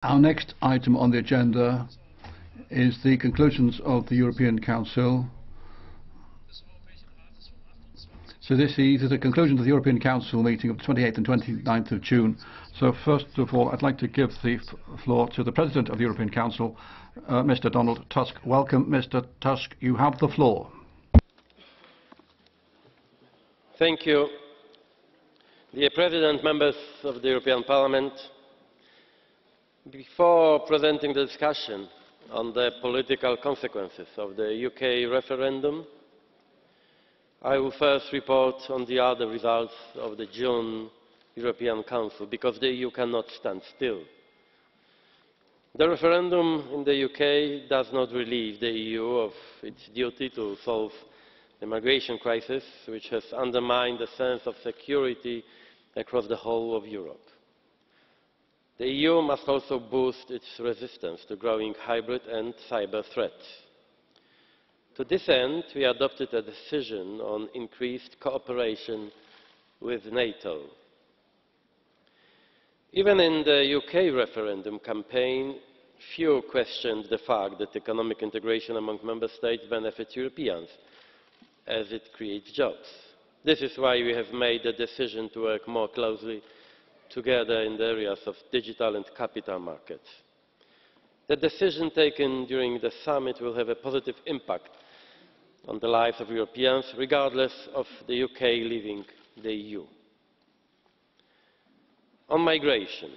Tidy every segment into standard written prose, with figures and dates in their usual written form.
Our next item on the agenda is the conclusions of the European Council. So this is the conclusion of the European Council meeting of the 28th and 29th of June. So first of all, I'd like to give the floor to the President of the European Council, Mr. Donald Tusk. Welcome, Mr. Tusk. You have the floor. Thank you. Dear President, members of the European Parliament, before presenting the discussion on the political consequences of the UK referendum, I will first report on the other results of the June European Council, because the EU cannot stand still. The referendum in the UK does not relieve the EU of its duty to solve the migration crisis, which has undermined the sense of security across the whole of Europe. The EU must also boost its resistance to growing hybrid and cyber threats. To this end, we adopted a decision on increased cooperation with NATO. Even in the UK referendum campaign, few questioned the fact that economic integration among member states benefits Europeans, as it creates jobs. This is why we have made the decision to work more closely together in the areas of digital and capital markets. The decision taken during the summit will have a positive impact on the lives of Europeans, regardless of the UK leaving the EU. On migration,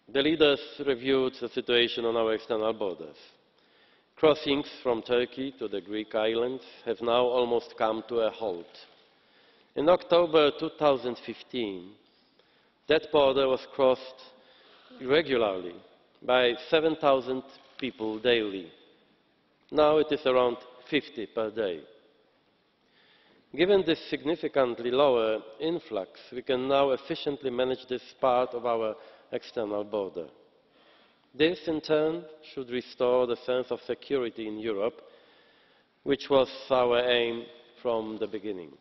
the leaders reviewed the situation on our external borders. Crossings from Turkey to the Greek islands have now almost come to a halt. In October 2015, that border was crossed irregularly by 7,000 people daily. Now it is around 50 per day. Given this significantly lower influx, we can now efficiently manage this part of our external border. This, in turn, should restore the sense of security in Europe, which was our aim from the beginning.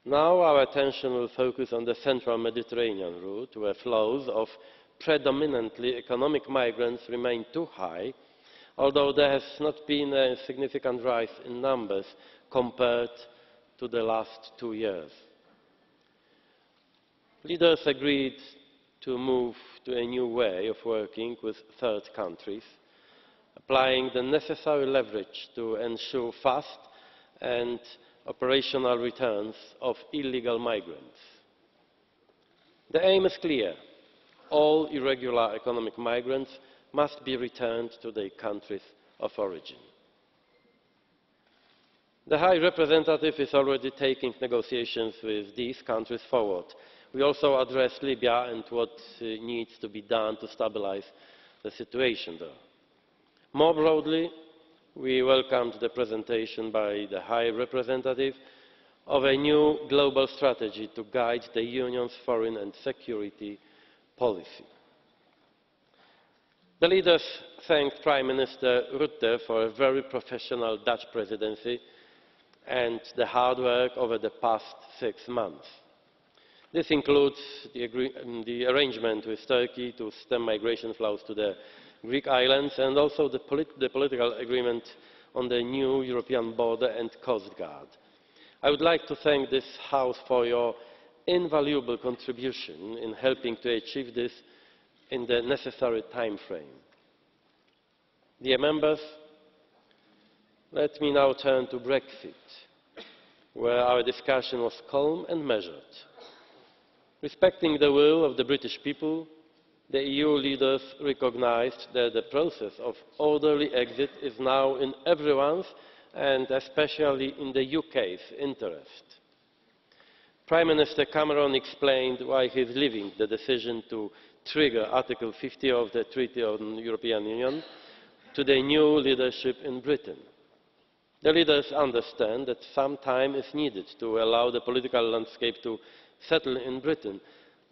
Now our attention will focus on the central Mediterranean route, where flows of predominantly economic migrants remain too high, although there has not been a significant rise in numbers compared to the last 2 years. Leaders agreed to move to a new way of working with third countries, applying the necessary leverage to ensure fast and operational returns of illegal migrants. The aim is clear. All irregular economic migrants must be returned to their countries of origin. The High Representative is already taking negotiations with these countries forward. We also addressed Libya and what needs to be done to stabilize the situation there. More broadly, we welcomed the presentation by the High Representative of a new global strategy to guide the Union's foreign and security policy. The leaders thanked Prime Minister Rutte for a very professional Dutch presidency and the hard work over the past 6 months. This includes the arrangement with Turkey to stem migration flows to the Greek islands, and also the political agreement on the new European Border and Coast Guard. I would like to thank this House for your invaluable contribution in helping to achieve this in the necessary time frame. Dear members, let me now turn to Brexit, where our discussion was calm and measured. Respecting the will of the British people, the EU leaders recognized that the process of orderly exit is now in everyone's, and especially in the UK's, interest. Prime Minister Cameron explained why he is leaving the decision to trigger Article 50 of the Treaty on the European Union to the new leadership in Britain. The leaders understand that some time is needed to allow the political landscape to settle in Britain,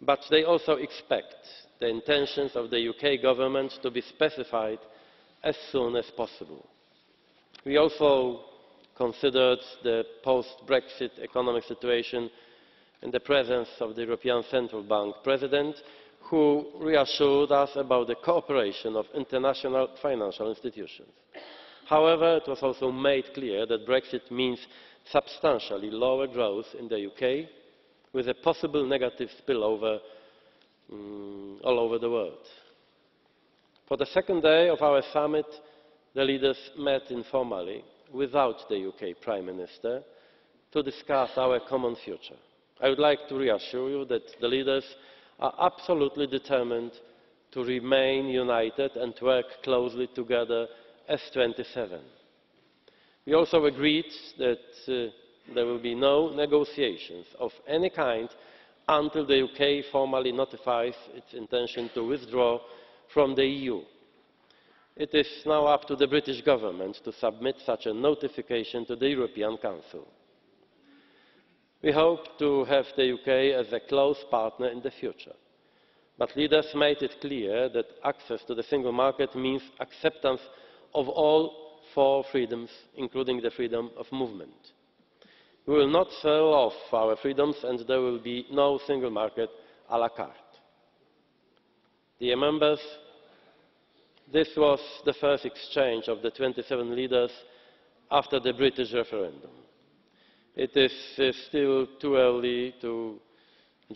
but they also expect the intentions of the UK government to be specified as soon as possible. We also considered the post-Brexit economic situation in the presence of the European Central Bank President, who reassured us about the cooperation of international financial institutions. However, it was also made clear that Brexit means substantially lower growth in the UK, with a possible negative spillover all over the world. For the second day of our summit, the leaders met informally, without the UK Prime Minister, to discuss our common future. I would like to reassure you that the leaders are absolutely determined to remain united and work closely together as 27. We also agreed that there will be no negotiations of any kind until the UK formally notifies its intention to withdraw from the EU. It is now up to the British government to submit such a notification to the European Council. We hope to have the UK as a close partner in the future, but leaders made it clear that access to the single market means acceptance of all 4 freedoms, including the freedom of movement. We will not sell off our freedoms, and there will be no single market à la carte. Dear members, this was the first exchange of the 27 leaders after the British referendum. It is still too early to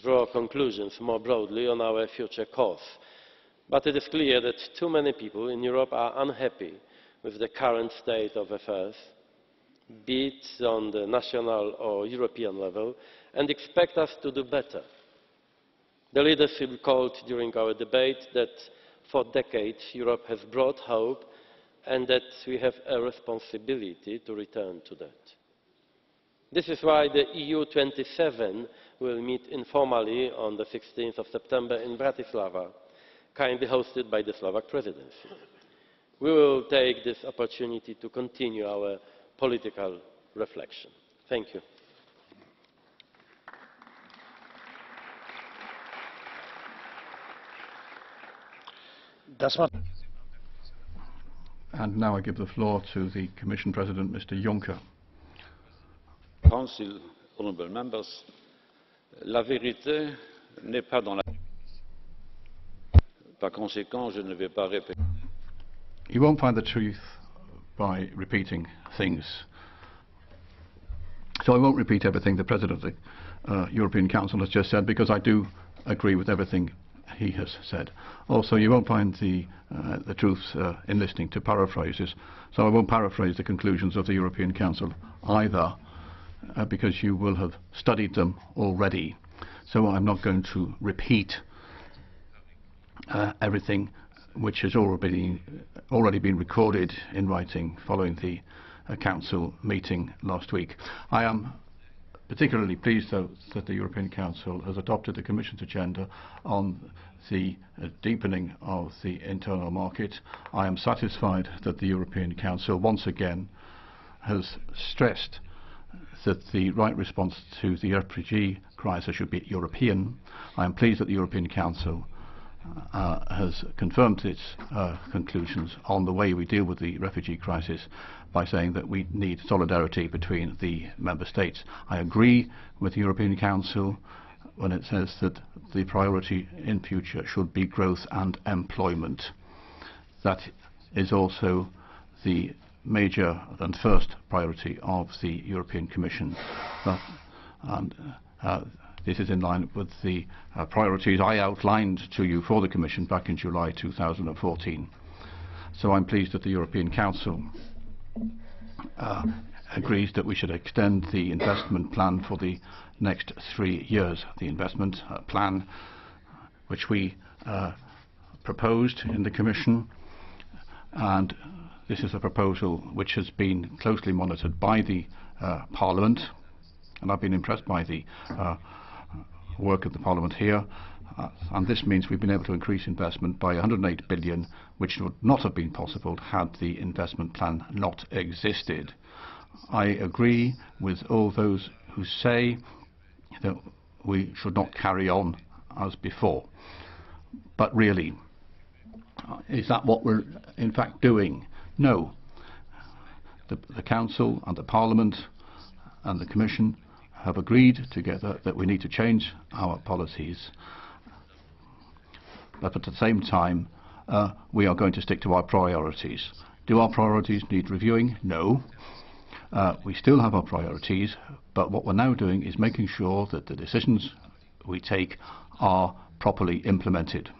draw conclusions more broadly on our future course, but it is clear that too many people in Europe are unhappy with the current state of affairs, be it on the national or European level, and expect us to do better. The leaders recalled during our debate that for decades Europe has brought hope and that we have a responsibility to return to that. This is why the EU27 will meet informally on the 16th of September in Bratislava, kindly hosted by the Slovak presidency. We will take this opportunity to continue our political reflection. Thank you. And now I give the floor to the Commission President, Mr. Juncker. Council, honourable members, la vérité n'est pas dans la... Par conséquent, je ne vais pas répéter. You won't find the truth by repeating things. So I won't repeat everything the President of the European Council has just said, because I do agree with everything he has said. Also, you won't find the truth in listening to paraphrases. So I won't paraphrase the conclusions of the European Council either, because you will have studied them already. So I'm not going to repeat everything which has already been recorded in writing following the Council meeting last week. I am particularly pleased, though, that the European Council has adopted the Commission's agenda on the deepening of the internal market. I am satisfied that the European Council once again has stressed that the right response to the refugee crisis should be European. I am pleased that the European Council has confirmed its conclusions on the way we deal with the refugee crisis by saying that we need solidarity between the member states. I agree with the European Council when it says that the priority in future should be growth and employment. That is also the major and first priority of the European Commission. This is in line with the priorities I outlined to you for the Commission back in July 2014. So I'm pleased that the European Council agrees that we should extend the investment plan for the next 3 years. The investment plan which we proposed in the Commission, and this is a proposal which has been closely monitored by the Parliament, and I've been impressed by the work of the Parliament here, and this means we've been able to increase investment by 108 billion, which would not have been possible had the investment plan not existed. I agree with all those who say that we should not carry on as before. But really, is that what we're in fact doing? No. The Council and the Parliament and the Commission have agreed together that we need to change our policies. but at the same time, we are going to stick to our priorities. Do our priorities need reviewing? No. We still have our priorities, but what we're now doing is making sure that the decisions we take are properly implemented.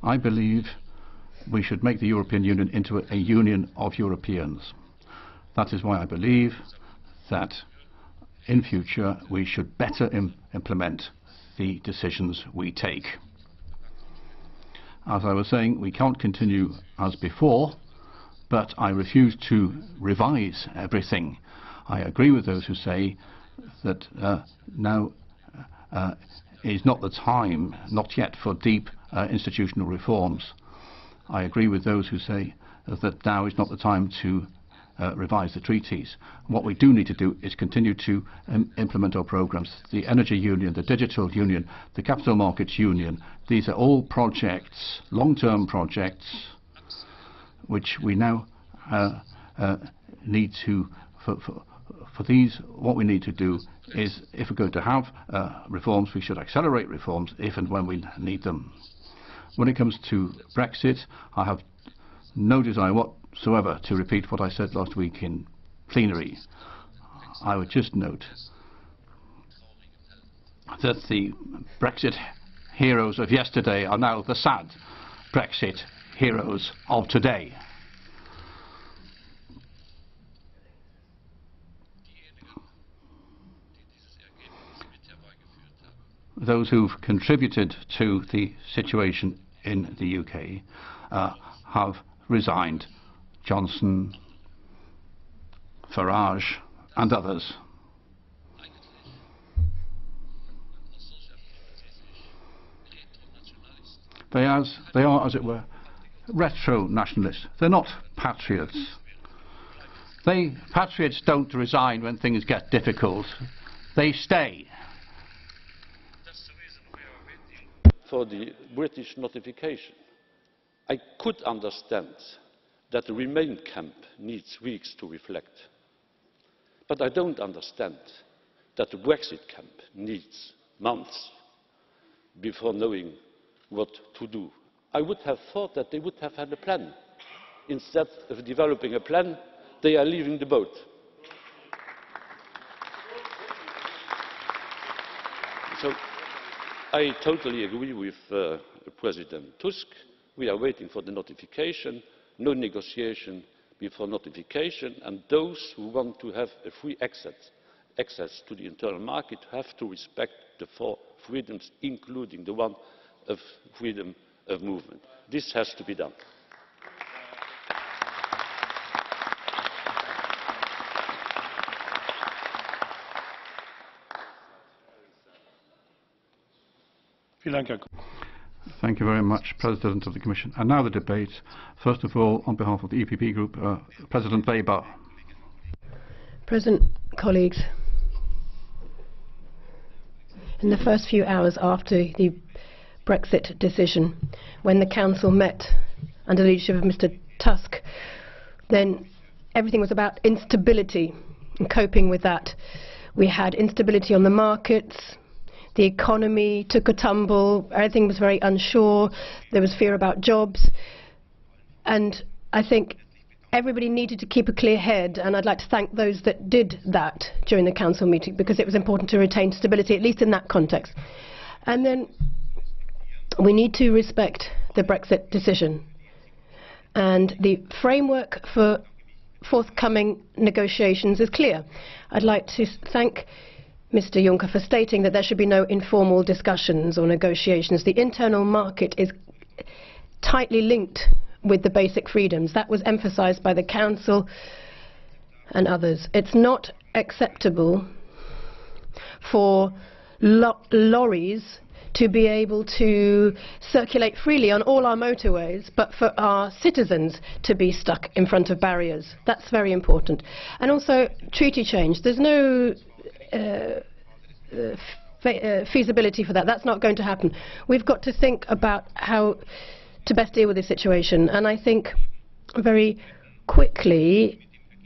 I believe we should make the European Union into a union of Europeans. That is why I believe that in future we should better implement the decisions we take. As I was saying, we can't continue as before, but I refuse to revise everything. I agree with those who say that now is not the time, not yet, for deep institutional reforms. I agree with those who say that now is not the time to revise the treaties. What we do need to do is continue to implement our programs. The Energy Union, the Digital Union, the Capital Markets Union, these are all projects, long-term projects, which we now need to, for these, what we need to do is, if we're going to have reforms, we should accelerate reforms if and when we need them. When it comes to Brexit, I have no desire whatsoever to repeat what I said last week in plenary. I would just note that the Brexit heroes of yesterday are now the sad Brexit heroes of today. Those who've contributed to the situation in the UK have resigned. Johnson, Farage and others. They are, as it were, retro-nationalists. They're not patriots. Patriots don't resign when things get difficult. They stay. For the British notification, I could understand that the Remain camp needs weeks to reflect. But I don't understand that the Brexit camp needs months before knowing what to do. I would have thought that they would have had a plan. Instead of developing a plan, they are leaving the boat. So I totally agree with President Tusk. We are waiting for the notification. No negotiation before notification, and those who want to have a free access to the internal market have to respect the 4 freedoms, including the one of freedom of movement. This has to be done. Thank you very much, President of the Commission. And now the debate. First of all, on behalf of the EPP Group, President Weber. President, colleagues, in the first few hours after the Brexit decision, when the Council met under the leadership of Mr. Tusk, then everything was about instability and coping with that. We had instability on the markets. The economy took a tumble, everything was very unsure, there was fear about jobs, and I think everybody needed to keep a clear head, and I'd like to thank those that did that during the Council meeting, because it was important to retain stability, at least in that context. And then we need to respect the Brexit decision, and the framework for forthcoming negotiations is clear. I'd like to thank Mr. Juncker for stating that there should be no informal discussions or negotiations. The internal market is tightly linked with the basic freedoms. That was emphasized by the Council and others. It's not acceptable for lorries to be able to circulate freely on all our motorways, but for our citizens to be stuck in front of barriers. That's very important. And also treaty change. There's no feasibility for that. That's not going to happen. We've got to think about how to best deal with this situation, and I think very quickly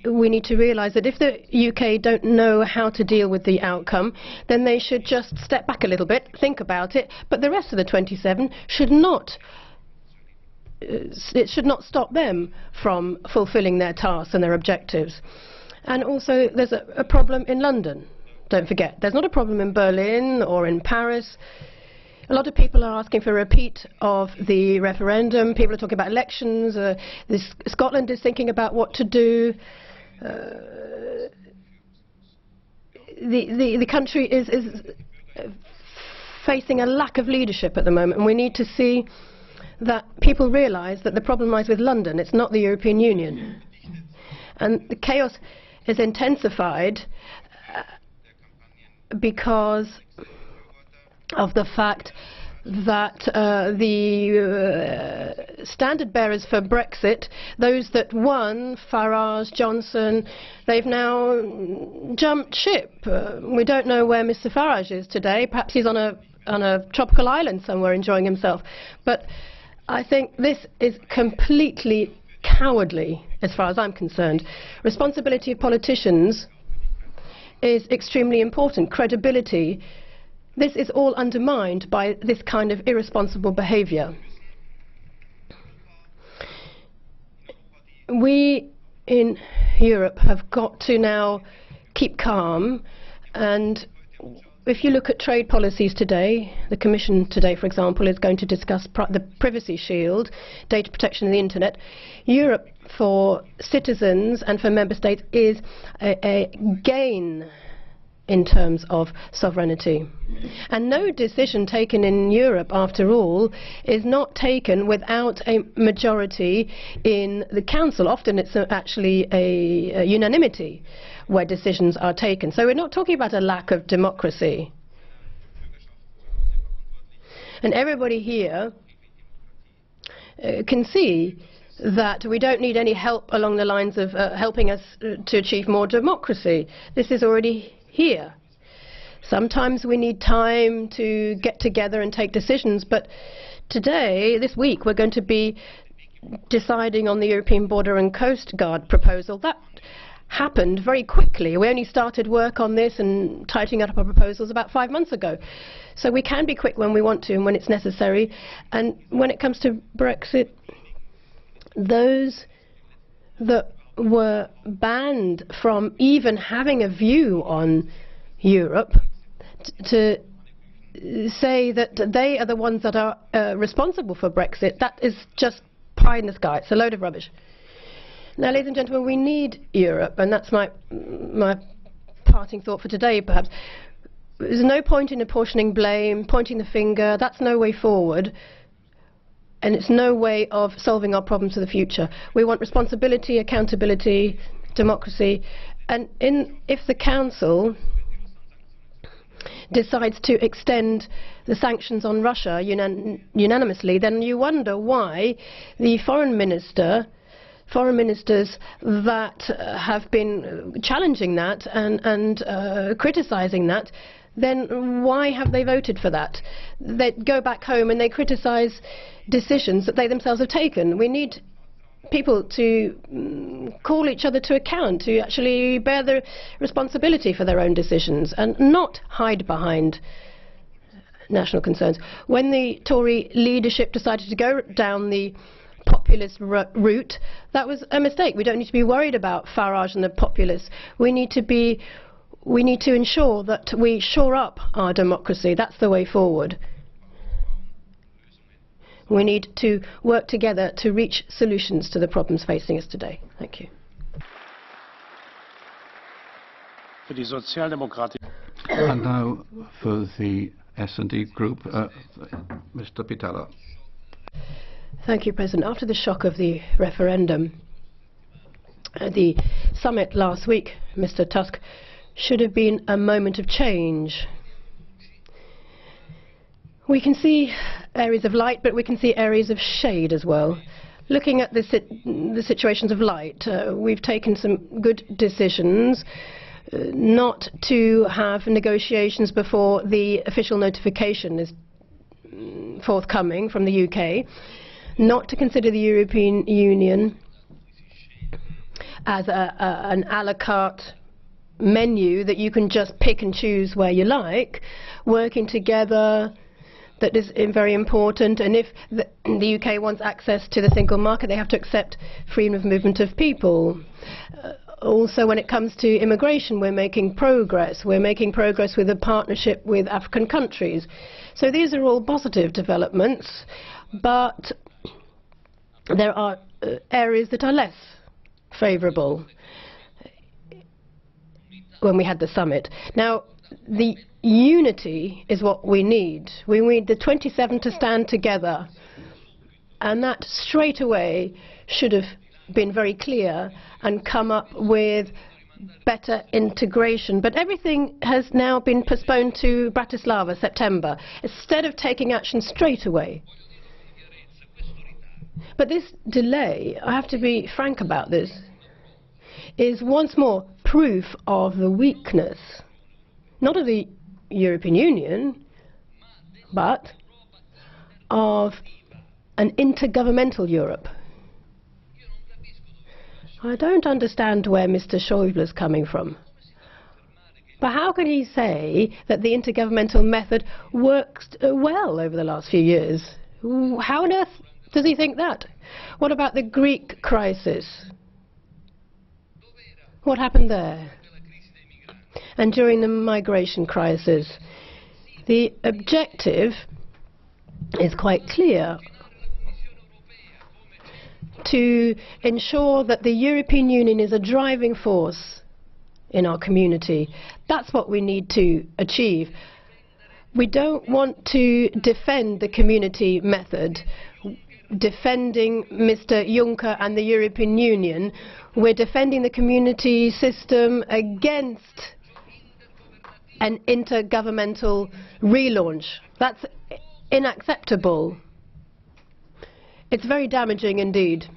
we need to realise that if the UK don't know how to deal with the outcome, then they should just step back a little bit, think about it, but the rest of the 27 should not it should not stop them from fulfilling their tasks and their objectives. And also there's a problem in London. Don't forget, there's not a problem in Berlin or in Paris. A lot of people are asking for a repeat of the referendum. People are talking about elections. Scotland is thinking about what to do. The country is facing a lack of leadership at the moment, and we need to see that people realise that the problem lies with London. It's not the European Union. And the chaos is intensified because of the fact that the standard bearers for Brexit, those that won, Farage, Johnson, they've now jumped ship. We don't know where Mr. Farage is today. Perhaps he's on a tropical island somewhere enjoying himself. But I think this is completely cowardly as far as I'm concerned. Responsibility of politicians is extremely important. Credibility. This is all undermined by this kind of irresponsible behaviour. We in Europe have got to now keep calm, and if you look at trade policies today, the Commission today, for example, is going to discuss the privacy shield, data protection of the internet. Europe for citizens and for member states is a gain in terms of sovereignty. And no decision taken in Europe, after all, is not taken without a majority in the Council. Often it's actually a unanimity where decisions are taken. So we're not talking about a lack of democracy. And everybody here can see that we don't need any help along the lines of helping us to achieve more democracy. This is already here. Sometimes we need time to get together and take decisions, but today, this week, we're going to be deciding on the European Border and Coast Guard proposal. That happened very quickly. We only started work on this and tightening up our proposals about 5 months ago. So we can be quick when we want to and when it's necessary. And when it comes to Brexit, those that were banned from even having a view on Europe to say that they are the ones that are responsible for Brexit, that is just pie in the sky. It's a load of rubbish. Now, ladies and gentlemen, we need Europe, and that's my parting thought for today, perhaps. There's no point in apportioning blame, pointing the finger. That's no way forward. And it's no way of solving our problems for the future. We want responsibility, accountability, democracy. And if the Council decides to extend the sanctions on Russia unanimously, then you wonder why the foreign ministers that have been challenging that and criticising that, then why have they voted for that? They go back home and they criticise decisions that they themselves have taken. We need people to call each other to account, to actually bear the responsibility for their own decisions and not hide behind national concerns. When the Tory leadership decided to go down the populist route, that was a mistake. We don't need to be worried about Farage and the populists. We need to ensure that we shore up our democracy. That's the way forward. We need to work together to reach solutions to the problems facing us today. Thank you. And now for the S&D group, Mr. Pitella. Thank you, President. After the shock of the referendum, the summit last week, Mr. Tusk, should have been a moment of change. We can see areas of light, but we can see areas of shade as well. Looking at the situations of light, we've taken some good decisions not to have negotiations before the official notification is forthcoming from the UK, not to consider the European Union as an a la carte menu that you can just pick and choose where you like, working together, that is very important. And if the UK wants access to the single market, they have to accept freedom of movement of people. Also, when it comes to immigration, we're making progress. We're making progress with a partnership with African countries. So these are all positive developments, but there are areas that are less favourable when we had the summit. Now, the unity is what we need. We need the 27 to stand together, and that straight away should have been very clear and come up with better integration. But everything has now been postponed to Bratislava, September, instead of taking action straight away. But this delay, I have to be frank about this, is once more proof of the weakness, not of the European Union, but of an intergovernmental Europe. I don't understand where Mr. Schäuble is coming from. But how can he say that the intergovernmental method worked well over the last few years? How on earth does he think that? What about the Greek crisis? What happened there? And during the migration crisis, the objective is quite clear: to ensure that the European Union is a driving force in our community. That's what we need to achieve. We don't want to defend the community method, defending Mr. Juncker and the European Union. We're defending the community system against an intergovernmental relaunch. That's unacceptable. It's very damaging indeed.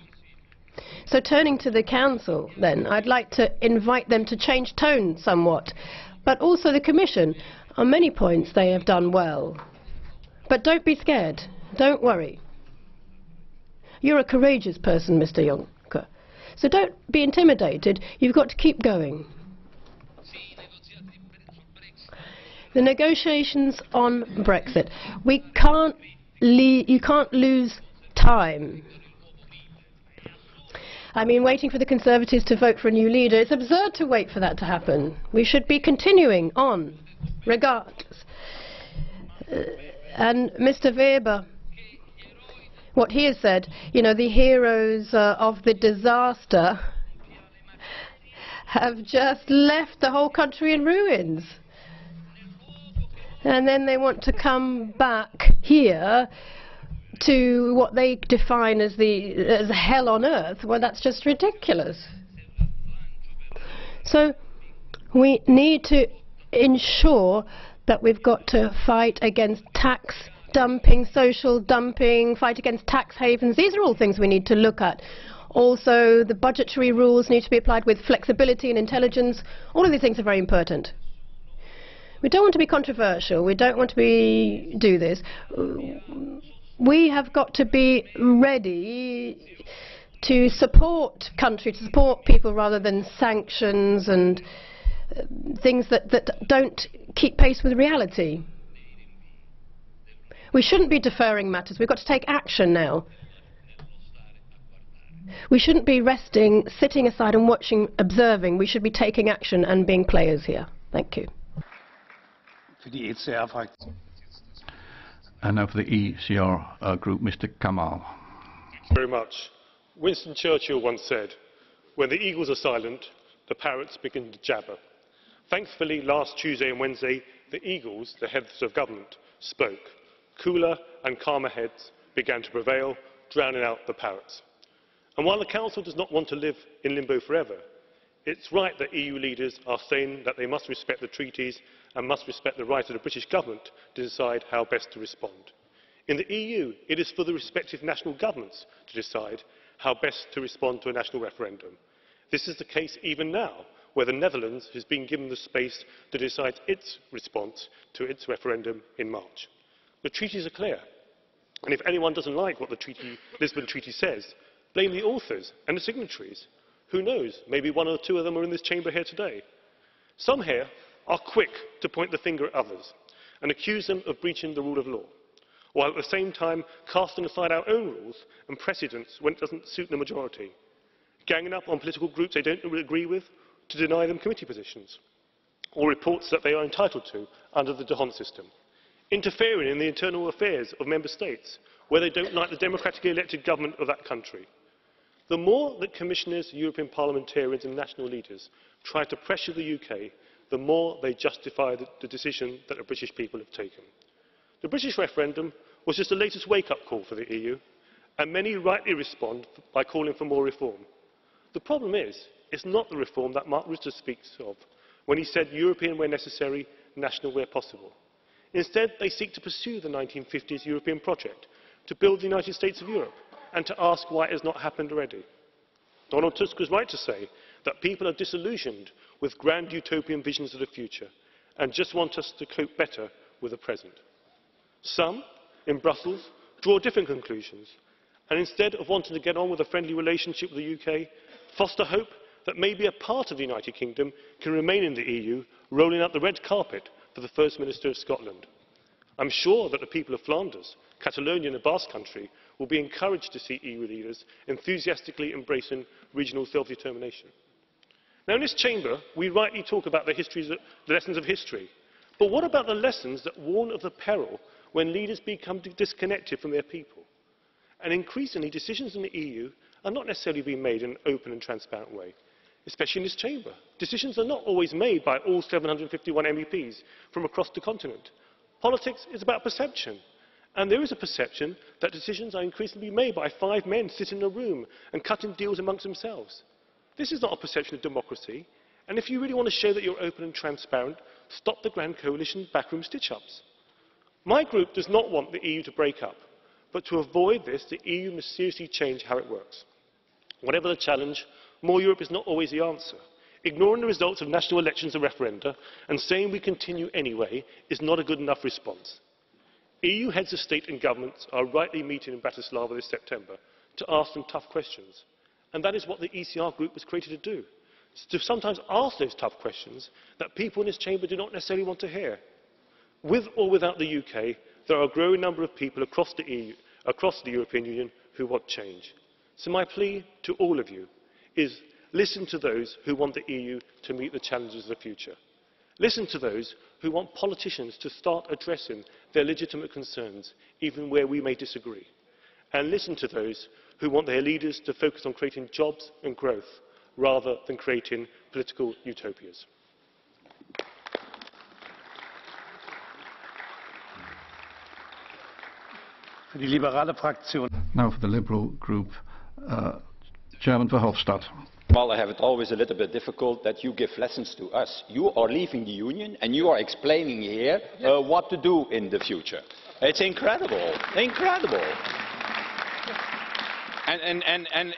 So turning to the Council then, I'd like to invite them to change tone somewhat, but also the Commission. On many points they have done well. But don't be scared. Don't worry. You're a courageous person, Mr. Juncker. So don't be intimidated. You've got to keep going. The negotiations on Brexit. You can't lose time. I mean, waiting for the Conservatives to vote for a new leader, it's absurd to wait for that to happen. We should be continuing on, regardless. And Mr. Weber, what he has said, you know, the heroes of the disaster have just left the whole country in ruins. And then they want to come back here to what they define as hell on earth. Well, that's just ridiculous. So we need to ensure that we've got to fight against tax dumping, social dumping, fight against tax havens. These are all things we need to look at. Also, the budgetary rules need to be applied with flexibility and intelligence. All of these things are very important. We don't want to be controversial. We don't want to do this. We have got to be ready to support countries, to support people, rather than sanctions and things that don't keep pace with reality. We shouldn't be deferring matters. We've got to take action now. We shouldn't be resting, sitting aside and watching, observing. We should be taking action and being players here. Thank you. And now for the ECR group, Mr. Kamal. Thank you very much. Winston Churchill once said, "When the eagles are silent, the parrots begin to jabber." Thankfully, last Tuesday and Wednesday, the eagles, the heads of government, spoke. Cooler and calmer heads began to prevail, drowning out the parrots. And while the Council does not want to live in limbo forever, it's right that EU leaders are saying that they must respect the treaties and must respect the right of the British government to decide how best to respond. In the EU, it is for the respective national governments to decide how best to respond to a national referendum. This is the case even now, where the Netherlands has been given the space to decide its response to its referendum in March. The treaties are clear, and if anyone doesn't like what the Lisbon Treaty says, blame the authors and the signatories, Who knows, maybe one or two of them are in this chamber here today. Some here are quick to point the finger at others and accuse them of breaching the rule of law, while at the same time casting aside our own rules and precedents when it doesn't suit the majority, ganging up on political groups they don't agree with to deny them committee positions, or reports that they are entitled to under the D'Hondt system, interfering in the internal affairs of member states where they don't like the democratically elected government of that country. The more that commissioners, European parliamentarians and national leaders try to pressure the UK, the more they justify the decision that the British people have taken. The British referendum was just the latest wake-up call for the EU, and many rightly respond by calling for more reform. The problem is, it's not the reform that Mark Rutte speaks of when he said European where necessary, national where possible. Instead, they seek to pursue the 1950s European project, to build the United States of Europe, and to ask why it has not happened already. Donald Tusk was right to say that people are disillusioned with grand utopian visions of the future and just want us to cope better with the present. Some, in Brussels, draw different conclusions and instead of wanting to get on with a friendly relationship with the UK, foster hope that maybe a part of the United Kingdom can remain in the EU, rolling out the red carpet for the First Minister of Scotland. I'm sure that the people of Flanders, Catalonia and the Basque Country will be encouraged to see EU leaders enthusiastically embracing regional self-determination. Now, in this chamber, we rightly talk about the lessons of history. But what about the lessons that warn of the peril when leaders become disconnected from their people? And increasingly, decisions in the EU are not necessarily being made in an open and transparent way, especially in this chamber. Decisions are not always made by all 751 MEPs from across the continent. Politics is about perception. And there is a perception that decisions are increasingly made by 5 men sitting in a room and cutting deals amongst themselves. This is not a perception of democracy. And if you really want to show that you're open and transparent, stop the Grand Coalition backroom stitch-ups. My group does not want the EU to break up. But to avoid this, the EU must seriously change how it works. Whatever the challenge, more Europe is not always the answer. Ignoring the results of national elections and referenda and saying we continue anyway is not a good enough response. EU heads of state and governments are rightly meeting in Bratislava this September to ask them tough questions. And that is what the ECR group was created to do. To sometimes ask those tough questions that people in this chamber do not necessarily want to hear. With or without the UK, there are a growing number of people across the EU, across the European Union, who want change. So my plea to all of you is listen to those who want the EU to meet the challenges of the future. Listen to those who want politicians to start addressing their legitimate concerns, even where we may disagree. And listen to those who want their leaders to focus on creating jobs and growth, rather than creating political utopias. Now for the Liberal Group, Chairman Verhofstadt. Well, I have it always a little bit difficult that you give lessons to us. You are leaving the Union and you are explaining here what to do in the future. It's incredible, incredible. And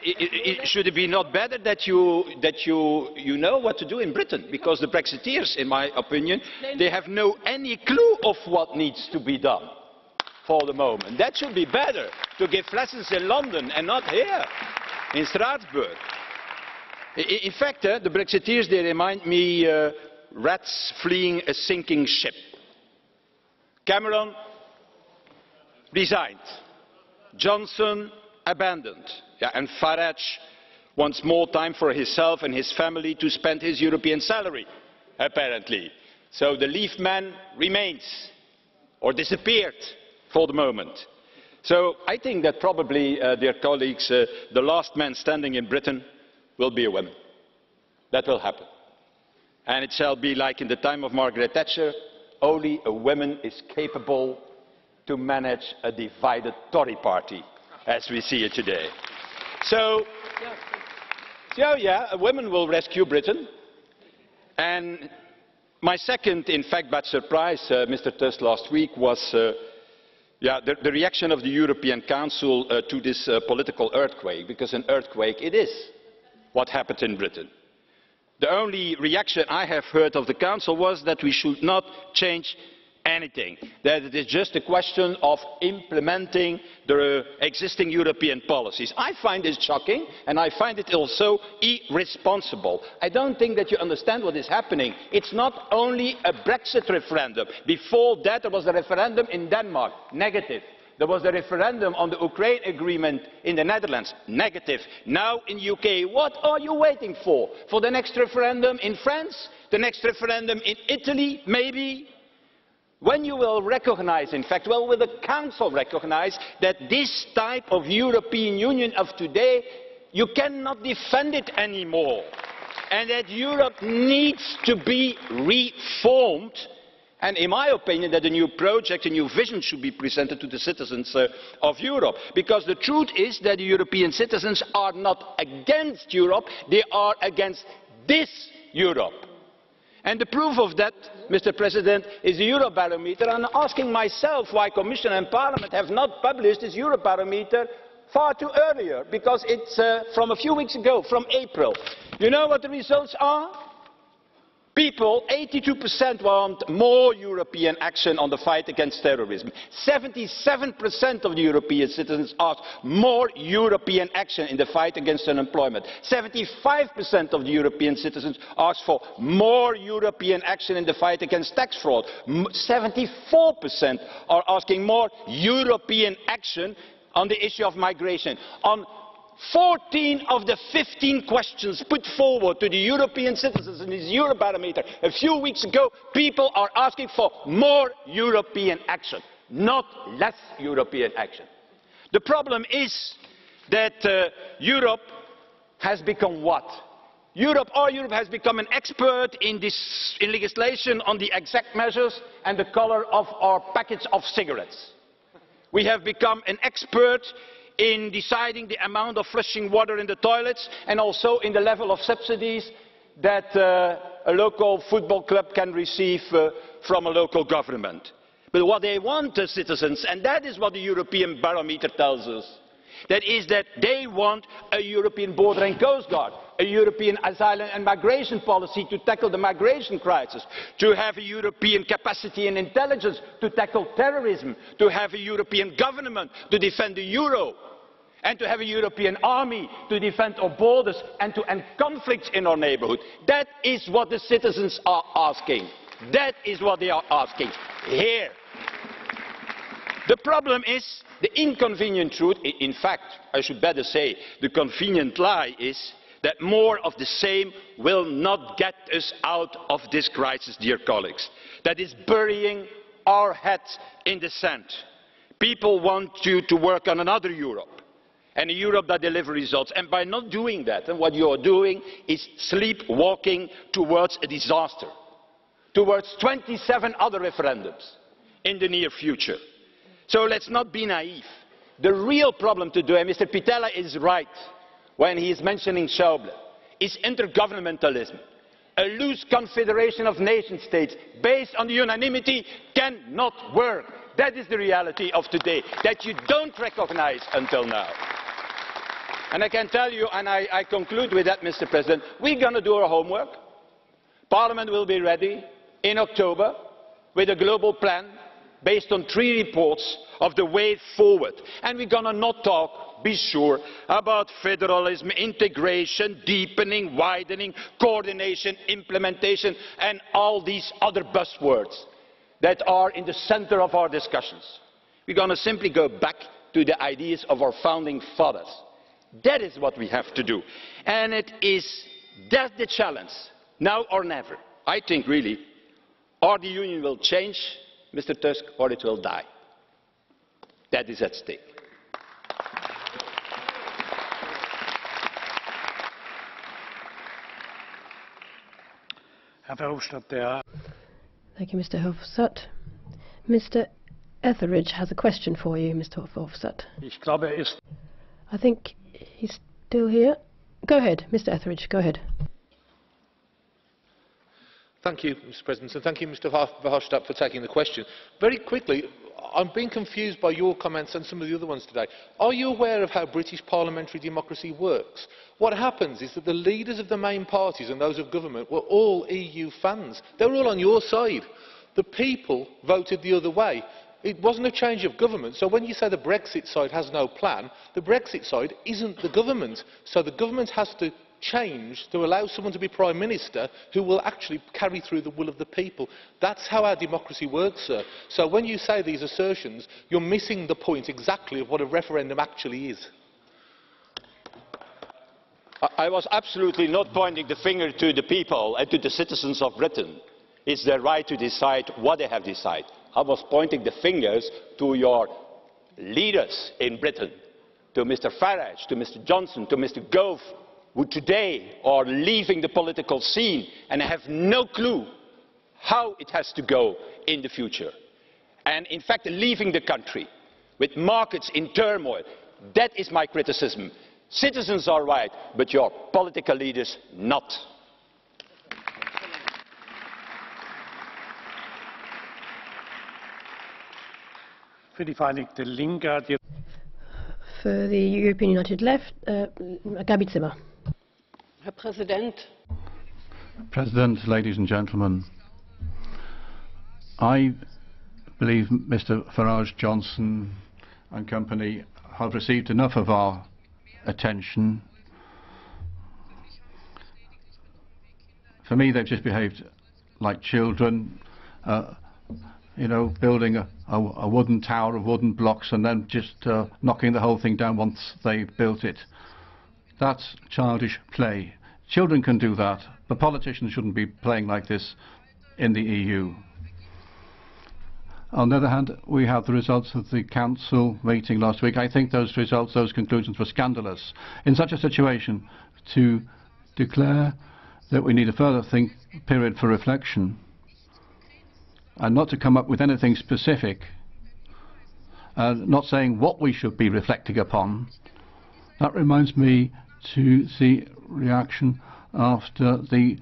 should it be not better that you know what to do in Britain? Because the Brexiteers, in my opinion, they have any clue of what needs to be done for the moment. That should be better, to give lessons in London and not here, in Strasbourg. In fact, the Brexiteers, they remind me rats fleeing a sinking ship. Cameron resigned. Johnson abandoned. And Farage wants more time for himself and his family to spend his European salary, apparently. So the Leave man remains, or disappeared for the moment. So I think that probably, dear colleagues, the last man standing in Britain will be a woman. That will happen. And it shall be like in the time of Margaret Thatcher, only a woman is capable to manage a divided Tory party, as we see it today. So yeah, a woman will rescue Britain. And my second, in fact, bad surprise, Mr. Tusk, last week was the reaction of the European Council to this political earthquake, because an earthquake it is what happened in Britain. The only reaction I have heard of the Council was that we should not change anything, that it is just a question of implementing the existing European policies. I find this shocking, and I find it also irresponsible. I don't think that you understand what is happening. It's not only a Brexit referendum. Before that, there was a referendum in Denmark, negative. There was a referendum on the Ukraine agreement in the Netherlands, negative. Now in the UK, what are you waiting for? For the next referendum in France? The next referendum in Italy, maybe? When you will recognise, in fact, well, will the Council recognise that this type of European Union of today, you cannot defend it anymore, and that Europe needs to be reformed, and in my opinion that a new project, a new vision should be presented to the citizens of Europe, because the truth is that the European citizens are not against Europe, they are against this Europe. And the proof of that, Mr. President, is the Eurobarometer. And I'm asking myself why Commission and Parliament have not published this Eurobarometer far too earlier, because it's from a few weeks ago, from April. You know what the results are? People, 82% want more European action on the fight against terrorism. 77% of the European citizens ask more European action in the fight against unemployment. 75% of the European citizens ask for more European action in the fight against tax fraud. 74% are asking more European action on the issue of migration. On 14 of the 15 questions put forward to the European citizens in this Eurobarometer a few weeks ago, people are asking for more European action, not less European action. The problem is that Europe has become what? Europe has become an expert in legislation on the exact measures and the colour of our packets of cigarettes. We have become an expert in deciding the amount of flushing water in the toilets, and also in the level of subsidies that a local football club can receive from a local government. But what they want, the citizens, and that is what the European Barometer tells us, that is that they want a European border and coast guard, a European asylum and migration policy to tackle the migration crisis, to have a European capacity and intelligence to tackle terrorism, to have a European government to defend the euro, and to have a European army to defend our borders and to end conflicts in our neighbourhood. That is what the citizens are asking. That is what they are asking here. The problem is, the inconvenient truth, in fact, I should better say, the convenient lie is that more of the same will not get us out of this crisis, dear colleagues. That is burying our heads in the sand. People want you to work on another Europe, and a Europe that delivers results. And by not doing that, and what you are doing is sleepwalking towards a disaster, towards 27 other referendums in the near future. So let's not be naive. The real problem today, and Mr. Pittella is right when he is mentioning Schäuble, is intergovernmentalism. A loose confederation of nation states based on unanimity cannot work. That is the reality of today, that you don't recognise until now. And I can tell you, and I conclude with that, Mr. President, we're going to do our homework. Parliament will be ready in October with a global plan based on 3 reports of the way forward. And we're going to not talk, be sure, about federalism, integration, deepening, widening, coordination, implementation, and all these other buzzwords that are in the centre of our discussions. We're going to simply go back to the ideas of our founding fathers. That is what we have to do. And that's the challenge, now or never. I think really, or the Union will change, Mr. Tusk, or it will die. That is at stake. Herr Verhofstadt, Thank you, Mr. Verhofstadt. Mr. Etheridge has a question for you, Mr. Verhofstadt. ich glaube, ist. I think he's still here. Go ahead, Mr. Etheridge, go ahead. Thank you, Mr. President, and thank you, Mr. Verhofstadt, for taking the question. Very quickly, I'm being confused by your comments and some of the other ones today. Are you aware of how British parliamentary democracy works? What happens is that the leaders of the main parties and those of government were all EU fans. They were all on your side. The people voted the other way. It wasn't a change of government. So when you say the Brexit side has no plan, the Brexit side isn't the government. So the government has to change to allow someone to be Prime Minister who will actually carry through the will of the people. That's how our democracy works, sir. So when you say these assertions, you're missing the point exactly of what a referendum actually is. I was absolutely not pointing the finger to the people and to the citizens of Britain. It's their right to decide what they have decided. I was pointing the fingers to your leaders in Britain, to Mr Farage, to Mr Johnson, to Mr Gove, who today are leaving the political scene and have no clue how it has to go in the future. And in fact, leaving the country with markets in turmoil. That is my criticism. Citizens are right, but your political leaders not. Für die Vereinigte Linke. For the European United Left, Gabi Zimmer. Herr Präsident. President, ladies and gentlemen, I believe Mr Farage, Johnson and company have received enough of our attention. For me, they've just behaved like children, you know, building a wooden tower of wooden blocks and then just knocking the whole thing down once they've built it. That's childish play. Children can do that, but politicians shouldn't be playing like this in the EU. On the other hand, we have the results of the Council meeting last week. I think those results, those conclusions were scandalous. In such a situation, to declare that we need a further period for reflection and not to come up with anything specific, not saying what we should be reflecting upon, that reminds me to the reaction after the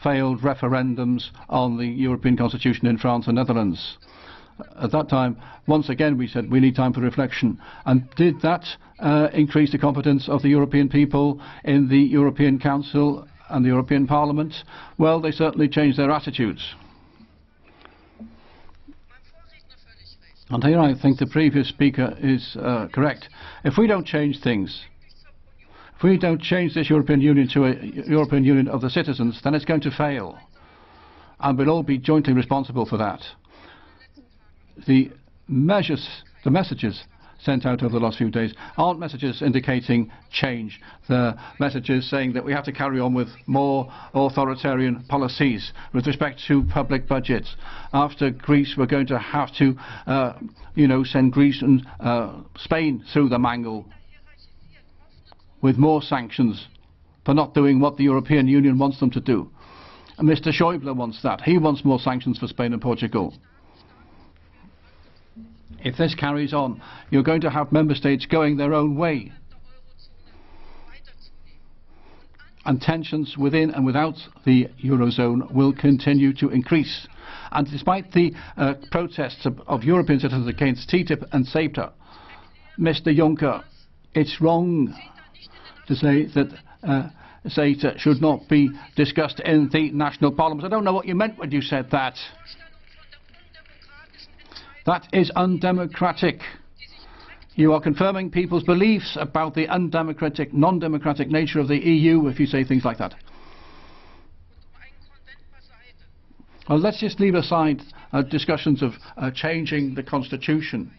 failed referendums on the European Constitution in France and Netherlands. At that time, once again, we said we need time for reflection. And did that increase the confidence of the European people in the European Council and the European Parliament? Well, they certainly changed their attitudes. And here I think the previous speaker is correct. If we don't change things, if we don't change this European Union to a European Union of the citizens, then it's going to fail. And we'll all be jointly responsible for that. The messages sent out over the last few days aren't messages indicating change. They're messages saying that we have to carry on with more authoritarian policies with respect to public budgets. After Greece, we're going to have to, send Greece and Spain through the mangle with more sanctions for not doing what the European Union wants them to do. And Mr Schäuble wants that. He wants more sanctions for Spain and Portugal. If this carries on, you're going to have member states going their own way. And tensions within and without the Eurozone will continue to increase. And despite the protests of European citizens against TTIP and CETA, Mr Juncker, it's wrong to say that CETA should not be discussed in the national parliaments. I don't know what you meant when you said that. That is undemocratic. You are confirming people's beliefs about the undemocratic, non-democratic nature of the EU if you say things like that. Well, let's just leave aside discussions of changing the constitution.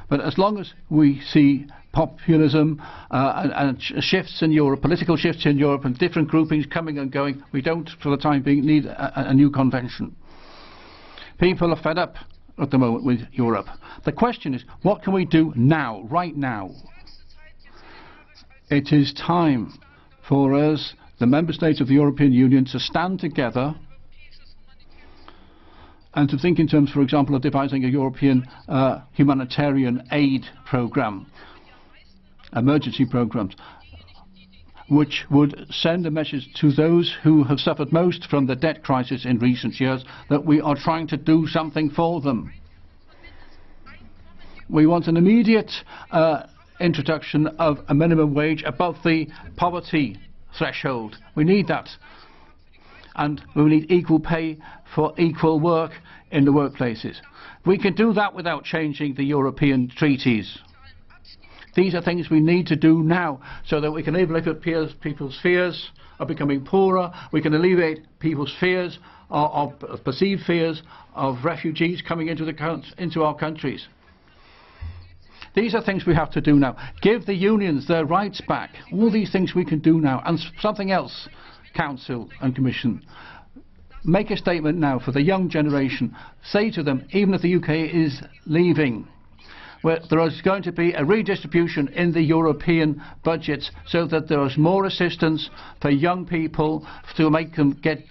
But as long as we see populism and shifts in Europe, political shifts in Europe and different groupings coming and going, we don't, for the time being, need a new convention. People are fed up at the moment with Europe. The question is, what can we do now, right now? It is time for us, the member states of the European Union, to stand together and to think in terms, for example, of devising a European humanitarian aid programme, emergency programmes, which would send a message to those who have suffered most from the debt crisis in recent years that we are trying to do something for them. We want an immediate introduction of a minimum wage above the poverty threshold. We need that. and we need equal pay for equal work in the workplaces. We can do that without changing the European treaties. These are things we need to do now so that we can alleviate people's fears of becoming poorer. We can alleviate people's fears of perceived fears of refugees coming into our countries. These are things we have to do now. Give the unions their rights back. All these things we can do now. And something else, Council and Commission. Make a statement now for the young generation. Say to them, even if the UK is leaving, where there is going to be a redistribution in the European budgets so that there is more assistance for young people to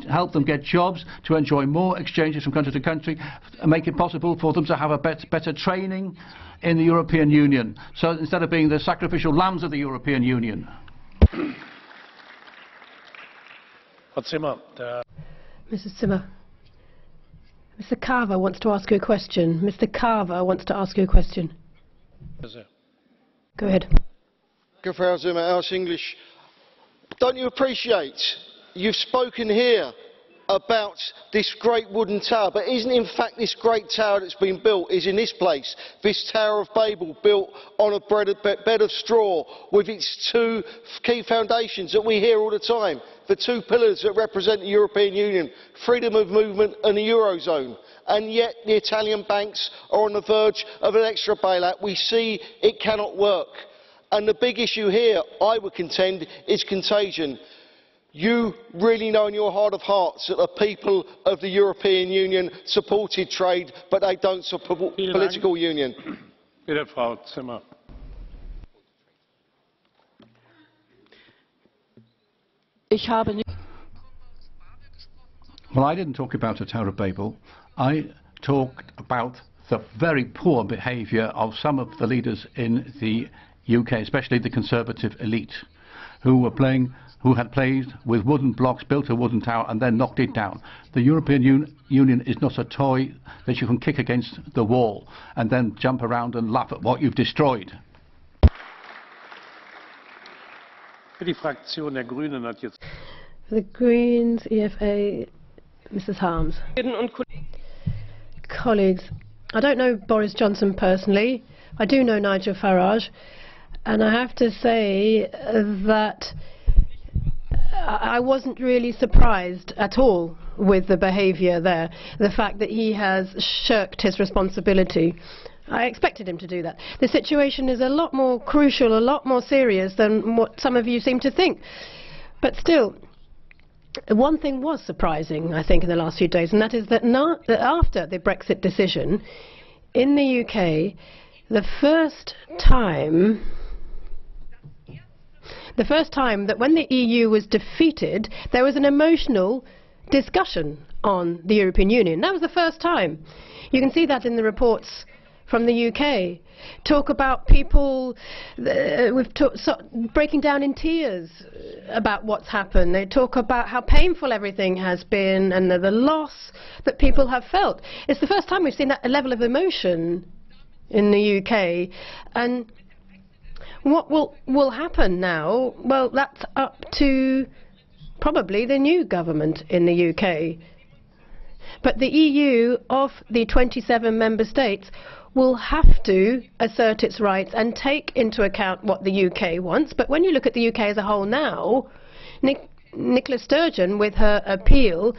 help them get jobs, to enjoy more exchanges from country to country, make it possible for them to have a better training in the European Union, so instead of being the sacrificial lambs of the European Union. Mrs. Zimmer. Mr. Carver wants to ask you a question. Mr. Carver wants to ask you a question. Go ahead. Frau Zimmer, Irish English. Don't you appreciate you've spoken here about this great wooden tower, but isn't in fact this great tower that's been built is in this place, this Tower of Babel, built on a bed of straw with its two key foundations that we hear all the time, the two pillars that represent the European Union, freedom of movement and the Eurozone. And yet the Italian banks are on the verge of an extra bailout. We see it cannot work. And the big issue here, I would contend, is contagion. You really know in your heart of hearts that the people of the European Union supported trade, but they don't support political union. Bitte, Frau Zimmer. Well, I didn't talk about a Tower of Babel. I talked about the very poor behaviour of some of the leaders in the UK, especially the Conservative elite, who had played with wooden blocks, built a wooden tower and then knocked it down. The European Union is not a toy that you can kick against the wall and then jump around and laugh at what you've destroyed. Für die Fraktion der Grünen hat jetzt The Greens, EFA, Mrs. Harms. Colleagues, I don't know Boris Johnson personally. I do know Nigel Farage, and I have to say that I wasn't really surprised at all with the behaviour there, the fact that he has shirked his responsibility. I expected him to do that. The situation is a lot more crucial, a lot more serious than what some of you seem to think. But still, one thing was surprising, I think, in the last few days, and that is that after the Brexit decision, in the UK, the first time that when the EU was defeated, there was an emotional discussion on the European Union. That was the first time. You can see that in the reports from the UK. Talk about people breaking down in tears about what's happened. They talk about how painful everything has been and the loss that people have felt. It's the first time we've seen that level of emotion in the UK. And what will happen now? Well, that's up to probably the new government in the UK. But the EU of the 27 member states will have to assert its rights and take into account what the UK wants. But when you look at the UK as a whole now, Nicola Sturgeon, with her appeal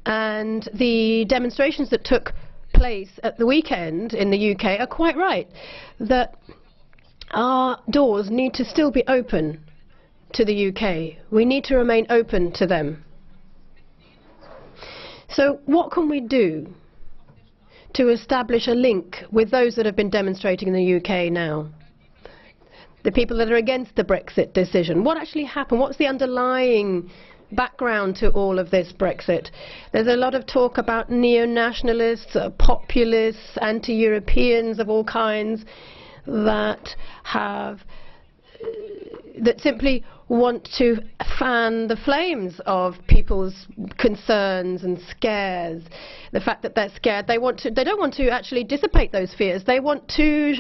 and the demonstrations that took place at the weekend in the UK are quite right, that our doors need to still be open to the UK. We need to remain open to them. So what can we do to establish a link with those that have been demonstrating in the UK now? The people that are against the Brexit decision. What actually happened? What's the underlying background to all of this Brexit? There's a lot of talk about neo-nationalists, populists, anti-Europeans of all kinds that simply want to fan the flames of people's concerns and scares. The fact that they're scared, they don't want to actually dissipate those fears. They want to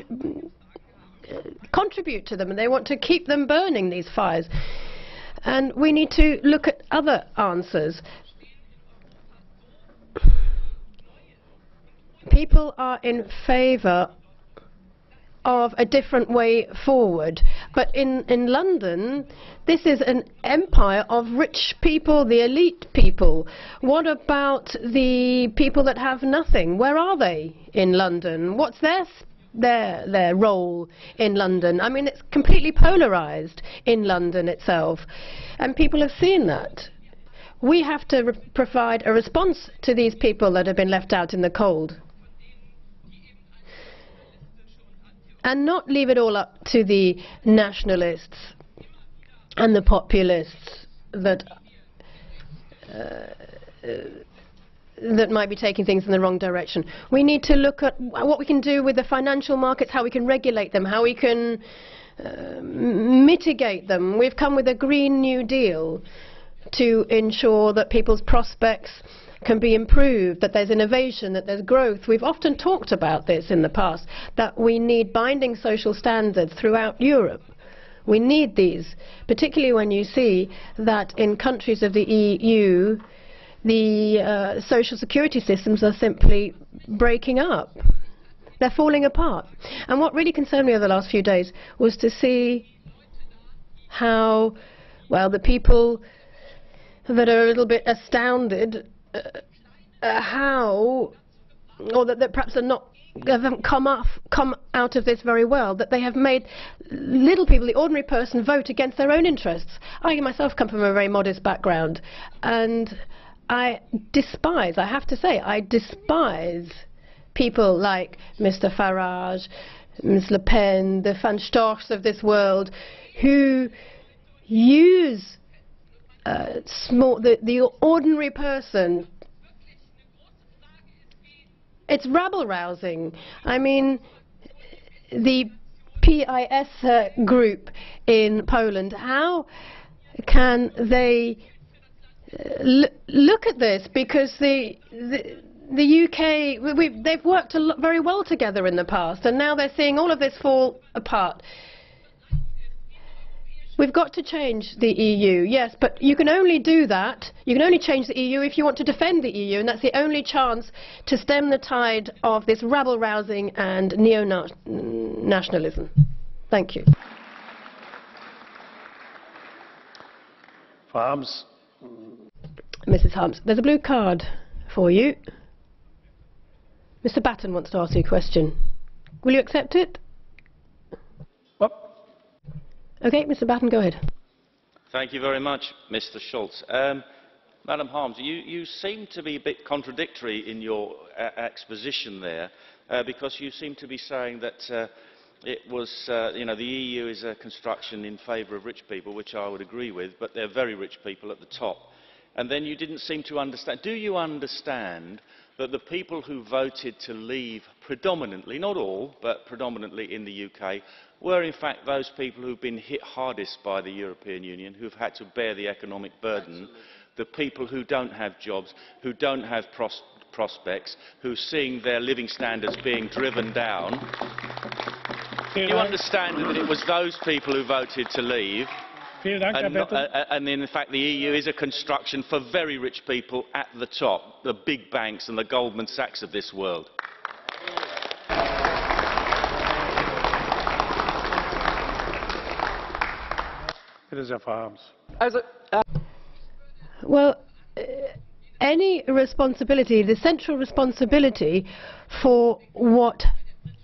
contribute to them, and they want to keep them burning, these fires. And we need to look at other answers. People are in favour of a different way forward. But in London, this is an empire of rich people, the elite people. What about the people that have nothing? Where are they in London? What's their role in London? I mean, it's completely polarised in London itself, and people have seen that. We have to provide a response to these people that have been left out in the cold, and not leave it all up to the nationalists and the populists that might be taking things in the wrong direction. We need to look at what we can do with the financial markets, how we can regulate them, how we can mitigate them. We've come with a Green New Deal to ensure that people's prospects can be improved, that there's innovation, that there's growth. We've often talked about this in the past, that we need binding social standards throughout Europe. We need these, particularly when you see that in countries of the EU, the social security systems are simply breaking up. They're falling apart. And what really concerned me over the last few days was to see how, well, the people that are a little bit astounded how, or that perhaps haven't come out of this very well, that they have made little people, the ordinary person, vote against their own interests. I myself come from a very modest background, and I have to say, I despise people like Mr. Farage, Ms. Le Pen, the Van Storchs of this world, who use the ordinary person. It's rabble-rousing. I mean, the PIS group in Poland, how can they look at this? Because the UK, they've worked very well together in the past, and now they're seeing all of this fall apart. We've got to change the EU, yes, but you can only do that, you can only change the EU if you want to defend the EU, and that's the only chance to stem the tide of this rabble-rousing and neo-nationalism. Thank you. Harms. Mrs. Harms, there's a blue card for you. Mr. Batten wants to ask you a question. Will you accept it? Okay, Mr. Batten, go ahead. Thank you very much, Mr. Schulz. Madam Harms, you seem to be a bit contradictory in your exposition there, because you seem to be saying that it was, the EU is a construction in favour of rich people, which I would agree with, but they're very rich people at the top. And then you didn't seem to understand. Do you understand that the people who voted to leave predominantly, not all, but predominantly in the UK, were in fact those people who've been hit hardest by the European Union, who've had to bear the economic burden, the people who don't have jobs, who don't have prospects, who are seeing their living standards being driven down? Do you understand that it was those people who voted to leave? And in fact the EU is a construction for very rich people at the top, the big banks and the Goldman Sachs of this world. Well, any responsibility, the central responsibility for what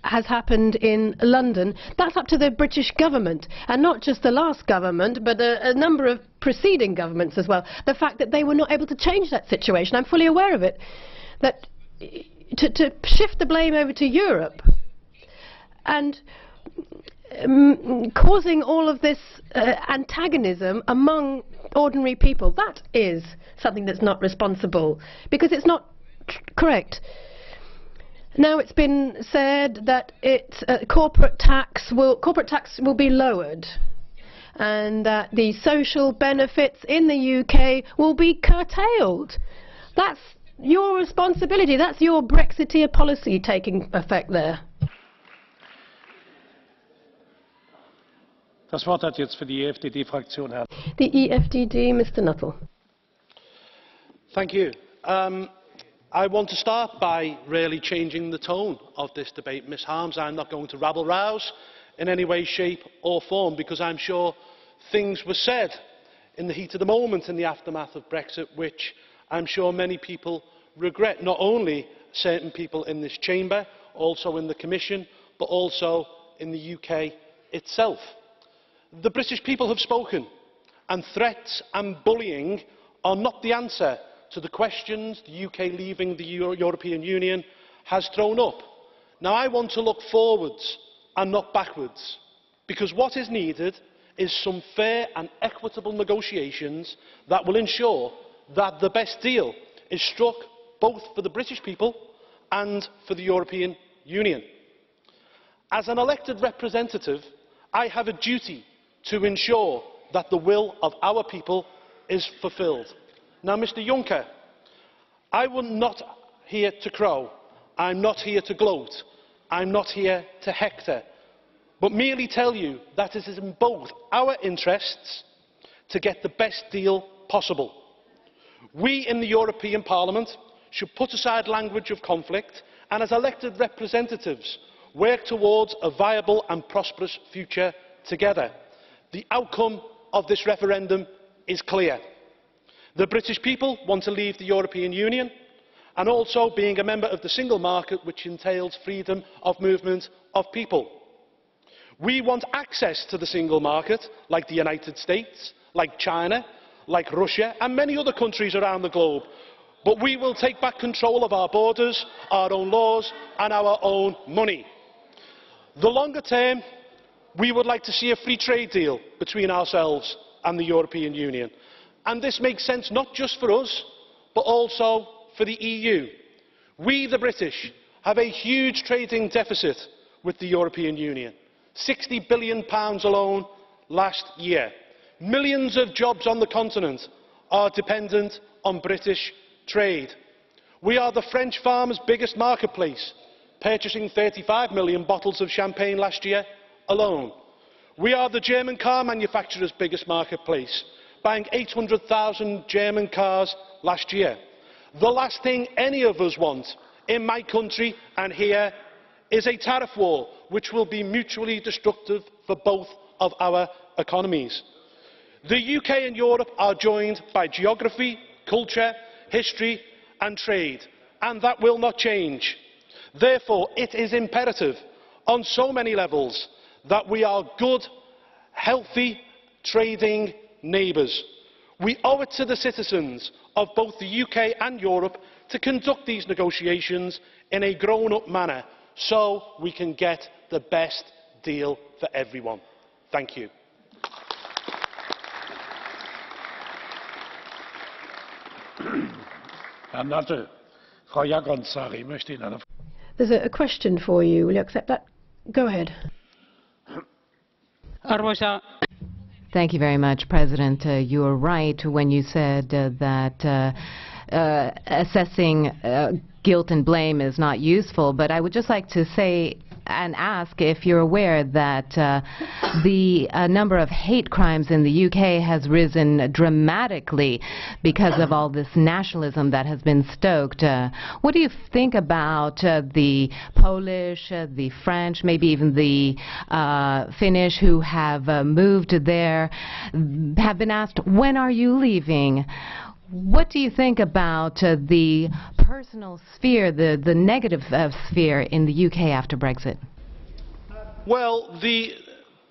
has happened in London, that's up to the British government, and not just the last government, but a number of preceding governments as well. The fact that they were not able to change that situation, I'm fully aware of it. That to shift the blame over to Europe and causing all of this antagonism among ordinary people, that is something that's not responsible, because it's not correct. Now it's been said that corporate tax will be lowered, and that the social benefits in the UK will be curtailed. That's your responsibility. That's your Brexiteer policy taking effect there. Das Wort hat jetzt für die EFDD-Fraktion Herr. The EFDD, Mr. Nuttall. Thank you. I want to start by really changing the tone of this debate. Ms Harms, I'm not going to rabble-rouse in any way, shape or form, because I'm sure things were said in the heat of the moment in the aftermath of Brexit which I'm sure many people regret, not only certain people in this chamber, also in the Commission, but also in the UK itself. The British people have spoken, and threats and bullying are not the answer to the questions the UK leaving the European Union has thrown up. Now, I want to look forwards and not backwards, because what is needed is some fair and equitable negotiations that will ensure that the best deal is struck both for the British people and for the European Union. As an elected representative, I have a duty to ensure that the will of our people is fulfilled. Now, Mr Juncker, I am not here to crow, I'm not here to gloat, I'm not here to hector, but merely tell you that it is in both our interests to get the best deal possible. We in the European Parliament should put aside language of conflict and, as elected representatives, work towards a viable and prosperous future together. The outcome of this referendum is clear. The British people want to leave the European Union, and also being a member of the single market, which entails freedom of movement of people. We want access to the single market, like the United States, like China, like Russia and many other countries around the globe. But we will take back control of our borders, our own laws and our own money. The longer term, we would like to see a free trade deal between ourselves and the European Union. And this makes sense not just for us, but also for the EU. We, the British, have a huge trading deficit with the European Union. £60 billion alone last year. Millions of jobs on the continent are dependent on British trade. We are the French farmers' biggest marketplace, purchasing 35 million bottles of champagne last year alone. We are the German car manufacturers' biggest marketplace, buying 800,000 German cars last year. The last thing any of us want in my country and here is a tariff war which will be mutually destructive for both of our economies. The UK and Europe are joined by geography, culture, history and trade, and that will not change. Therefore, it is imperative on so many levels that we are good, healthy, trading neighbours. We owe it to the citizens of both the UK and Europe to conduct these negotiations in a grown-up manner so we can get the best deal for everyone. Thank you. Herr Nuttall, Frau Jaakonsaari möchte Ihnen eine Frage. There's a question for you. Will you accept that? Go ahead. Arvoisa Thank you very much, President. You were right when you said that assessing guilt and blame is not useful, but I would just like to say and ask if you're aware that the number of hate crimes in the UK has risen dramatically because of all this nationalism that has been stoked. What do you think about the Polish, the French, maybe even the Finnish who have moved there, have been asked, when are you leaving? What do you think about the personal sphere, the negative sphere in the UK after Brexit? Well, the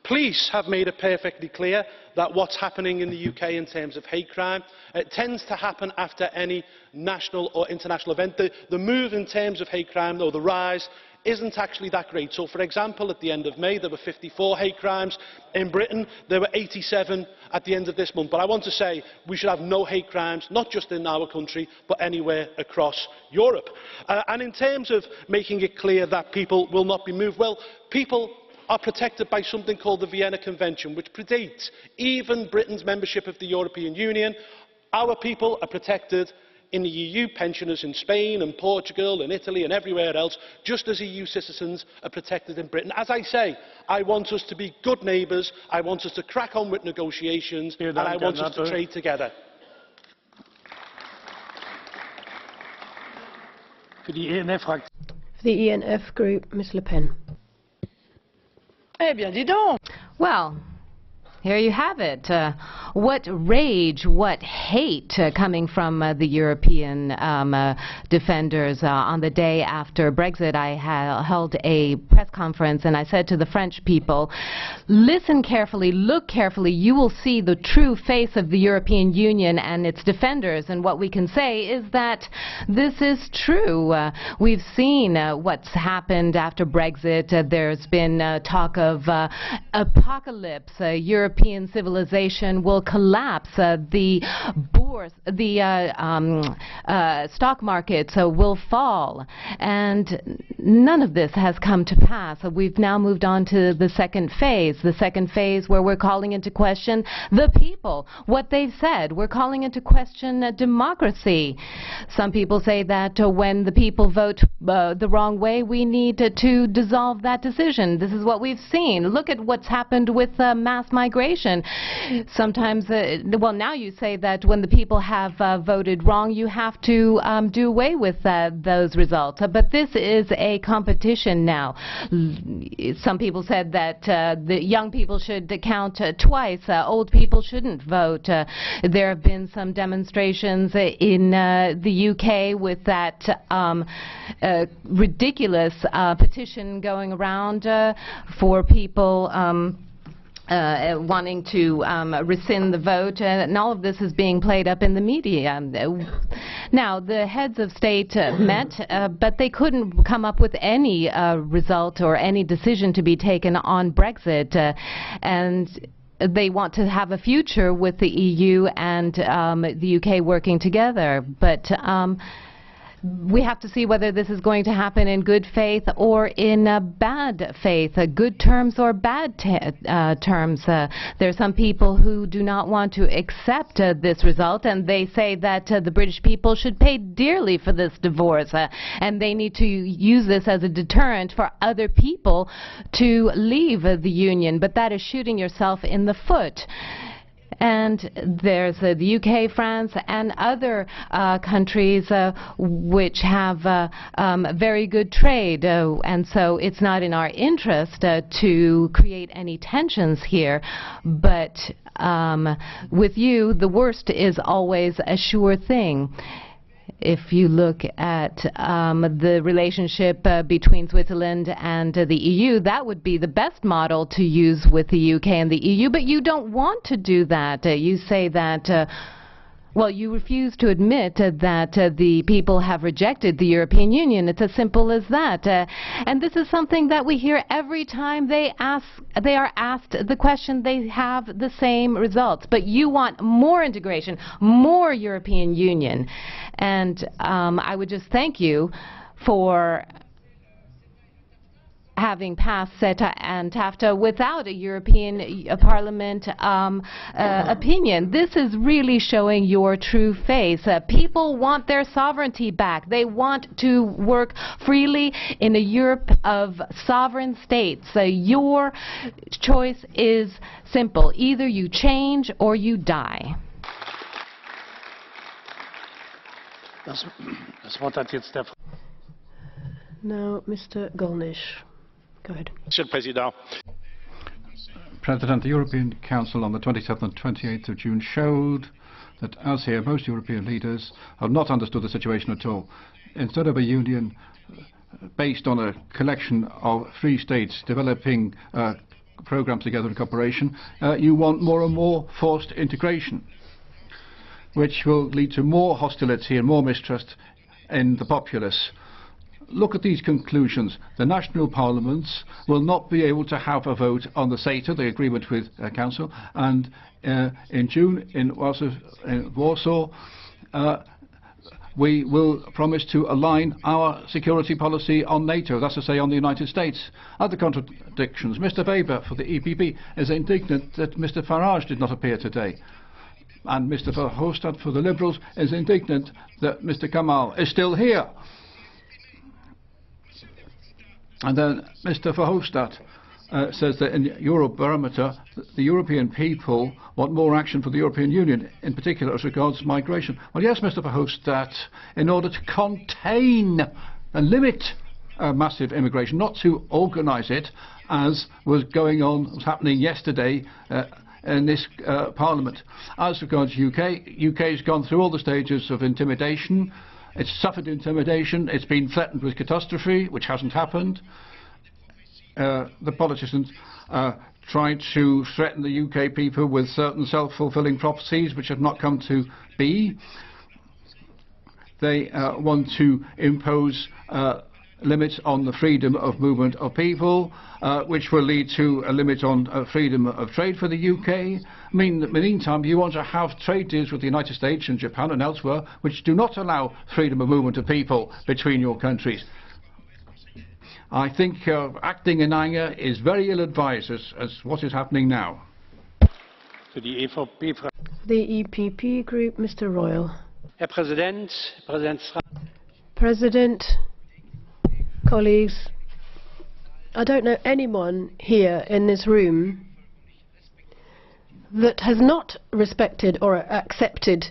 police have made it perfectly clear that what's happening in the UK in terms of hate crime tends to happen after any national or international event. The move in terms of hate crime, or the rise, isn't actually that great. So, for example, at the end of May there were 54 hate crimes in Britain. There were 87 at the end of this month. But I want to say we should have no hate crimes, not just in our country, but anywhere across Europe. And in terms of making it clear that people will not be moved, well, people are protected by something called the Vienna Convention, which predates even Britain's membership of the European Union. Our people are protected in the EU, pensioners in Spain and Portugal and Italy and everywhere else, just as EU citizens are protected in Britain. As I say, I want us to be good neighbours, I want us to crack on with negotiations, and I want us to trade together. Für die ENF-Fraktion. For the ENF group, Ms. Le Pen. Eh bien, dis donc. Well, here you have it. What rage, what hate coming from the European defenders. On the day after Brexit, I held a press conference and I said to the French people, listen carefully, look carefully, you will see the true face of the European Union and its defenders. And what we can say is that this is true. We've seen what's happened after Brexit. There's been talk of apocalypse. European civilization will collapse. The stock markets will fall, and none of this has come to pass. We've now moved on to the second phase where we're calling into question the people, what they've said. We're calling into question democracy. Some people say that when the people vote the wrong way, we need to dissolve that decision. This is what we've seen. Look at what's happened with mass migration. Sometimes, well, now you say that when the people have voted wrong, you have to do away with those results. But this is a competition now. Some people said that the young people should count twice. Old people shouldn't vote. There have been some demonstrations in the UK with that ridiculous petition going around for people wanting to rescind the vote, and all of this is being played up in the media. Now, the heads of state met, but they couldn't come up with any result or any decision to be taken on Brexit, and they want to have a future with the EU and the UK working together. But we have to see whether this is going to happen in good faith or in bad faith, good terms or bad terms. There are some people who do not want to accept this result, and they say that the British people should pay dearly for this divorce, and they need to use this as a deterrent for other people to leave the Union. But that is shooting yourself in the foot. And there's the UK, France, and other countries which have very good trade, and so it's not in our interest to create any tensions here. But with you, the worst is always a sure thing. If you look at the relationship between Switzerland and the EU, that would be the best model to use with the UK and the EU, but you don't want to do that. You say that well, you refuse to admit that the people have rejected the European Union. It's as simple as that. And this is something that we hear every time they are asked the question. They have the same results. But you want more integration, more European Union. And I would just thank you for having passed CETA and TAFTA without a European Parliament opinion. This is really showing your true face. People want their sovereignty back. They want to work freely in a Europe of sovereign states. Your choice is simple. Either you change or you die. Das Wort hat jetzt der Now, Mr. Golnish. Go ahead. Monsieur le Président. President, the European Council on the 27th and 28th of June showed that, as here, most European leaders have not understood the situation at all. Instead of a union based on a collection of free states developing programs together in cooperation, you want more and more forced integration, which will lead to more hostility and more mistrust in the populace. Look at these conclusions. The national parliaments will not be able to have a vote on the CETA, the agreement with Council, and in June in Warsaw we will promise to align our security policy on NATO, that's to say on the United States. Other contradictions. Mr. Weber for the EPP is indignant that Mr. Farage did not appear today. And Mr. Verhofstadt for the Liberals is indignant that Mr. Kamal is still here. And then Mr. Verhofstadt says that in Eurobarometer, the European people want more action for the European Union, in particular as regards migration. Well, yes, Mr. Verhofstadt, in order to contain limit massive immigration, not to organise it as was happening yesterday in this Parliament. As regards UK has gone through all the stages of intimidation. It's suffered intimidation. It's been threatened with catastrophe, which hasn't happened. The politicians tried to threaten the UK people with certain self-fulfilling prophecies which have not come to be. They want to impose limits on the freedom of movement of people, which will lead to a limit on freedom of trade for the UK. I mean, in the meantime, you want to have trade deals with the United States and Japan and elsewhere, which do not allow freedom of movement of people between your countries. I think acting in anger is very ill-advised as what is happening now. The EPP Group, Mr. Royal. President, colleagues, I don't know anyone here in this room that has not respected or accepted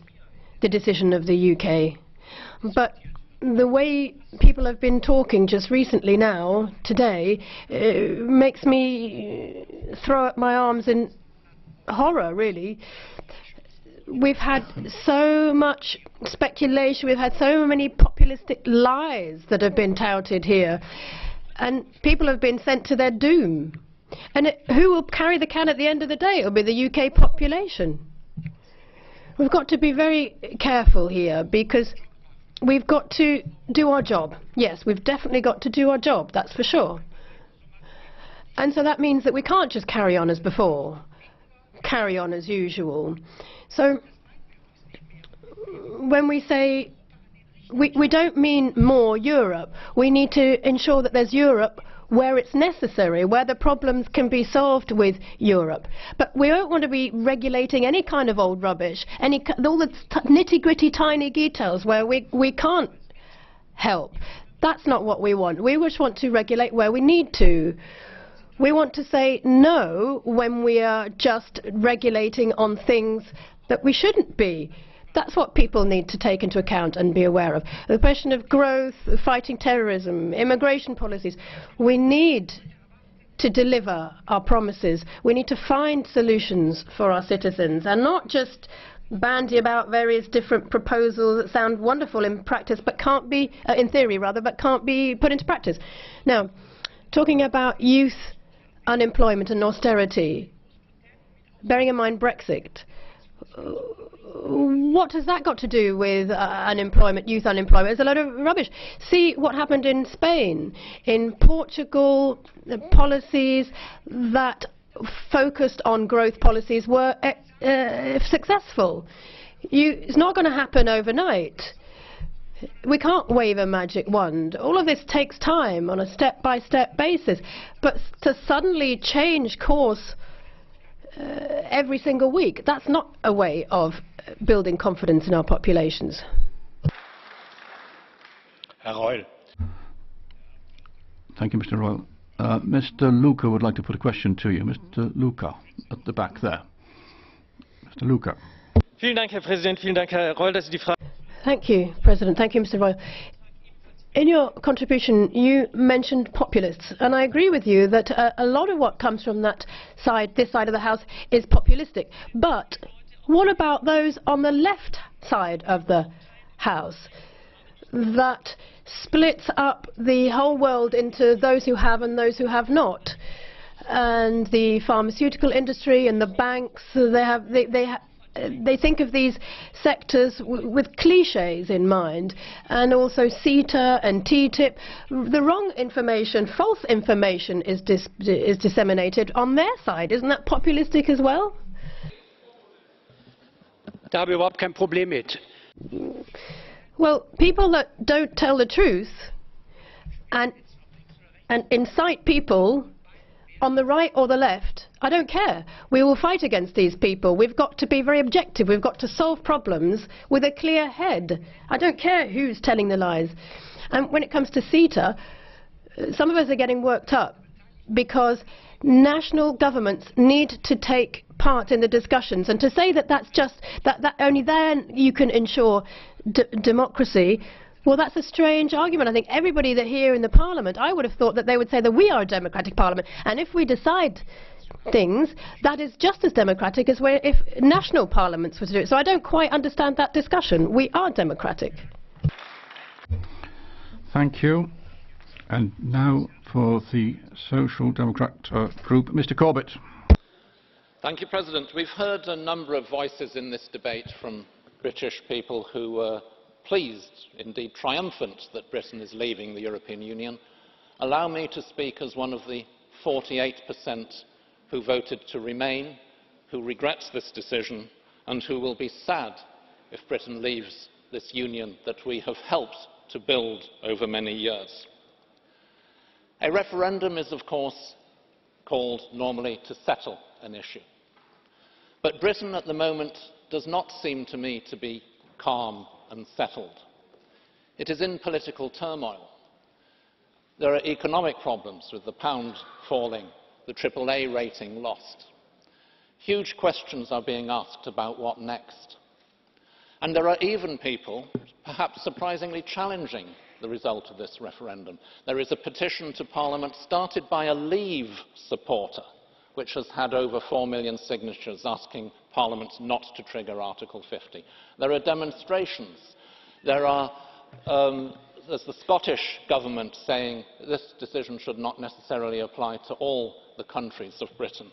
the decision of the UK. But the way people have been talking just recently now, today, makes me throw up my arms in horror, really. We've had so much speculation, we've had so many populistic lies that have been touted here, and people have been sent to their doom. And who will carry the can at the end of the day? It will be the UK population. We've got to be very careful here, because we've got to do our job. Yes, we've definitely got to do our job, that's for sure. And so that means that we can't just carry on as before, carry on as usual. So when we say we don't mean more Europe, we need to ensure that there's Europe where it's necessary, where the problems can be solved with Europe. But we don't want to be regulating any kind of old rubbish, all the nitty-gritty tiny details where we can't help. That's not what we want. We just want to regulate where we need to. We want to say no when we are just regulating on things that we shouldn't be. That's what people need to take into account and be aware of. The question of growth, fighting terrorism, immigration policies. We need to deliver our promises. We need to find solutions for our citizens and not just bandy about various different proposals that sound wonderful in practice but can't be, in theory rather, but can't be put into practice. Now, talking about youth unemployment and austerity, bearing in mind Brexit, what has that got to do with unemployment, youth unemployment? It's a load of rubbish. See what happened in Spain. In Portugal, the policies that focused on growth policies were successful. It's not going to happen overnight. We can't wave a magic wand. All of this takes time on a step-by-step basis. But to suddenly change course every single week, that's not a way of building confidence in our populations. Herr Reul. Thank you, Mr. Royal. Mr. Luca would like to put a question to you. Mr. Luca, at the back there. Mr. Luca. Vielen Dank, Herr Präsident. Vielen Dank, Herr Reul, dass Sie die Frage. Thank you, President. Thank you, Mr. Royal. In your contribution, you mentioned populists, and I agree with you that a lot of what comes from that side, this side of the House, is populistic. But what about those on the left side of the House that splits up the whole world into those who have and those who have not? And the pharmaceutical industry and the banks, they think of these sectors with cliches in mind, and also CETA and TTIP. The wrong information, false information is disseminated on their side. Isn't that populistic as well? Da habe ich überhaupt kein Problem mit. Well, people that don't tell the truth and incite people on the right or the left, I don't care. We will fight against these people. We've got to be very objective. We've got to solve problems with a clear head. I don't care who's telling the lies. And when it comes to CETA, some of us are getting worked up because national governments need to take part in the discussions, and to say that that's just that only then you can ensure democracy, Well, that's a strange argument. I think everybody that here in the Parliament, I would have thought that they would say that we are a democratic Parliament. And if we decide things, that is just as democratic as if national parliaments were to do it. So I don't quite understand that discussion. We are democratic. Thank you. And now for the Social Democrat group, Mr. Corbett. Thank you, President. We've heard a number of voices in this debate from British people who were pleased, indeed triumphant, that Britain is leaving the European Union. Allow me to speak as one of the 48% who voted to remain, who regrets this decision, and who will be sad if Britain leaves this union that we have helped to build over many years. A referendum is, of course, called normally to settle an issue. But Britain at the moment does not seem to me to be calm and settled. It is in political turmoil. There are economic problems with the pound falling, the AAA rating lost. Huge questions are being asked about what next. And there are even people, perhaps surprisingly, challenging the result of this referendum. There is a petition to Parliament started by a Leave supporter, which has had over 4 million signatures asking Parliament not to trigger Article 50. There are demonstrations. There's the Scottish Government saying this decision should not necessarily apply to all the countries of Britain.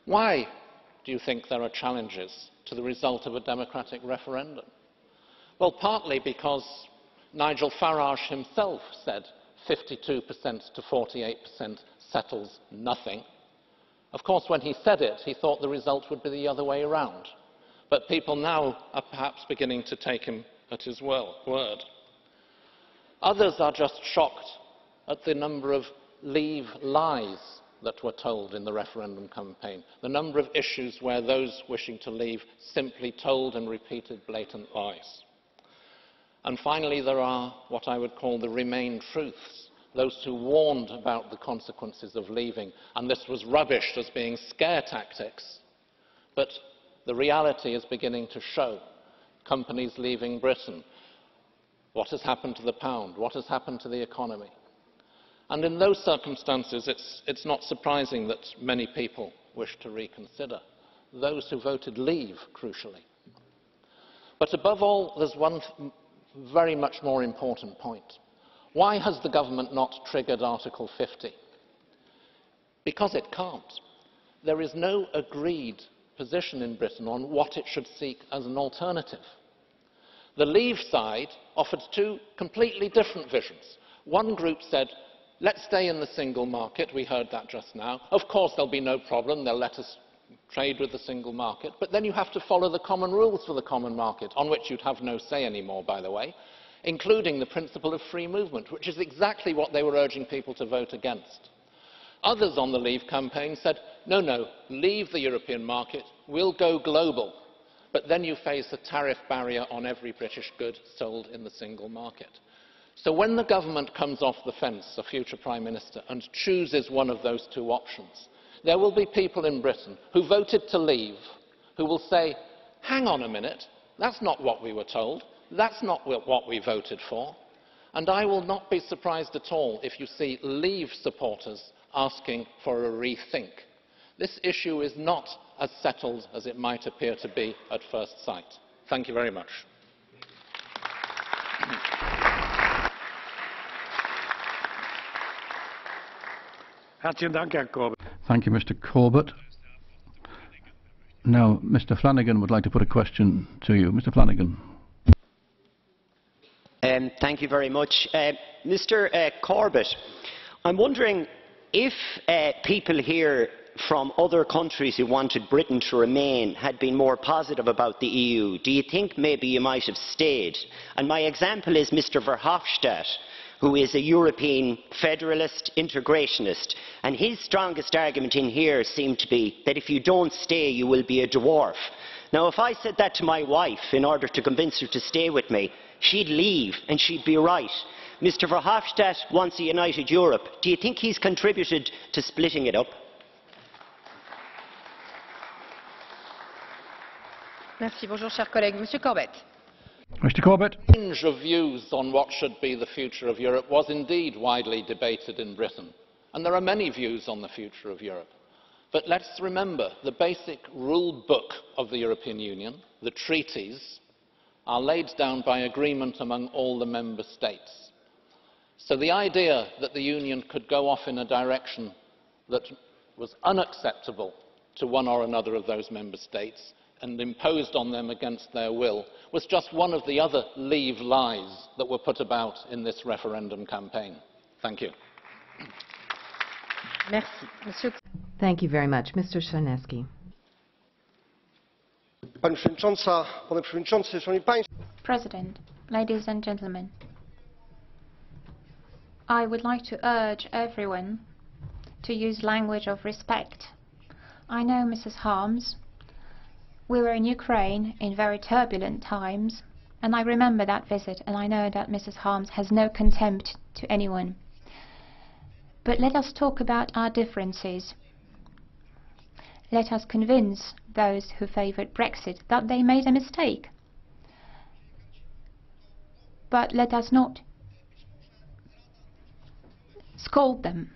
Why do you think there are challenges to the result of a democratic referendum? Well, partly because Nigel Farage himself said 52% to 48% settles nothing. Of course, when he said it, he thought the result would be the other way around. But people now are perhaps beginning to take him at his word. Others are just shocked at the number of Leave lies that were told in the referendum campaign, the number of issues where those wishing to leave simply told and repeated blatant lies. And finally, there are what I would call the Remain truths, those who warned about the consequences of leaving, and this was rubbished as being scare tactics. But the reality is beginning to show. Companies leaving Britain, what has happened to the pound, what has happened to the economy. And in those circumstances, it's not surprising that many people wish to reconsider, those who voted Leave, crucially. But above all, there's one very much more important point. Why has the government not triggered Article 50? Because it can't. There is no agreed position in Britain on what it should seek as an alternative. The Leave side offered two completely different visions. One group said, let's stay in the single market. We heard that just now. Of course, there'll be no problem. They'll let us trade with the single market. But then you have to follow the common rules for the common market, on which you'd have no say anymore, by the way, including the principle of free movement, which is exactly what they were urging people to vote against. Others on the Leave campaign said, no, no, leave the European market, we'll go global. But then you face a tariff barrier on every British good sold in the single market. So when the government comes off the fence, a future Prime Minister, and chooses one of those two options, there will be people in Britain who voted to leave, who will say, hang on a minute, that's not what we were told, that's not what we voted for. And I will not be surprised at all if you see Leave supporters asking for a rethink. This issue is not as settled as it might appear to be at first sight. Thank you very much. Thank you, Mr. Corbett. Now, Mr. Flanagan would like to put a question to you. Mr. Flanagan. Thank you very much. Mr. Corbett, I'm wondering if people here from other countries who wanted Britain to remain had been more positive about the EU, do you think maybe you might have stayed? And my example is Mr. Verhofstadt, who is a European federalist integrationist, and his strongest argument in here seemed to be that if you don't stay, you will be a dwarf. Now, if I said that to my wife in order to convince her to stay with me, she'd leave and she'd be right. Mr. Verhofstadt wants a united Europe. Do you think he's contributed to splitting it up? Merci. Bonjour, chers collègues. Monsieur Corbett. Mr. Corbett. The range of views on what should be the future of Europe was indeed widely debated in Britain, and there are many views on the future of Europe. But let's remember, the basic rule book of the European Union, the treaties, are laid down by agreement among all the member states. So the idea that the Union could go off in a direction that was unacceptable to one or another of those member states and imposed on them against their will was just one of the other Leave lies that were put about in this referendum campaign. Thank you. Thank you very much. Mr. Czarnecki. President, ladies and gentlemen, I would like to urge everyone to use language of respect. I know Mrs. Harms. We were in Ukraine in very turbulent times, and I remember that visit, and I know that Mrs. Harms has no contempt to anyone. But let us talk about our differences. Let us convince those who favoured Brexit that they made a mistake. But let us not scold them.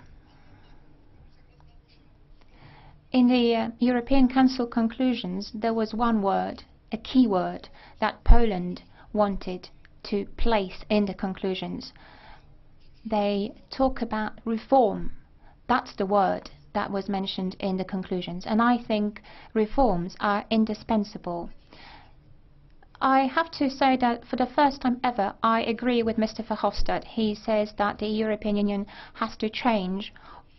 In the European Council conclusions, there was one word, a key word, that Poland wanted to place in the conclusions. They talk about reform. That's the word that was mentioned in the conclusions, and I think reforms are indispensable. I have to say that for the first time ever, I agree with Mr. Verhofstadt. He says that the European Union has to change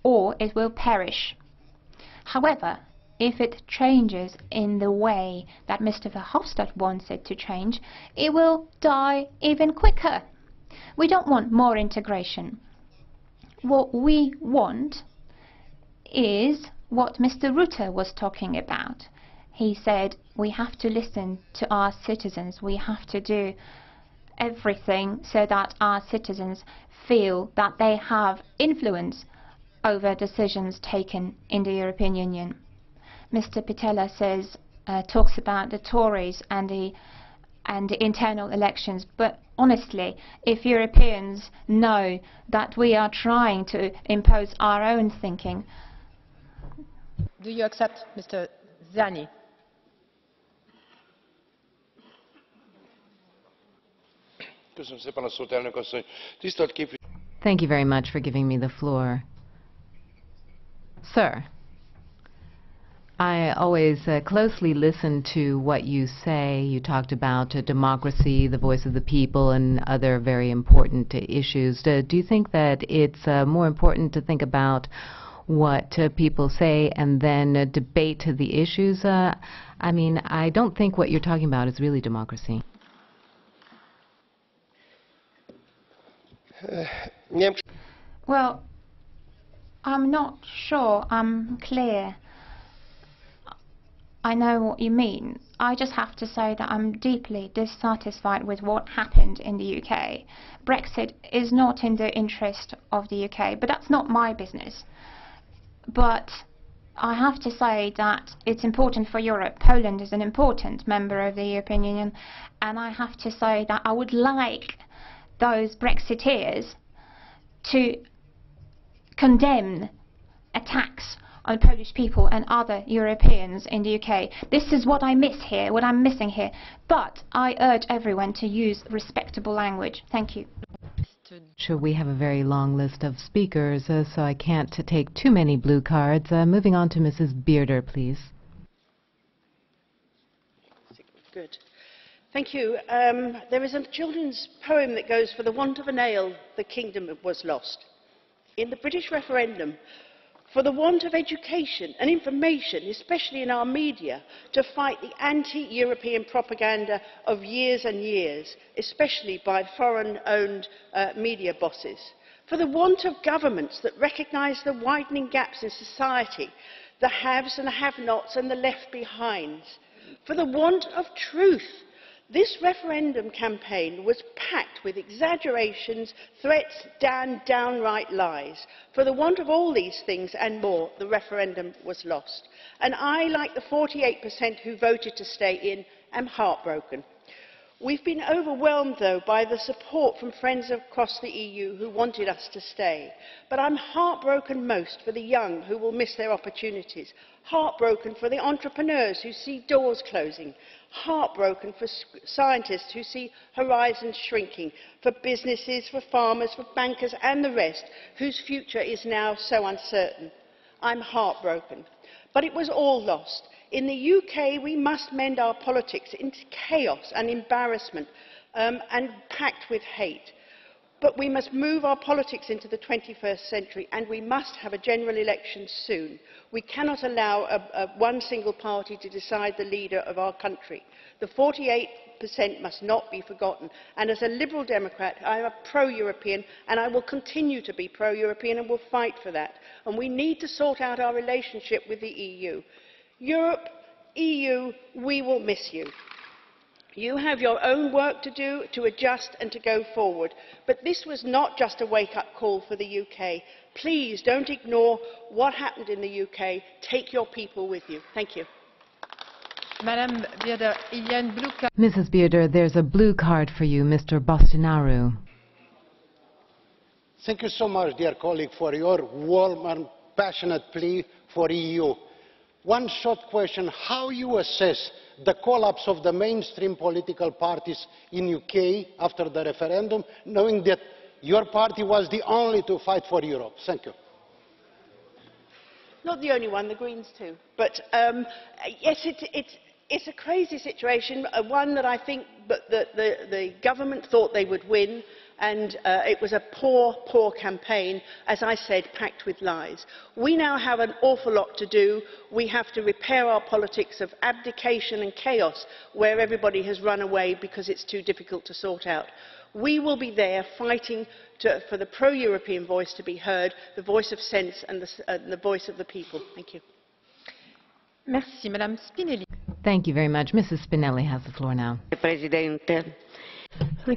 or it will perish. However, if it changes in the way that Mr. Verhofstadt wants it to change, it will die even quicker. We don't want more integration. What we want is what Mr. Rutte was talking about. He said we have to listen to our citizens. We have to do everything so that our citizens feel that they have influence over decisions taken in the European Union. Mr. Pittella talks about the Tories and the internal elections, but honestly, if Europeans know that we are trying to impose our own thinking. Do you accept Mr. Zani? Thank you very much for giving me the floor. Sir, I always closely listen to what you say. You talked about democracy, the voice of the people, and other very important issues. Do you think that it's more important to think about what people say and then debate the issues? I mean, I don't think what you're talking about is really democracy. Well, I'm not sure I'm clear. I know what you mean. I just have to say that I'm deeply dissatisfied with what happened in the UK. Brexit is not in the interest of the UK, but that's not my business. But I have to say that it's important for Europe. Poland is an important member of the European Union, and I have to say that I would like those Brexiteers to condemn attacks on Polish people and other Europeans in the UK. This is what I miss here, what I'm missing here. But I urge everyone to use respectable language. Thank you. Sure, we have a very long list of speakers, so I can't take too many blue cards. Moving on to Mrs. Bearder, please. Good. Thank you. There is a children's poem that goes, "For the want of a nail, the kingdom was lost." In the British referendum, for the want of education and information, especially in our media, to fight the anti-European propaganda of years and years, especially by foreign-owned media bosses. For the want of governments that recognise the widening gaps in society, the haves and the have-nots and the left behinds. For the want of truth. This referendum campaign was packed with exaggerations, threats, downright lies. For the want of all these things and more, the referendum was lost. And I, like the 48% who voted to stay in, am heartbroken. We've been overwhelmed, though, by the support from friends across the EU who wanted us to stay. But I'm heartbroken most for the young who will miss their opportunities, heartbroken for the entrepreneurs who see doors closing, heartbroken for scientists who see horizons shrinking, for businesses, for farmers, for bankers and the rest whose future is now so uncertain. I'm heartbroken. But it was all lost. In the UK, we must mend our politics into chaos and embarrassment and packed with hate. But we must move our politics into the 21st century, and we must have a general election soon. We cannot allow one single party to decide the leader of our country. The 48% must not be forgotten. And as a Liberal Democrat, I am a pro-European, and I will continue to be pro-European and will fight for that. And we need to sort out our relationship with the EU. Europe, EU, we will miss you. You have your own work to do to adjust and to go forward. But this was not just a wake-up call for the UK. Please don't ignore what happened in the UK. Take your people with you. Thank you. Madam Bearder, Mrs. Bearder, there's a blue card for you, Mr. Bostinaru. Thank you so much, dear colleague, for your warm and passionate plea for EU. One short question: how you assess the collapse of the mainstream political parties in UK after the referendum, knowing that your party was the only to fight for Europe? Thank you. Not the only one, the Greens too. But yes, it's a crazy situation, one that I think the government thought they would win, and it was a poor, poor campaign, as I said, packed with lies. We now have an awful lot to do. We have to repair our politics of abdication and chaos, where everybody has run away because it's too difficult to sort out. We will be there fighting for the pro-European voice to be heard, the voice of sense and the voice of the people. Thank you. Merci, Madame Spinelli. Thank you very much. Mrs. Spinelli has the floor now. Thank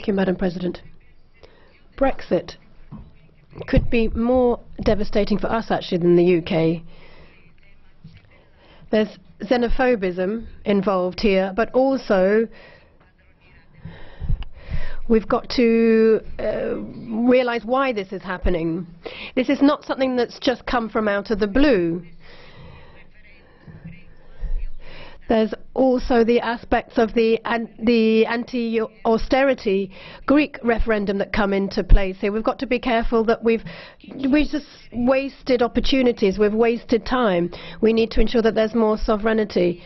you, Madam President. Brexit could be more devastating for us, actually, than the UK. There's xenophobism involved here, but also we've got to realise why this is happening. This is not something that's just come from out of the blue. There's also the aspects of the anti-austerity Greek referendum that come into place here. We've got to be careful that we've just wasted opportunities, we've wasted time. We need to ensure that there's more sovereignty.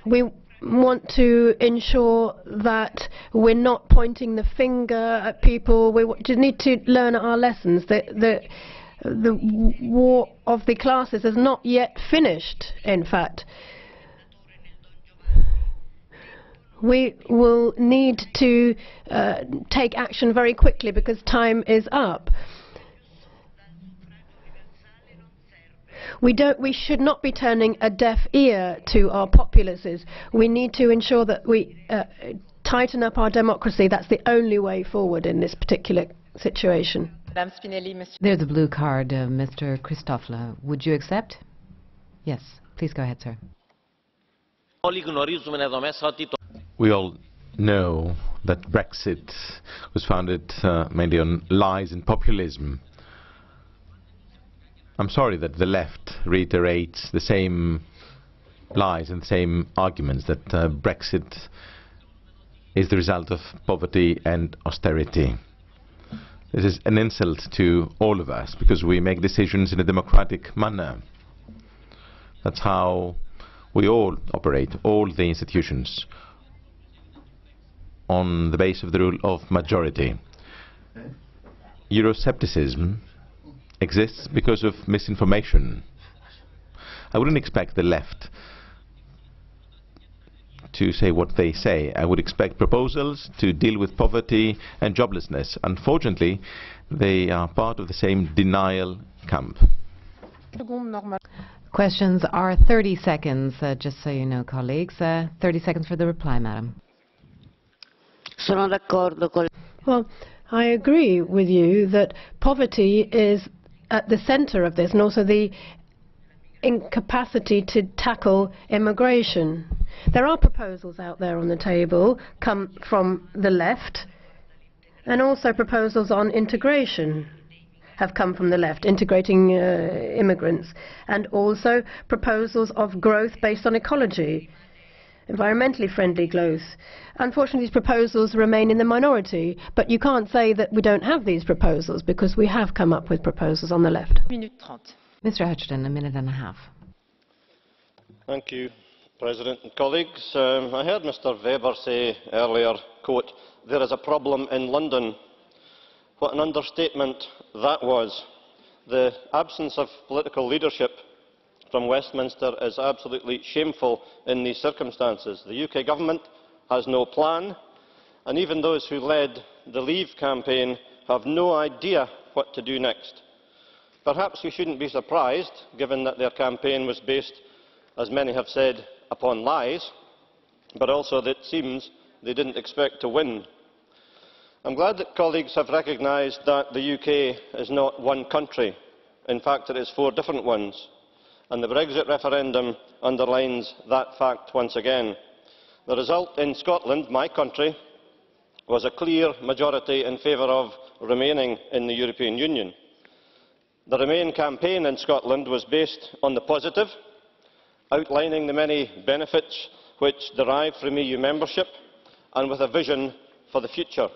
We want to ensure that we're not pointing the finger at people. We just need to learn our lessons. The war of the classes is not yet finished, in fact. We will need to take action very quickly because time is up. We should not be turning a deaf ear to our populaces. We need to ensure that we tighten up our democracy. That's the only way forward in this particular situation. There's a blue card, Mr. Christophler. Would you accept? Yes. Please go ahead, sir. We all know that Brexit was founded mainly on lies and populism. I'm sorry that the left reiterates the same lies and the same arguments, that Brexit is the result of poverty and austerity. This is an insult to all of us because we make decisions in a democratic manner. That's how we all operate, all the institutions, on the basis of the rule of majority. Euroscepticism exists because of misinformation. I wouldn't expect the left to say what they say. I would expect proposals to deal with poverty and joblessness. Unfortunately, they are part of the same denial camp. Questions are 30 seconds, just so you know, colleagues. 30 seconds for the reply, madam. Well, I agree with you that poverty is at the centre of this, and also the incapacity to tackle immigration. There are proposals out there on the table, come from the left, and also proposals on integration have come from the left, integrating immigrants, and also proposals of growth based on ecology, environmentally friendly growth. Unfortunately, these proposals remain in the minority, but you can't say that we don't have these proposals, because we have come up with proposals on the left. Mr. Hutchinson, a minute and a half. Thank you, President and colleagues. I heard Mr Weber say earlier, quote, "There is a problem in London." What an understatement that was. The absence of political leadership from Westminster is absolutely shameful in these circumstances. The UK government has no plan, and even those who led the Leave campaign have no idea what to do next. Perhaps we shouldn't be surprised, given that their campaign was based, as many have said, upon lies, but also that it seems they didn't expect to win. I'm glad that colleagues have recognised that the UK is not one country. In fact, it is 4 different ones. And the Brexit referendum underlines that fact once again. The result in Scotland, my country, was a clear majority in favour of remaining in the European Union. The Remain campaign in Scotland was based on the positive, outlining the many benefits which derive from EU membership, and with a vision for the future.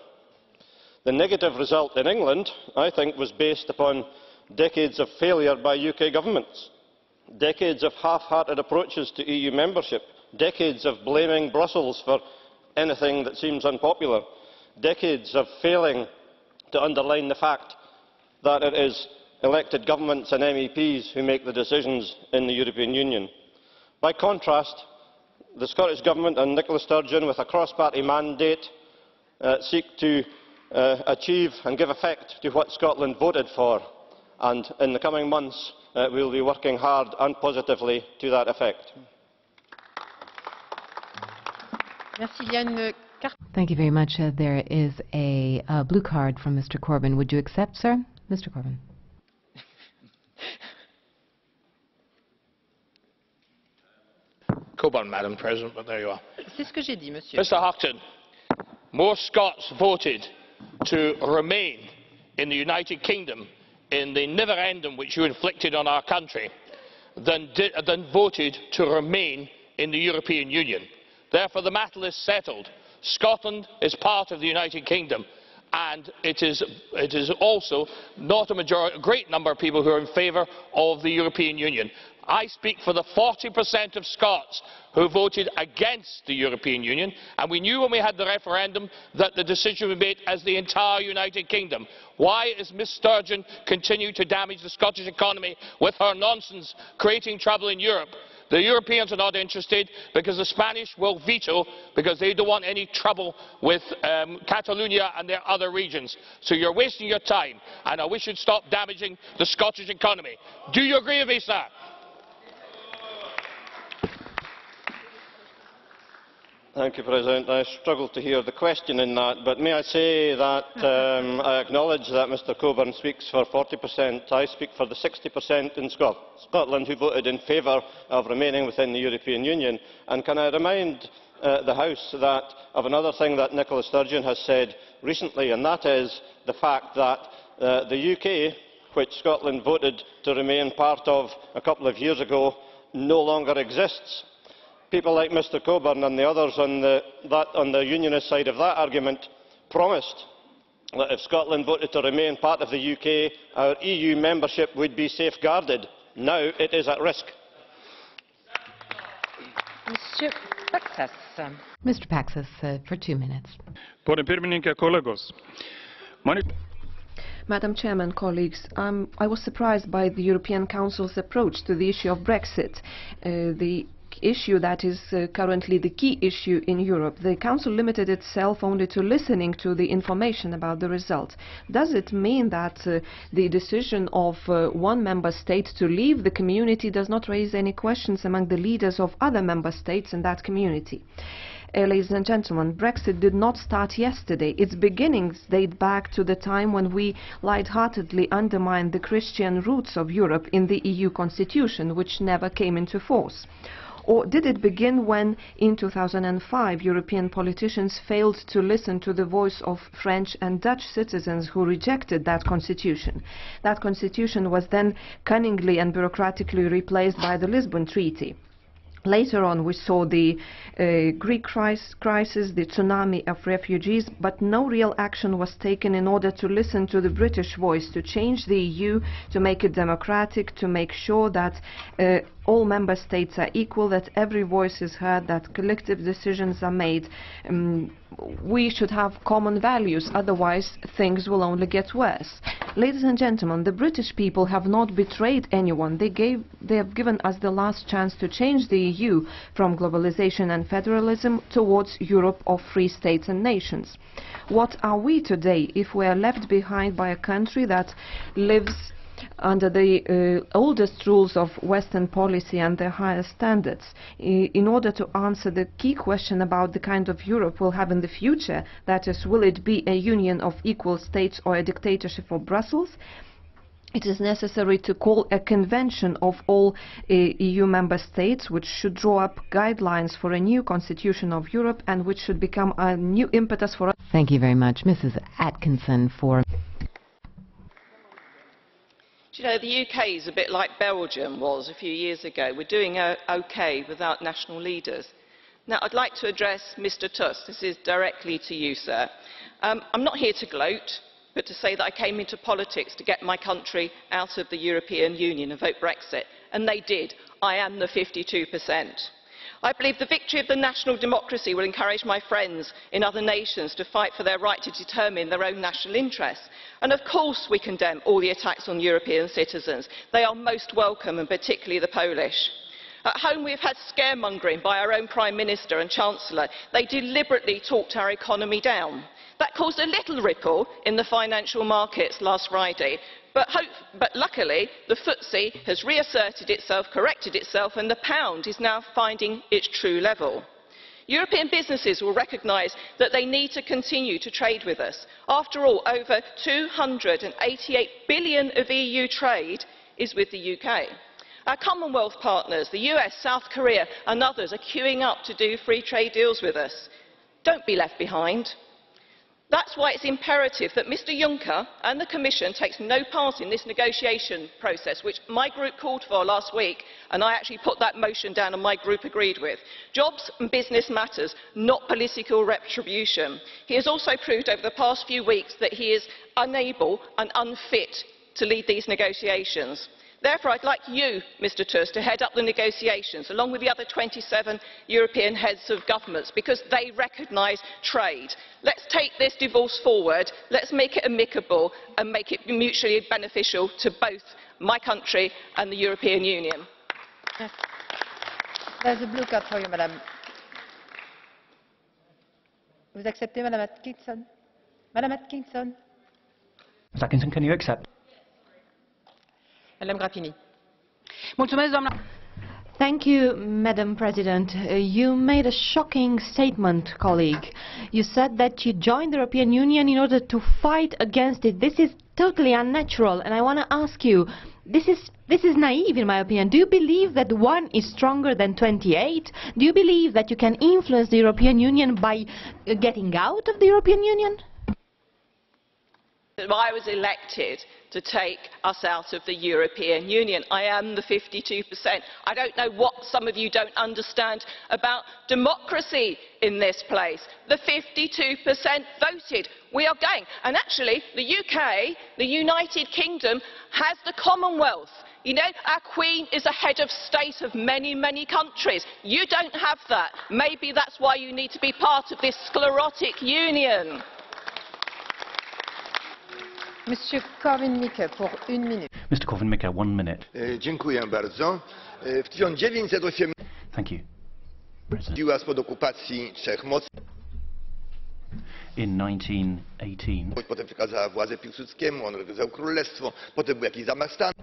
The negative result in England, I think, was based upon decades of failure by UK governments, decades of half-hearted approaches to EU membership, decades of blaming Brussels for anything that seems unpopular, decades of failing to underline the fact that it is elected governments and MEPs who make the decisions in the European Union. By contrast, the Scottish Government and Nicola Sturgeon, with a cross-party mandate, seek to achieve and give effect to what Scotland voted for, and in the coming months we will be working hard and positively to that effect. Thank you very much. There is a blue card from Mr. Corbyn. Would you accept, sir? Mr. Corbyn. Coburn, Madam President, but there you are. Mr Houghton, more Scots voted to remain in the United Kingdom in the never-endum which you inflicted on our country than voted to remain in the European Union. Therefore, the matter is settled. Scotland is part of the United Kingdom, and it is also not a great number of people who are in favour of the European Union. I speak for the 40% of Scots who voted against the European Union, and we knew when we had the referendum that the decision would be made as the entire United Kingdom. Why is Ms Sturgeon continuing to damage the Scottish economy with her nonsense, creating trouble in Europe? The Europeans are not interested because the Spanish will veto, because they don't want any trouble with Catalonia and their other regions. So you're wasting your time, and I wish you'd stop damaging the Scottish economy. Do you agree with me, sir? Thank you, President. I struggled to hear the question in that, but may I say that I acknowledge that Mr Coburn speaks for 40%. I speak for the 60% in Scotland who voted in favour of remaining within the European Union. And can I remind the House of another thing that Nicola Sturgeon has said recently, and that is the fact that the UK, which Scotland voted to remain part of a couple of years ago, no longer exists. People like Mr Coburn and the others on the unionist side of that argument promised that if Scotland voted to remain part of the UK, our EU membership would be safeguarded. Now it is at risk. Mr. Paxas, for 2 minutes. Madam Chairman, colleagues, I was surprised by the European Council's approach to the issue of Brexit. The issue that is currently the key issue in Europe. The Council limited itself only to listening to the information about the result. Does it mean that the decision of one member state to leave the community does not raise any questions among the leaders of other member states in that community? Ladies and gentlemen, Brexit did not start yesterday. Its beginnings date back to the time when we lightheartedly undermined the Christian roots of Europe in the EU constitution, which never came into force. Or did it begin when, in 2005, European politicians failed to listen to the voice of French and Dutch citizens who rejected that constitution? That constitution was then cunningly and bureaucratically replaced by the Lisbon Treaty. Later on, we saw the Greek crisis, the tsunami of refugees, but no real action was taken in order to listen to the British voice, to change the EU, to make it democratic, to make sure that all member states are equal, that every voice is heard, that collective decisions are made. We should have common values, otherwise things will only get worse. Ladies and gentlemen, the British people have not betrayed anyone. They have given us the last chance to change the EU from globalization and federalism towards Europe of free states and nations. What are we today if we are left behind by a country that lives under the oldest rules of Western policy and their highest standards? In order to answer the key question about the kind of Europe we'll have in the future, that is, will it be a union of equal states or a dictatorship of Brussels, it is necessary to call a convention of all EU member states, which should draw up guidelines for a new constitution of Europe and which should become a new impetus for... Thank you very much. Mrs. Atkinson for... You know, the UK is a bit like Belgium was a few years ago. We're doing OK without national leaders. Now, I'd like to address Mr Tusk. This is directly to you, sir. I'm not here to gloat, but to say that I came into politics to get my country out of the European Union and vote Brexit. And they did. I am the 52%. I believe the victory of the national democracy will encourage my friends in other nations to fight for their right to determine their own national interests. And of course we condemn all the attacks on European citizens. They are most welcome, and particularly the Polish. At home we have had scaremongering by our own Prime Minister and Chancellor. They deliberately talked our economy down. That caused a little ripple in the financial markets last Friday. But luckily, the FTSE has reasserted itself, corrected itself, and the pound is now finding its true level. European businesses will recognise that they need to continue to trade with us. After all, over 288 billion of EU trade is with the UK. Our Commonwealth partners, the US, South Korea and others, are queuing up to do free trade deals with us. Don't be left behind. That's why it's imperative that Mr Juncker and the Commission takes no part in this negotiation process, which my group called for last week, and I actually put that motion down and my group agreed with. Jobs and business matters, not political retribution. He has also proved over the past few weeks that he is unable and unfit to lead these negotiations. Therefore, I'd like you, Mr Tusk, to head up the negotiations, along with the other 27 European heads of governments, because they recognise trade. Let's take this divorce forward, let's make it amicable and make it mutually beneficial to both my country and the European Union. There's a blue card for you, madam. Vous acceptez, Madame Atkinson? Madame Atkinson? Ms. Atkinson, can you accept? Thank you, Madam President. You made a shocking statement, colleague. You said that you joined the European Union in order to fight against it. This is totally unnatural, and I want to ask you, this is naive in my opinion. Do you believe that one is stronger than 28? Do you believe that you can influence the European Union by getting out of the European Union? I was elected to take us out of the European Union. I am the 52%. I don't know what some of you don't understand about democracy in this place. The 52% voted. We are going. And actually, the UK, the United Kingdom, has the Commonwealth. You know, our Queen is a head of state of many, many countries. You don't have that. Maybe that's why you need to be part of this sclerotic union. Mr. Korwin-Mikke, for 1 minute. Mr. Korwin-Mikke, 1 minute. Dziękuję bardzo. W 1908 Thank you. President. Spod okupacji trzech mocy. In 1918. Potem przekazała władzę Piłsudskiemu, on rozwiązał królestwo, potem był jakiś zamach stanu.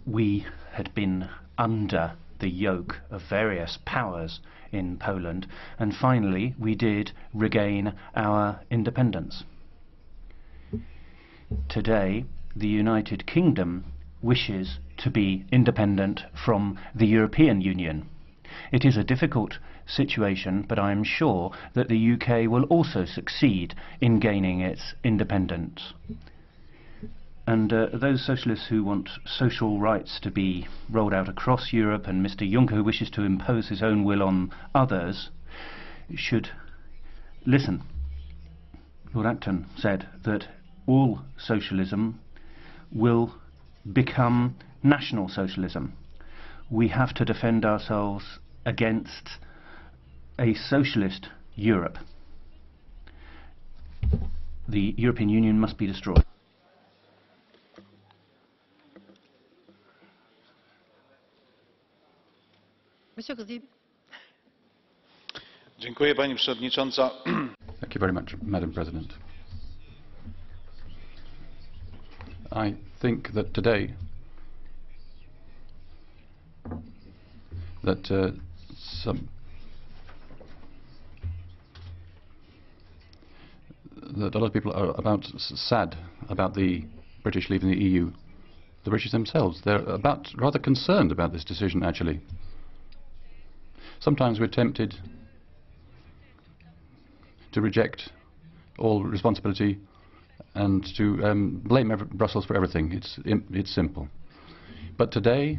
We had been under the yoke of various powers in Poland, and finally we did regain our independence. Today, the United Kingdom wishes to be independent from the European Union. It is a difficult situation, but I am sure that the UK will also succeed in gaining its independence. And those socialists who want social rights to be rolled out across Europe, and Mr. Juncker who wishes to impose his own will on others, should listen. Lord Acton said that all socialism will become national socialism. We have to defend ourselves against a socialist Europe. The European Union must be destroyed. Dziękuję, Pani Przewodnicząca. Thank you very much, Madam President. I think that today that a lot of people are sad about the British leaving the EU. The British themselves, they're rather concerned about this decision, actually. Sometimes we're tempted to reject all responsibility and to blame Brussels for everything. It's simple. But today,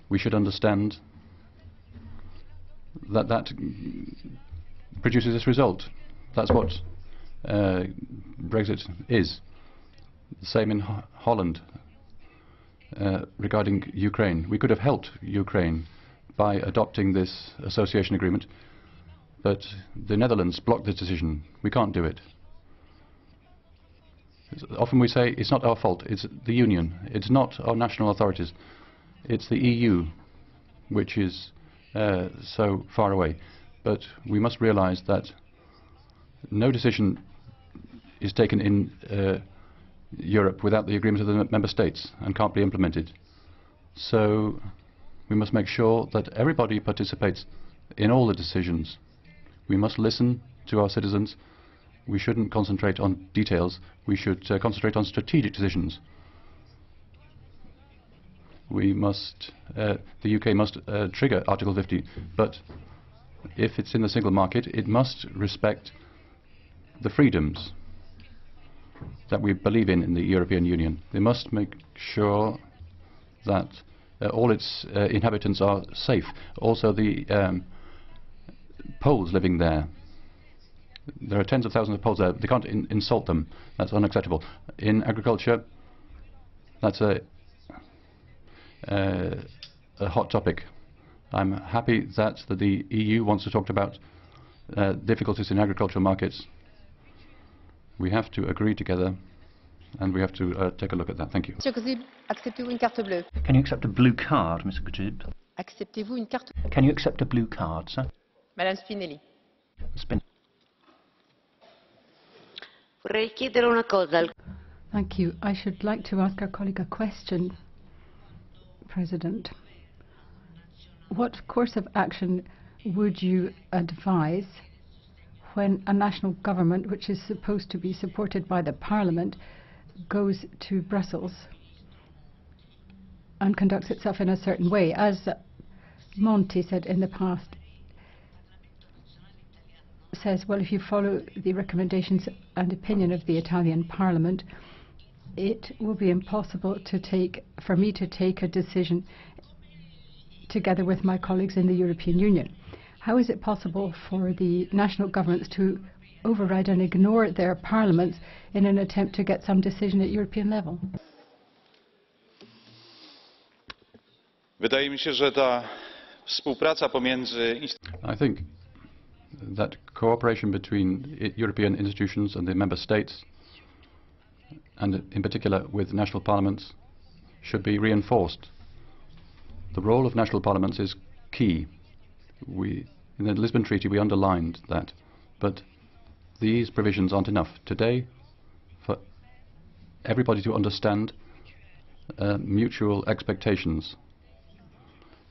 we should understand that that produces this result. That's what Brexit is. The same in Holland regarding Ukraine. We could have helped Ukraine by adopting this association agreement, but the Netherlands blocked this decision. We can't do it. Often we say it's not our fault, it's the Union. It's not our national authorities. It's the EU which is so far away. But we must realize that no decision is taken in Europe without the agreement of the member states and can't be implemented. So we must make sure that everybody participates in all the decisions. We must listen to our citizens. We shouldn't concentrate on details. We should concentrate on strategic decisions. We must, the UK must trigger Article 50, but if it's in the single market, it must respect the freedoms that we believe in the European Union. They must make sure that all its inhabitants are safe. Also the Poles living there. There are tens of thousands of Poles there. They can't insult them. That's unacceptable. In agriculture, that's a hot topic. I'm happy that the EU wants to talk about difficulties in agricultural markets. We have to agree together, and we have to take a look at that. Thank you. Can you accept a blue card, Mr. Grzyb? Acceptez-vous une carte? Can you accept a blue card, sir? Madame Spinelli. Thank you. I should like to ask our colleague a question, President. What course of action would you advise when a national government, which is supposed to be supported by the Parliament, goes to Brussels and conducts itself in a certain way? As Monti said in the past, says, well, if you follow the recommendations and opinion of the Italian Parliament, it will be impossible for me to take a decision together with my colleagues in the European Union. How is it possible for the national governments to override and ignore their parliaments in an attempt to get some decision at European level? Wydaje mi się, że ta współpraca pomiędzy I think that cooperation between European institutions and the member states, and in particular with national parliaments, should be reinforced. The role of national parliaments is key. In the Lisbon Treaty we underlined that, but these provisions aren't enough. Today, for everybody to understand mutual expectations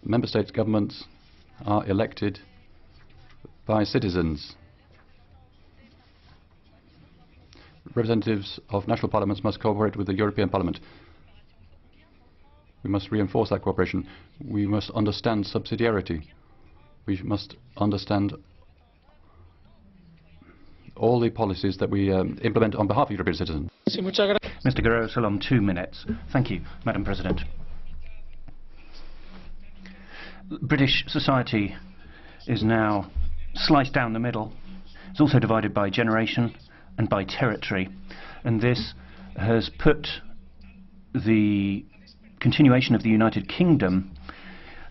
Member States governments are elected by citizens. Representatives of national parliaments must cooperate with the European Parliament. We must reinforce that cooperation. We must understand subsidiarity. We must understand all the policies that we implement on behalf of European citizens. Mr. Guerrero Salom, 2 minutes. Thank you, Madam President. British society is now sliced down the middle. It's also divided by generation and by territory. And this has put the continuation of the United Kingdom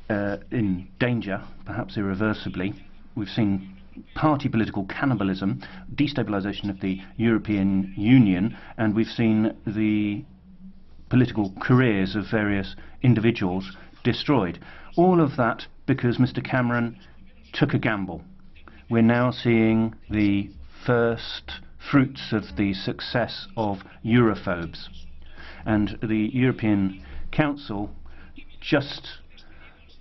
in danger, perhaps irreversibly. We've seen party political cannibalism, destabilisation of the European Union, and we've seen the political careers of various individuals destroyed. All of that because Mr. Cameron took a gamble. We're now seeing the first fruits of the success of Europhobes. And the European Council just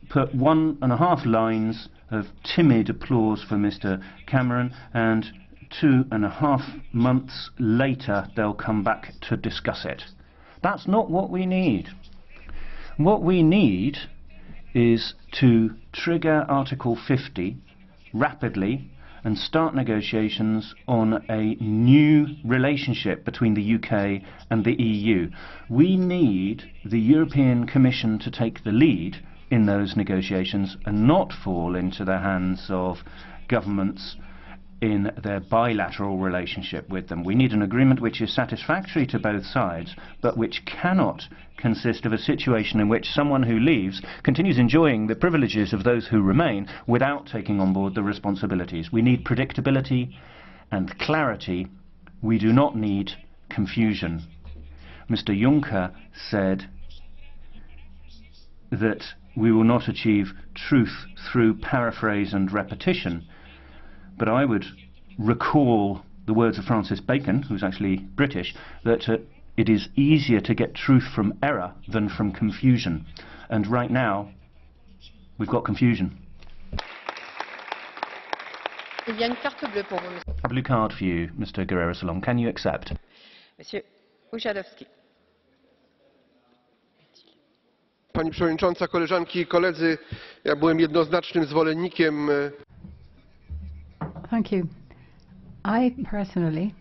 put 1.5 lines of timid applause for Mr. Cameron, and 2.5 months later they'll come back to discuss it. That's not what we need. What we need is to trigger Article 50 rapidly and start negotiations on a new relationship between the UK and the EU. We need the European Commission to take the lead in those negotiations and not fall into the hands of governments in their bilateral relationship with them. We need an agreement which is satisfactory to both sides, but which cannot consist of a situation in which someone who leaves continues enjoying the privileges of those who remain without taking on board the responsibilities. We need predictability and clarity. We do not need confusion. Mr. Juncker said that we will not achieve truth through paraphrase and repetition. But I would recall the words of Francis Bacon, who's actually British, that it is easier to get truth from error than from confusion. And right now, we've got confusion. A blue card for you, Mr. Guerrero Salom. Can you accept? Monsieur Ujadowski. Pani Przewodnicząca, koleżanki I koledzy, ja byłem jednoznacznym zwolennikiem. Thank you. I personally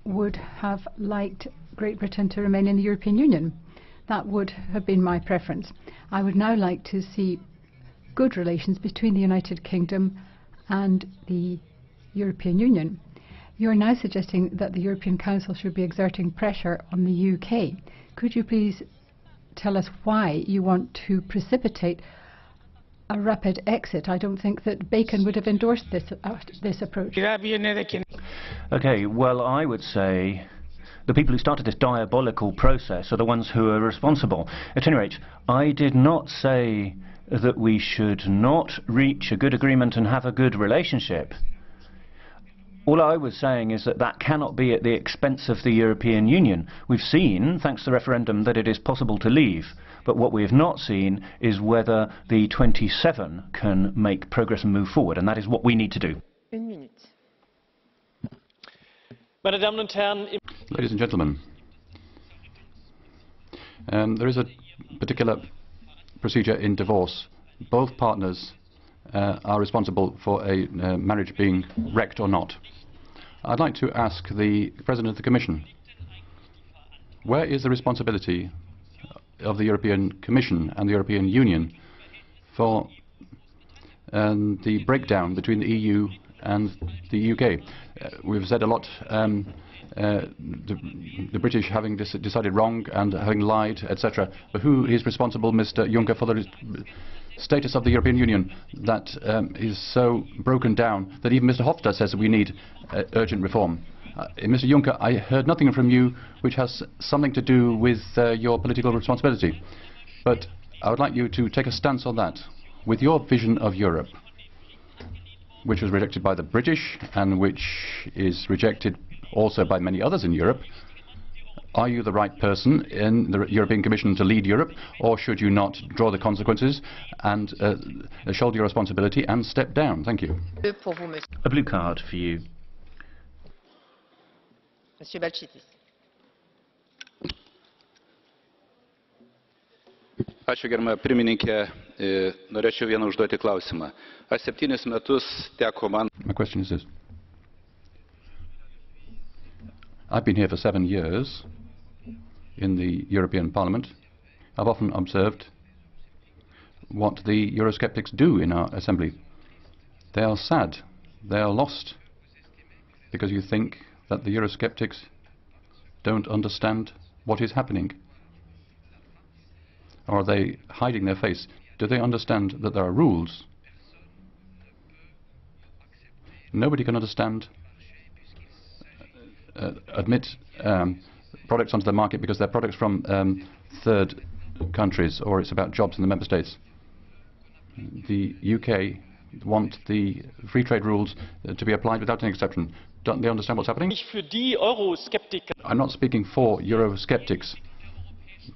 would have liked Great Britain to remain in the European Union. That would have been my preference. I would now like to see good relations between the United Kingdom and the European Union. You are now suggesting that the European Council should be exerting pressure on the UK. Could you please tell us why you want to precipitate a rapid exit? I don't think that Bacon would have endorsed this approach. Okay, well, I would say the people who started this diabolical process are the ones who are responsible. At any rate, I did not say that we should not reach a good agreement and have a good relationship. All I was saying is that that cannot be at the expense of the European Union. We've seen, thanks to the referendum, that it is possible to leave. But what we have not seen is whether the 27 can make progress and move forward, and that is what we need to do. Ladies and gentlemen, there is a particular procedure in divorce. Both partners are responsible for a marriage being wrecked or not. I'd like to ask the President of the Commission, where is the responsibility of the European Commission and the European Union for the breakdown between the EU and the UK? We've said a lot, the British having decided wrong and having lied, etc. But who is responsible, Mr. Juncker, for the status of the European Union that is so broken down that even Mr. Hofstad says that we need urgent reform? Mr. Juncker, I heard nothing from you which has something to do with your political responsibility. But I would like you to take a stance on that. With your vision of Europe, which was rejected by the British and which is rejected also by many others in Europe, Are you the right person in the European Commission to lead Europe, or should you not draw the consequences and shoulder your responsibility and step down? Thank you. A blue card for you. Monsieur Balčytis. Ačiū, gerbiama pirmininkė. Norėčiau vieną užduoti klausimą. Aš 7 metus teko man. My question is this. I've been here for 7 years in the European Parliament. I've often observed what the Eurosceptics do in our assembly. They are sad. They are lost because you think that the Eurosceptics don't understand what is happening. Or are they hiding their face? Do they understand that there are rules? Nobody can admit products onto the market because they're products from third countries, or it's about jobs in the member states. The UK want the free trade rules to be applied without any exception. Don't they understand what's happening? I'm not speaking for Eurosceptics,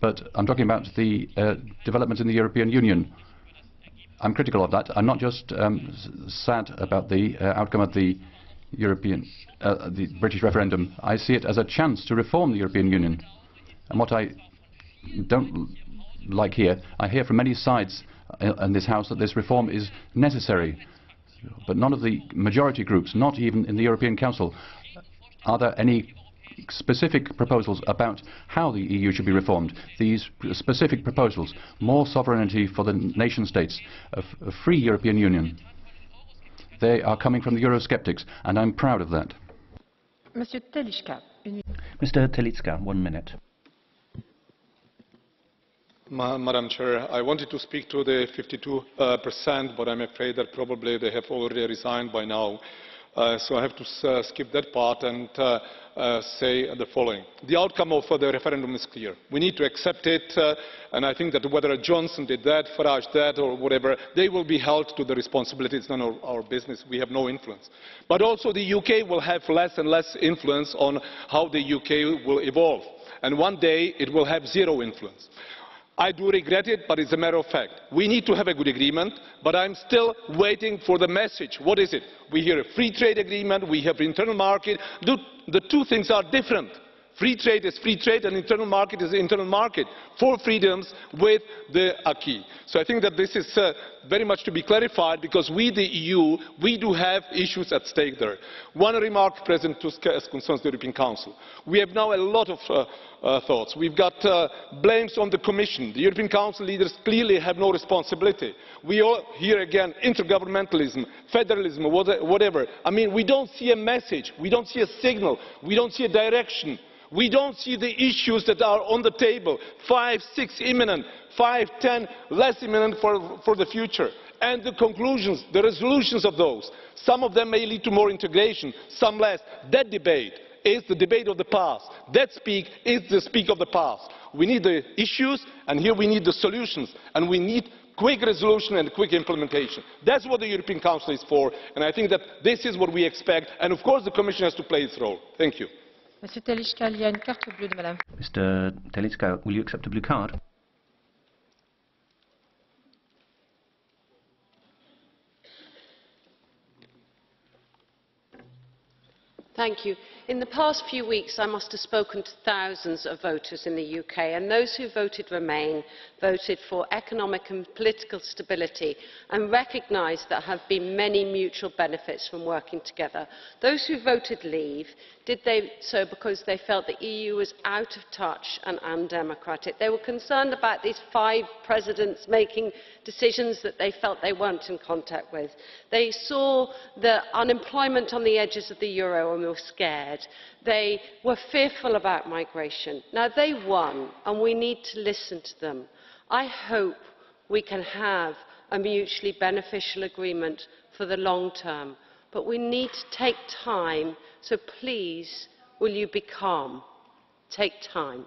but I'm talking about the developments in the European Union. I'm critical of that. I'm not just sad about the outcome of the the British referendum. I see it as a chance to reform the European Union. And what I don't like here, I hear from many sides in this House that this reform is necessary. But none of the majority groups, not even in the European Council, are there any specific proposals about how the EU should be reformed. These specific proposals, more sovereignty for the nation states, a free European Union, they are coming from the Eurosceptics, and I'm proud of that. Mr. Telička, 1 minute. Madam Chair, I wanted to speak to the 52%, but I'm afraid that probably they have already resigned by now. So I have to skip that part and say the following. The outcome of the referendum is clear. We need to accept it, and I think that whether Johnson did that, Farage that, or whatever, they will be held to the responsibility. It's none of our business. We have no influence. But also the UK will have less and less influence on how the UK will evolve. And one day it will have zero influence. I do regret it, but it's a matter of fact. We need to have a good agreement, but I'm still waiting for the message. What is it? We hear a free trade agreement, we have internal market. The two things are different. Free trade is free trade and internal market is internal market. 4 freedoms with the acquis. So I think that this is very much to be clarified, because we, the EU, we do have issues at stake there. One remark, President Tusk, as concerns the European Council. We have now a lot of thoughts. We've got blames on the Commission. The European Council leaders clearly have no responsibility. We all hear again intergovernmentalism, federalism, whatever. I mean, we don't see a message, we don't see a signal, we don't see a direction. We don't see the issues that are on the table, 5, 6 imminent, 5, 10 less imminent for the future. And the conclusions, the resolutions of those, some of them may lead to more integration, some less. That debate is the debate of the past. That speak is the speak of the past. We need the issues, and here we need the solutions, and we need quick resolution and quick implementation. That's what the European Council is for, and I think that this is what we expect, and of course the Commission has to play its role. Thank you. Monsieur Telička, il y a une carte bleue de madame. Mr. Telička, will you accept a blue card? Thank you. In the past few weeks, I must have spoken to thousands of voters in the UK, and those who voted Remain voted for economic and political stability and recognised that there have been many mutual benefits from working together. Those who voted Leave did so because they felt the EU was out of touch and undemocratic. They were concerned about these 5 presidents making decisions that they felt they weren't in contact with. They saw the unemployment on the edges of the euro and were scared. They were fearful about migration. Now they won, and we need to listen to them. I hope we can have a mutually beneficial agreement for the long term, but we need to take time, so please, will you be calm? Take time.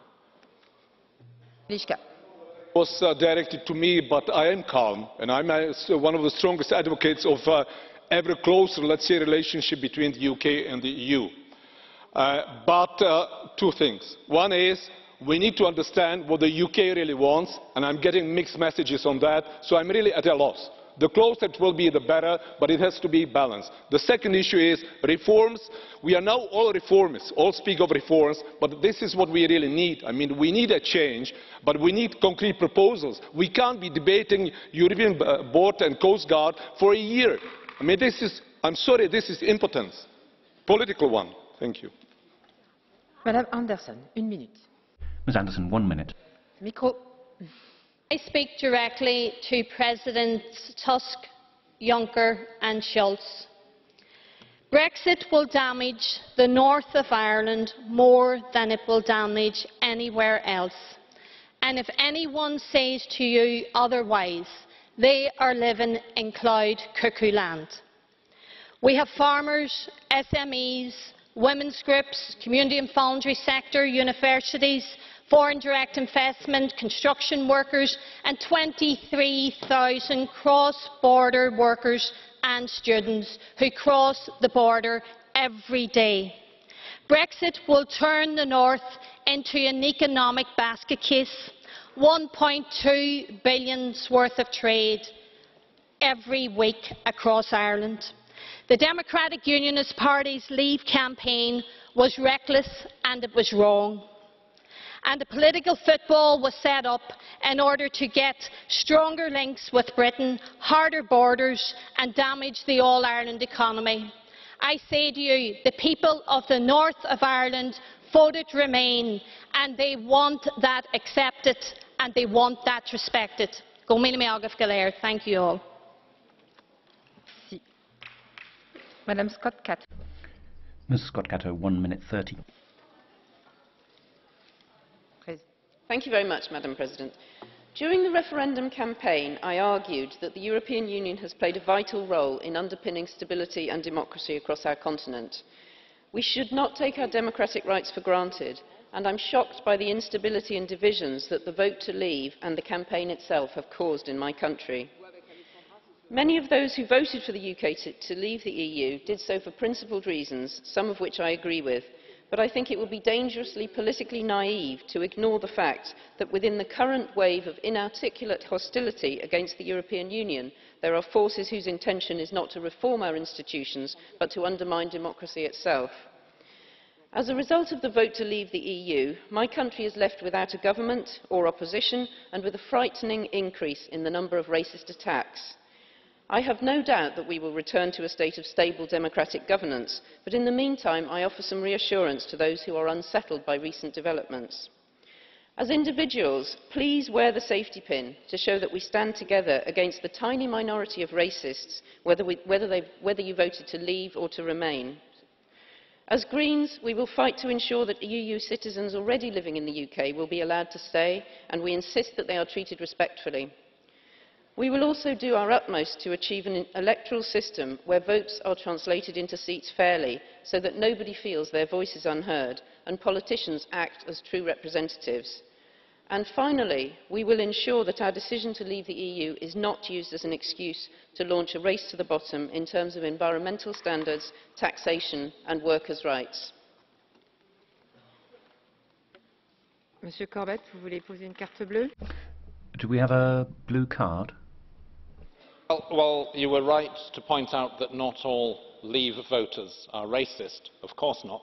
Was directed to me, but I am calm, and I'm one of the strongest advocates of ever closer, let's say, relationship between the UK and the EU. But two things. One is we need to understand what the UK really wants, and I'm getting mixed messages on that, so I'm really at a loss. The closer it will be, the better, but it has to be balanced. The second issue is reforms. We are now all reformists, all speak of reforms, but this is what we really need. I mean, we need a change, but we need concrete proposals. We can't be debating European Border and Coast Guard for a year. I mean, this is, I'm sorry, this is impotence. Political one. Thank you. Madame Anderson, 1 minute. Ms Anderson, 1 minute. Micro. I speak directly to Presidents Tusk, Juncker and Schulz. Brexit will damage the north of Ireland more than it will damage anywhere else. And if anyone says to you otherwise, they are living in cloud cuckoo land. We have farmers, SMEs, women's groups, community and voluntary sector, universities, foreign direct investment, construction workers and 23,000 cross-border workers and students who cross the border every day. Brexit will turn the north into an economic basket case, 1.2 billion worth of trade every week across Ireland. The Democratic Unionist Party's Leave campaign was reckless and it was wrong. And the political football was set up in order to get stronger links with Britain, harder borders and damage the all-Ireland economy. I say to you, the people of the north of Ireland voted Remain and they want that accepted and they want that respected. Thank you all. Madame Scott-Cato. Ms Scott-Cato, 1 minute 30. Thank you very much, Madam President. During the referendum campaign, I argued that the European Union has played a vital role in underpinning stability and democracy across our continent. We should not take our democratic rights for granted, and I'm shocked by the instability and divisions that the vote to leave and the campaign itself have caused in my country. Many of those who voted for the UK to leave the EU did so for principled reasons, some of which I agree with. But I think it would be dangerously politically naive to ignore the fact that within the current wave of inarticulate hostility against the European Union, there are forces whose intention is not to reform our institutions, but to undermine democracy itself. As a result of the vote to leave the EU, my country is left without a government or opposition and with a frightening increase in the number of racist attacks. I have no doubt that we will return to a state of stable democratic governance, but in the meantime I offer some reassurance to those who are unsettled by recent developments. As individuals, please wear the safety pin to show that we stand together against the tiny minority of racists, whether you voted to leave or to remain. As Greens, we will fight to ensure that EU citizens already living in the UK will be allowed to stay, and we insist that they are treated respectfully. We will also do our utmost to achieve an electoral system where votes are translated into seats fairly, so that nobody feels their voice is unheard and politicians act as true representatives. And finally, we will ensure that our decision to leave the EU is not used as an excuse to launch a race to the bottom in terms of environmental standards, taxation and workers' rights. Monsieur Corbett, vous voulez poser une carte bleue? Do we have a blue card? Well, you were right to point out that not all Leave voters are racist. Of course not.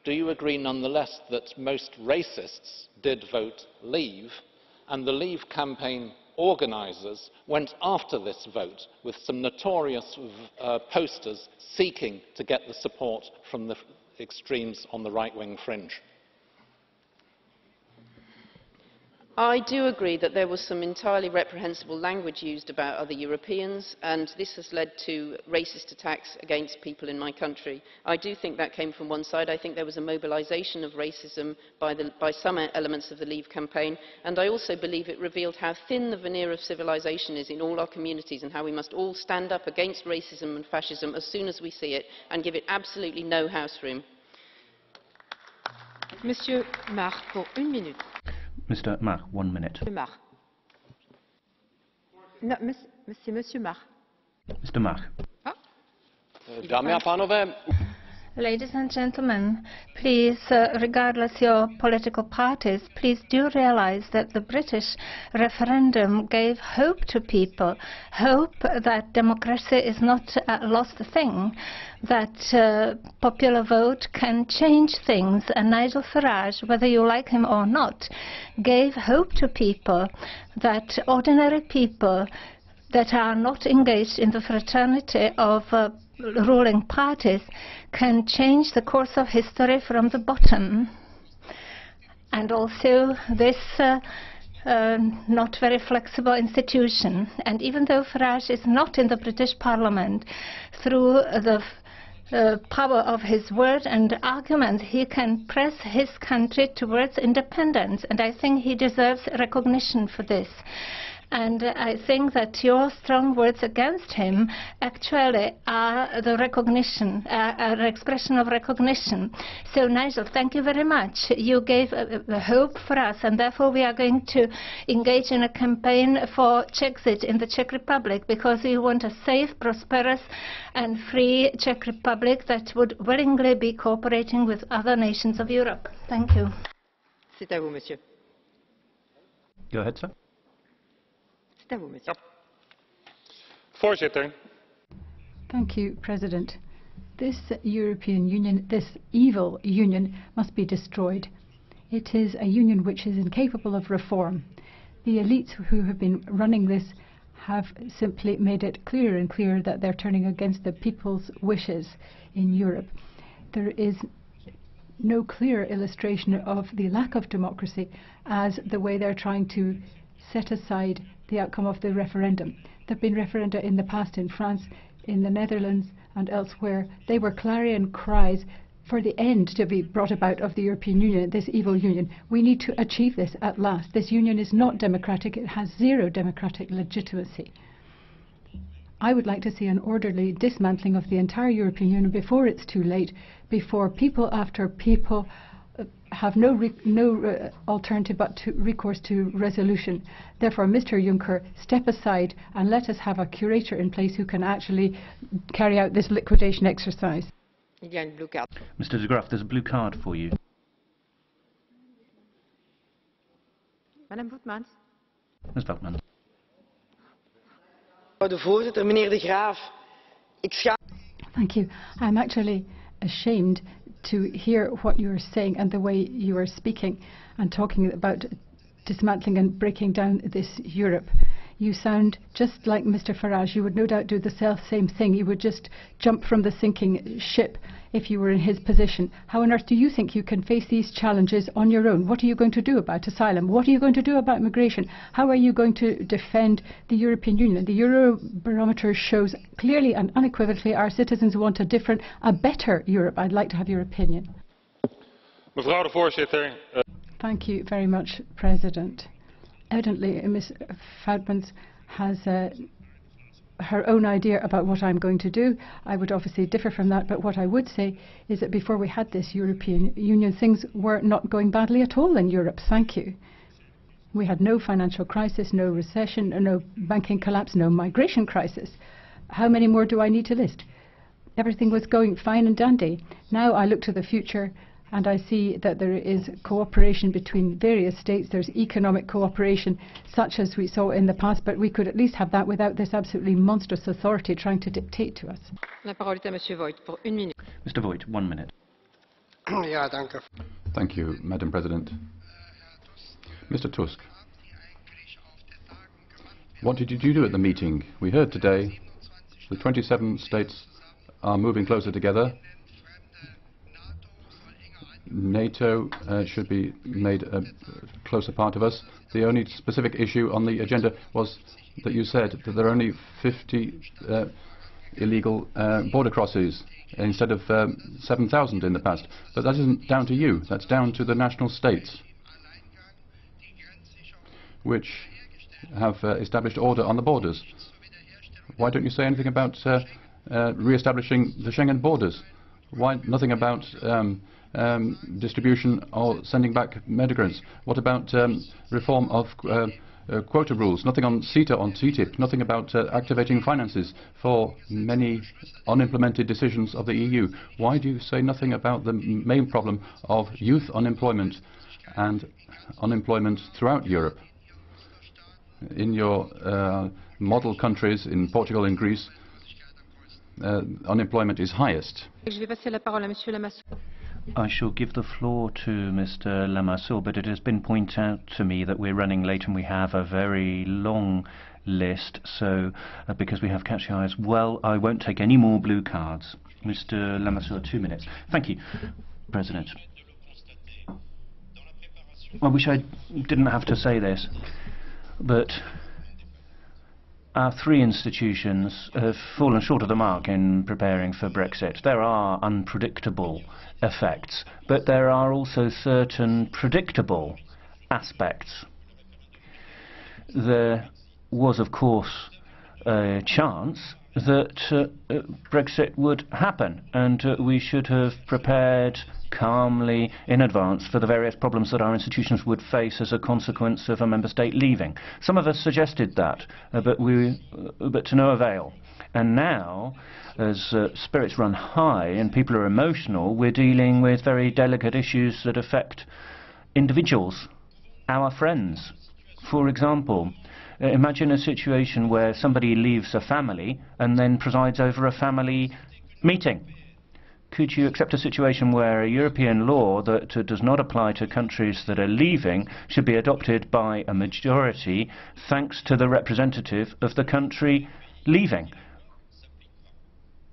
Do you agree nonetheless that most racists did vote Leave, and the Leave campaign organisers went after this vote with some notorious posters seeking to get the support from the extremes on the right-wing fringe? I do agree that there was some entirely reprehensible language used about other Europeans, and this has led to racist attacks against people in my country. I do think that came from one side. I think there was a mobilisation of racism by some elements of the Leave campaign, and I also believe it revealed how thin the veneer of civilisation is in all our communities and how we must all stand up against racism and fascism as soon as we see it and give it absolutely no house room. Monsieur Marc, pour 1 minute. Mr. Mach, 1 minute. Marc. No, Monsieur Mach. Mr. Mach. Dámy a pánové, Ladies and gentlemen, please, regardless your political parties, please do realize that the British referendum gave hope to people, hope that democracy is not a lost thing, that popular vote can change things. And Nigel Farage, whether you like him or not, gave hope to people, that ordinary people that are not engaged in the fraternity of ruling parties can change the course of history from the bottom. And also this not very flexible institution. And even though Farage is not in the British Parliament, through the power of his word and argument, he can press his country towards independence. And I think he deserves recognition for this. And I think that your strong words against him actually are the recognition, an expression of recognition. So, Nigel, thank you very much. You gave hope for us, and therefore we are going to engage in a campaign for Czechzit in the Czech Republic, because we want a safe, prosperous and free Czech Republic that would willingly be cooperating with other nations of Europe. Thank you. C'est à vous, monsieur. Go ahead, sir. Voorzitter. Thank you, President. This European Union, this evil union, must be destroyed. It is a union which is incapable of reform. The elites who have been running this have simply made it clearer and clearer that they're turning against the people's wishes in Europe. There is no clearer illustration of the lack of democracy as the way they're trying to set aside the outcome of the referendum. There have been referenda in the past in France, in the Netherlands and elsewhere. They were clarion cries for the end to be brought about of the European Union, this evil union. We need to achieve this at last. This union is not democratic. It has zero democratic legitimacy. I would like to see an orderly dismantling of the entire European Union before it's too late, before people after people have no alternative but to recourse to resolution. Therefore, Mr. Juncker, step aside and let us have a curator in place who can actually carry out this liquidation exercise. Mr. de Graaf, there's a blue card for you. Madame Voetmans. Ms. Veltman. Voorzitter, meneer de Graaf. Thank you. I'm actually ashamed to hear what you are saying and the way you are speaking and talking about dismantling and breaking down this Europe. You sound just like Mr. Farage. You would no doubt do the same thing. You would just jump from the sinking ship if you were in his position. How on earth do you think you can face these challenges on your own? What are you going to do about asylum? What are you going to do about migration? How are you going to defend the European Union? The Eurobarometer shows clearly and unequivocally our citizens want a different, a better Europe. I'd like to have your opinion. Mevrouw de voorzitter. Thank you very much, President. Evidently, Ms. Voutmans has her own idea about what I'm going to do. I would obviously differ from that, but what I would say is that before we had this European Union, things were not going badly at all in Europe. Thank you. We had no financial crisis, no recession, no banking collapse, no migration crisis. How many more do I need to list? Everything was going fine and dandy. Now I look to the future and I see that there is cooperation between various states. There's economic cooperation, such as we saw in the past, but we could at least have that without this absolutely monstrous authority trying to dictate to us. La parole est à Monsieur Voigt pour 1 minute. Mr. Voigt, 1 minute. Thank you, Madam President. Mr. Tusk, what did you do at the meeting? We heard today the 27 states are moving closer together. NATO should be made a closer part of us. The only specific issue on the agenda was that you said that there are only 50 illegal border crosses instead of 7,000 in the past. But that isn't down to you. That's down to the national states, which have established order on the borders. Why don't you say anything about re-establishing the Schengen borders? Why nothing about distribution or sending back migrants? What about reform of quota rules, nothing on CETA, on TTIP, nothing about activating finances for many unimplemented decisions of the EU. Why do you say nothing about the main problem of youth unemployment and unemployment throughout Europe? In your model countries, in Portugal and Greece, unemployment is highest. I shall give the floor to Mr. Lamassoure, but it has been pointed out to me that we're running late and we have a very long list, so because we have catchy eyes, well, I won't take any more blue cards. Mr. Lamassoure, 2 minutes. Thank you, President. I wish I didn't have to say this, but our three institutions have fallen short of the mark in preparing for Brexit. There are unpredictable effects, but there are also certain predictable aspects. There was, of course, a chance that Brexit would happen, and we should have prepared calmly in advance for the various problems that our institutions would face as a consequence of a member state leaving. Some of us suggested that, but to no avail. And now, as spirits run high and people are emotional, we're dealing with very delicate issues that affect individuals, our friends. For example, imagine a situation where somebody leaves a family and then presides over a family meeting. Could you accept a situation where a European law that does not apply to countries that are leaving should be adopted by a majority thanks to the representative of the country leaving?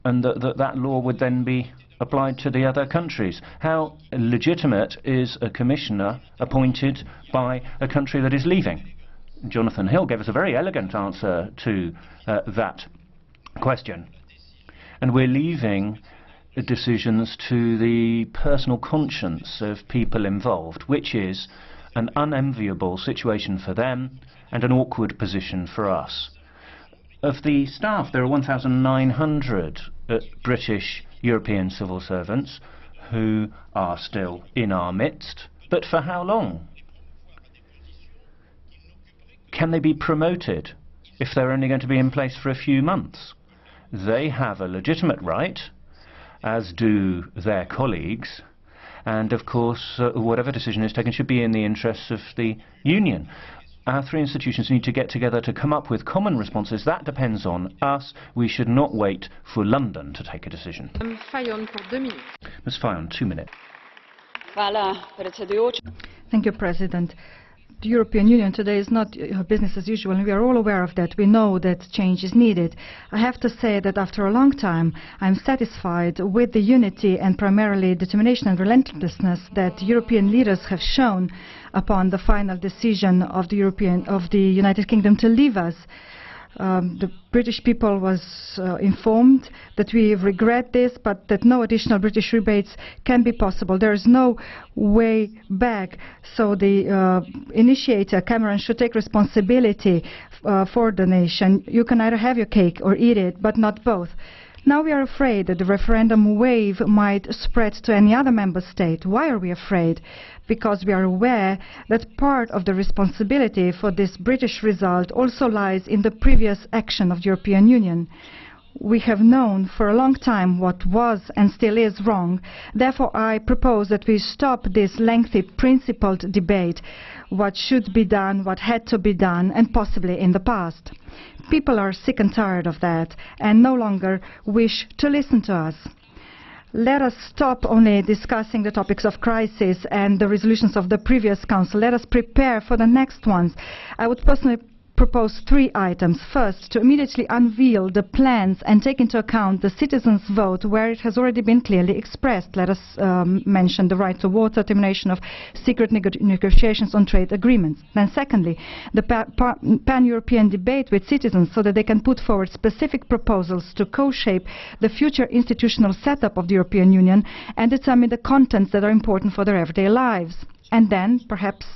And that law would then be applied to the other countries. How legitimate is a commissioner appointed by a country that is leaving? Jonathan Hill gave us a very elegant answer to that question. And we're leaving decisions to the personal conscience of people involved, which is an unenviable situation for them and an awkward position for us. Of the staff, there are 1,900 British European civil servants who are still in our midst, but for how long? Can they be promoted if they're only going to be in place for a few months? They have a legitimate right, as do their colleagues, and of course whatever decision is taken should be in the interests of the Union. Our three institutions need to get together to come up with common responses. That depends on us. We should not wait for London to take a decision. Ms. Fayon, 2 minutes. Thank you, President. The European Union today is not business as usual, and we are all aware of that. We know that change is needed. I have to say that after a long time, I'm satisfied with the unity and primarily determination and relentlessness that European leaders have shown upon the final decision of the United Kingdom to leave us. The British people was informed that we regret this, but that no additional British rebates can be possible. There is no way back. So the initiator, Cameron, should take responsibility for the nation. You can either have your cake or eat it, but not both. Now we are afraid that the referendum wave might spread to any other member state. Why are we afraid? Because we are aware that part of the responsibility for this British result also lies in the previous action of the European Union. We have known for a long time what was and still is wrong. Therefore, I propose that we stop this lengthy, principled debate, what should be done, what had to be done, and possibly in the past. People are sick and tired of that and no longer wish to listen to us. Let us stop only discussing the topics of crisis and the resolutions of the previous Council. Let us prepare for the next ones. I would personally propose 3 items. First, to immediately unveil the plans and take into account the citizens' vote where it has already been clearly expressed. Let us mention the right to water, termination of secret negotiations on trade agreements. Then secondly, the pan-European debate with citizens so that they can put forward specific proposals to co-shape the future institutional setup of the European Union and determine the contents that are important for their everyday lives. And then, perhaps,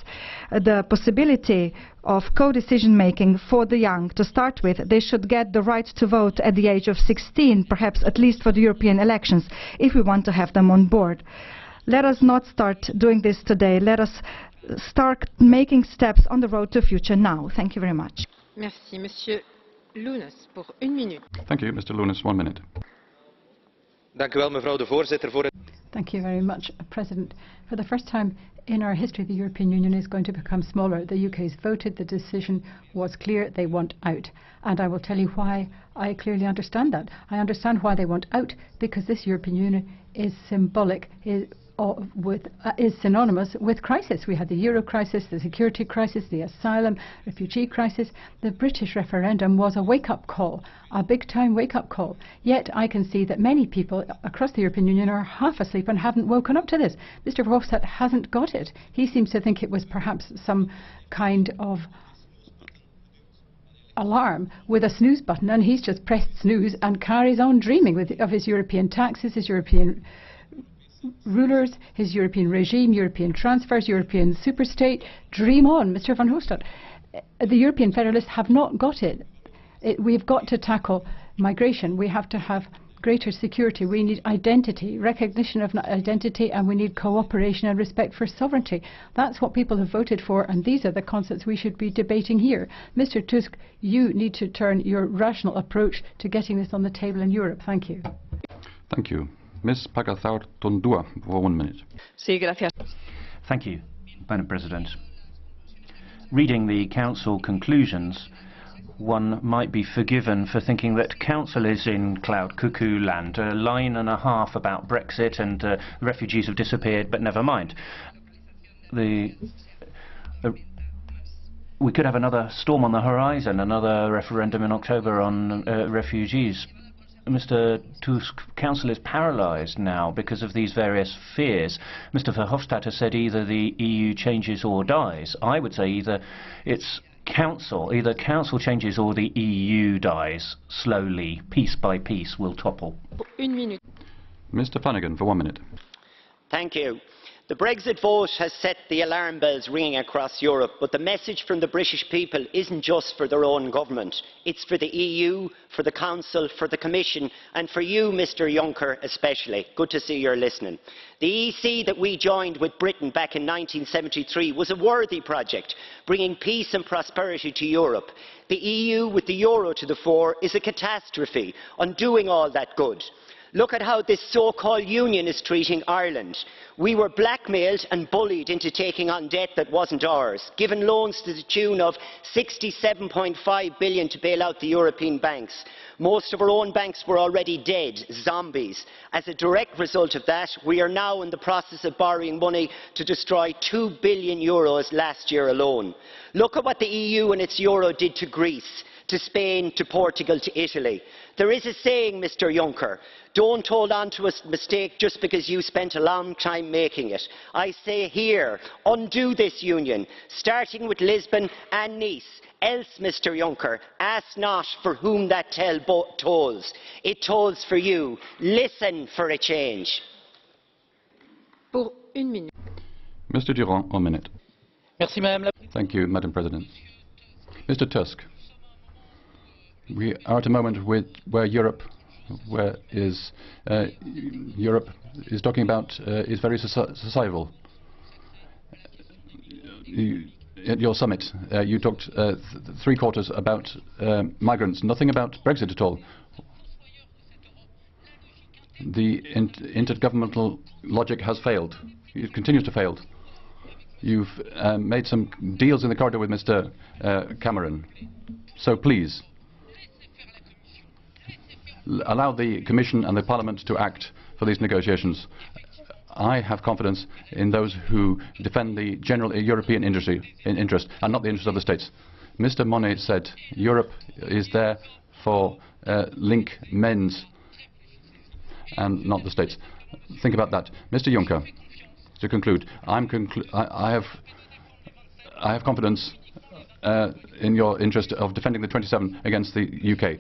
the possibility of co-decision-making for the young. To start with, they should get the right to vote at the age of 16, perhaps at least for the European elections, if we want to have them on board. Let us not start doing this today. Let us start making steps on the road to future now. Thank you very much. Merci, Monsieur Lunes, pour 1 minute. Thank you, Mr. Lunes. 1 minute. Mevrouw de voorzitter, voor het... Thank you very much, President. For the first time in our history, the European Union is going to become smaller. The UK has voted. The decision was clear. They want out. And I will tell you why I clearly understand that. I understand why they want out, because this European Union is symbolic, is synonymous with crisis. We had the euro crisis, the security crisis, the asylum, refugee crisis. The British referendum was a wake-up call, a big-time wake-up call. Yet I can see that many people across the European Union are half asleep and haven't woken up to this. Mr. Verhofstadt hasn't got it. He seems to think it was perhaps some kind of alarm with a snooze button, and he's just pressed snooze and carries on dreaming of his European taxes, his European rulers, his European regime, European transfers, European superstate. Dream on, Mr. Van Hofstadt. The European federalists have not got it. We've got to tackle migration. We have to have greater security. We need identity, recognition of identity, and we need cooperation and respect for sovereignty. That's what people have voted for, and these are the concepts we should be debating here. Mr. Tusk, you need to turn your rational approach to getting this on the table in Europe. Thank you. Thank you. Ms. Pagazaurtundúa, for 1 minute. Sí, gracias. Thank you, Madam President. Reading the Council conclusions, one might be forgiven for thinking that Council is in cloud cuckoo land. A line and a half about Brexit and refugees have disappeared, but never mind. We could have another storm on the horizon, another referendum in October on refugees. Mr. Tusk's Council is paralysed now because of these various fears. Mr. Verhofstadt has said either the EU changes or dies. I would say either Council changes or the EU dies slowly, piece by piece, will topple. 1 minute. Mr. Flanagan, for 1 minute. Thank you. The Brexit vote has set the alarm bells ringing across Europe, but the message from the British people isn't just for their own government. It's for the EU, for the Council, for the Commission, and for you, Mr. Juncker, especially. Good to see you're listening. The EC that we joined with Britain back in 1973 was a worthy project, bringing peace and prosperity to Europe. The EU, with the euro to the fore, is a catastrophe, undoing all that good. Look at how this so-called union is treating Ireland. We were blackmailed and bullied into taking on debt that wasn't ours, given loans to the tune of €67.5 billion to bail out the European banks. Most of our own banks were already dead, zombies. As a direct result of that, we are now in the process of borrowing money to destroy €2 billion last year alone. Look at what the EU and its euro did to Greece, to Spain, to Portugal, to Italy. There is a saying, Mr. Juncker, don't hold on to a mistake just because you spent a long time making it. I say here, undo this union, starting with Lisbon and Nice. Else, Mr. Juncker, ask not for whom that tale tolls. It tolls for you. Listen for a change. Pour 1 minute. Mr. Durand, 1 minute. Merci, Madame la... Thank you, Madam President. Mr. Tusk, we are at a moment where Europe is talking about is very societal. At your summit, you talked 3 quarters about migrants, nothing about Brexit at all. The intergovernmental logic has failed. It continues to fail. You've made some deals in the corridor with Mr. Cameron. So please, allow the Commission and the Parliament to act for these negotiations. I have confidence in those who defend the general European interest and not the interest of the states. Mr. Monnet said Europe is there for link men's and not the states. Think about that. Mr. Juncker, to conclude, I have confidence in your interest of defending the 27 against the UK.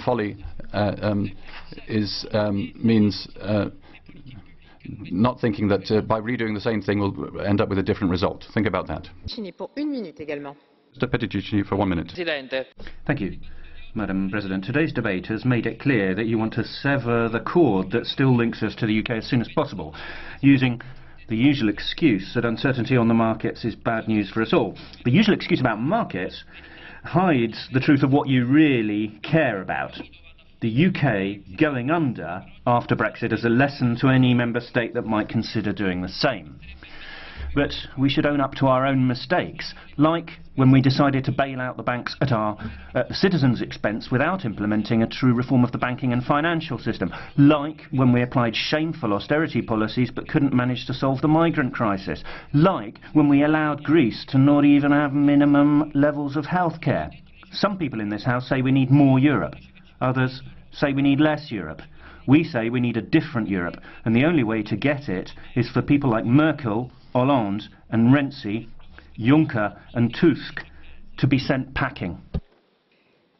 Folly means not thinking that by redoing the same thing we'll end up with a different result. Think about that. Pour 1 minute également. Mr. Petticini for 1 minute. Thank you. Madam President. Today's debate has made it clear that you want to sever the cord that still links us to the UK as soon as possible, using the usual excuse that uncertainty on the markets is bad news for us all. The usual excuse about markets hides the truth of what you really care about. The UK going under after Brexit as a lesson to any member state that might consider doing the same. But we should own up to our own mistakes, like when we decided to bail out the banks at the citizens' expense without implementing a true reform of the banking and financial system, like when we applied shameful austerity policies but couldn't manage to solve the migrant crisis, like when we allowed Greece to not even have minimum levels of health care. Some people in this House say we need more Europe. Others say we need less Europe. We say we need a different Europe, and the only way to get it is for people like Merkel, Hollande and Renzi, Juncker and Tusk to be sent packing.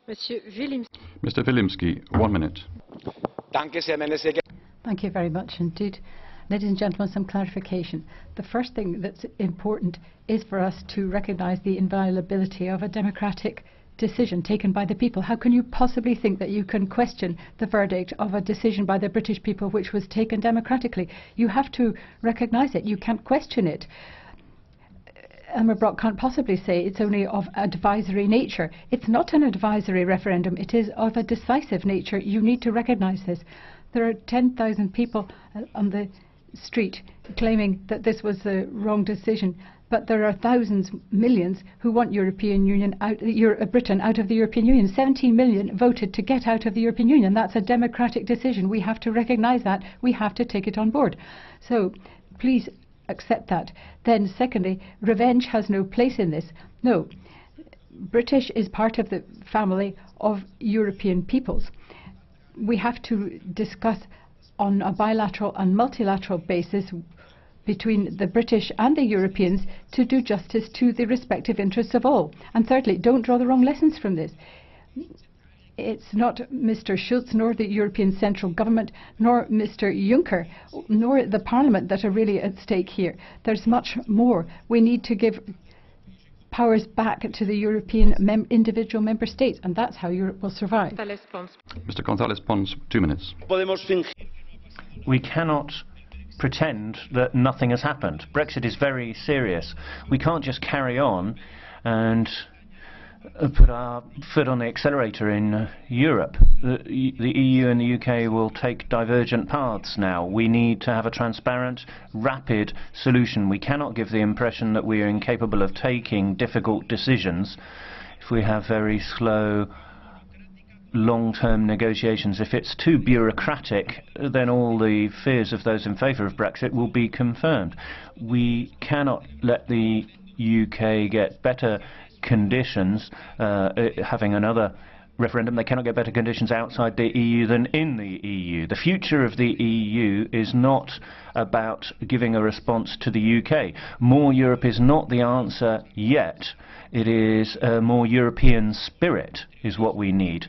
Mr. Wilimski, 1 minute. Thank you very much indeed. Ladies and gentlemen, some clarification. The first thing that's important is for us to recognise the inviolability of a democratic decision taken by the people. How can you possibly think that you can question the verdict of a decision by the British people which was taken democratically? You have to recognise it. You can't question it. Elmar Brok can't possibly say it's only of advisory nature. It's not an advisory referendum. It is of a decisive nature. You need to recognise this. There are 10,000 people on the street claiming that this was the wrong decision. But there are thousands, millions, who want Britain out of the European Union. 17 million voted to get out of the European Union. That's a democratic decision. We have to recognise that. We have to take it on board. So please accept that. Then secondly, revenge has no place in this. No. British is part of the family of European peoples. We have to discuss on a bilateral and multilateral basis between the British and the Europeans to do justice to the respective interests of all. And thirdly, don't draw the wrong lessons from this. It's not Mr. Schulz, nor the European Central Government, nor Mr. Juncker, nor the Parliament that are really at stake here. There's much more. We need to give powers back to the European individual member states, and that's how Europe will survive. Mr. González Pons, 2 minutes. We cannot pretend that nothing has happened. Brexit is very serious. We can't just carry on and put our foot on the accelerator in Europe. The EU and the UK will take divergent paths now. We need to have a transparent, rapid solution. We cannot give the impression that we are incapable of taking difficult decisions if we have very slow long-term negotiations. If it's too bureaucratic, then all the fears of those in favour of Brexit will be confirmed. We cannot let the UK get better conditions having another referendum. They cannot get better conditions outside the EU than in the EU. The future of the EU is not about giving a response to the UK. More Europe is not the answer yet. It is a more European spirit is what we need.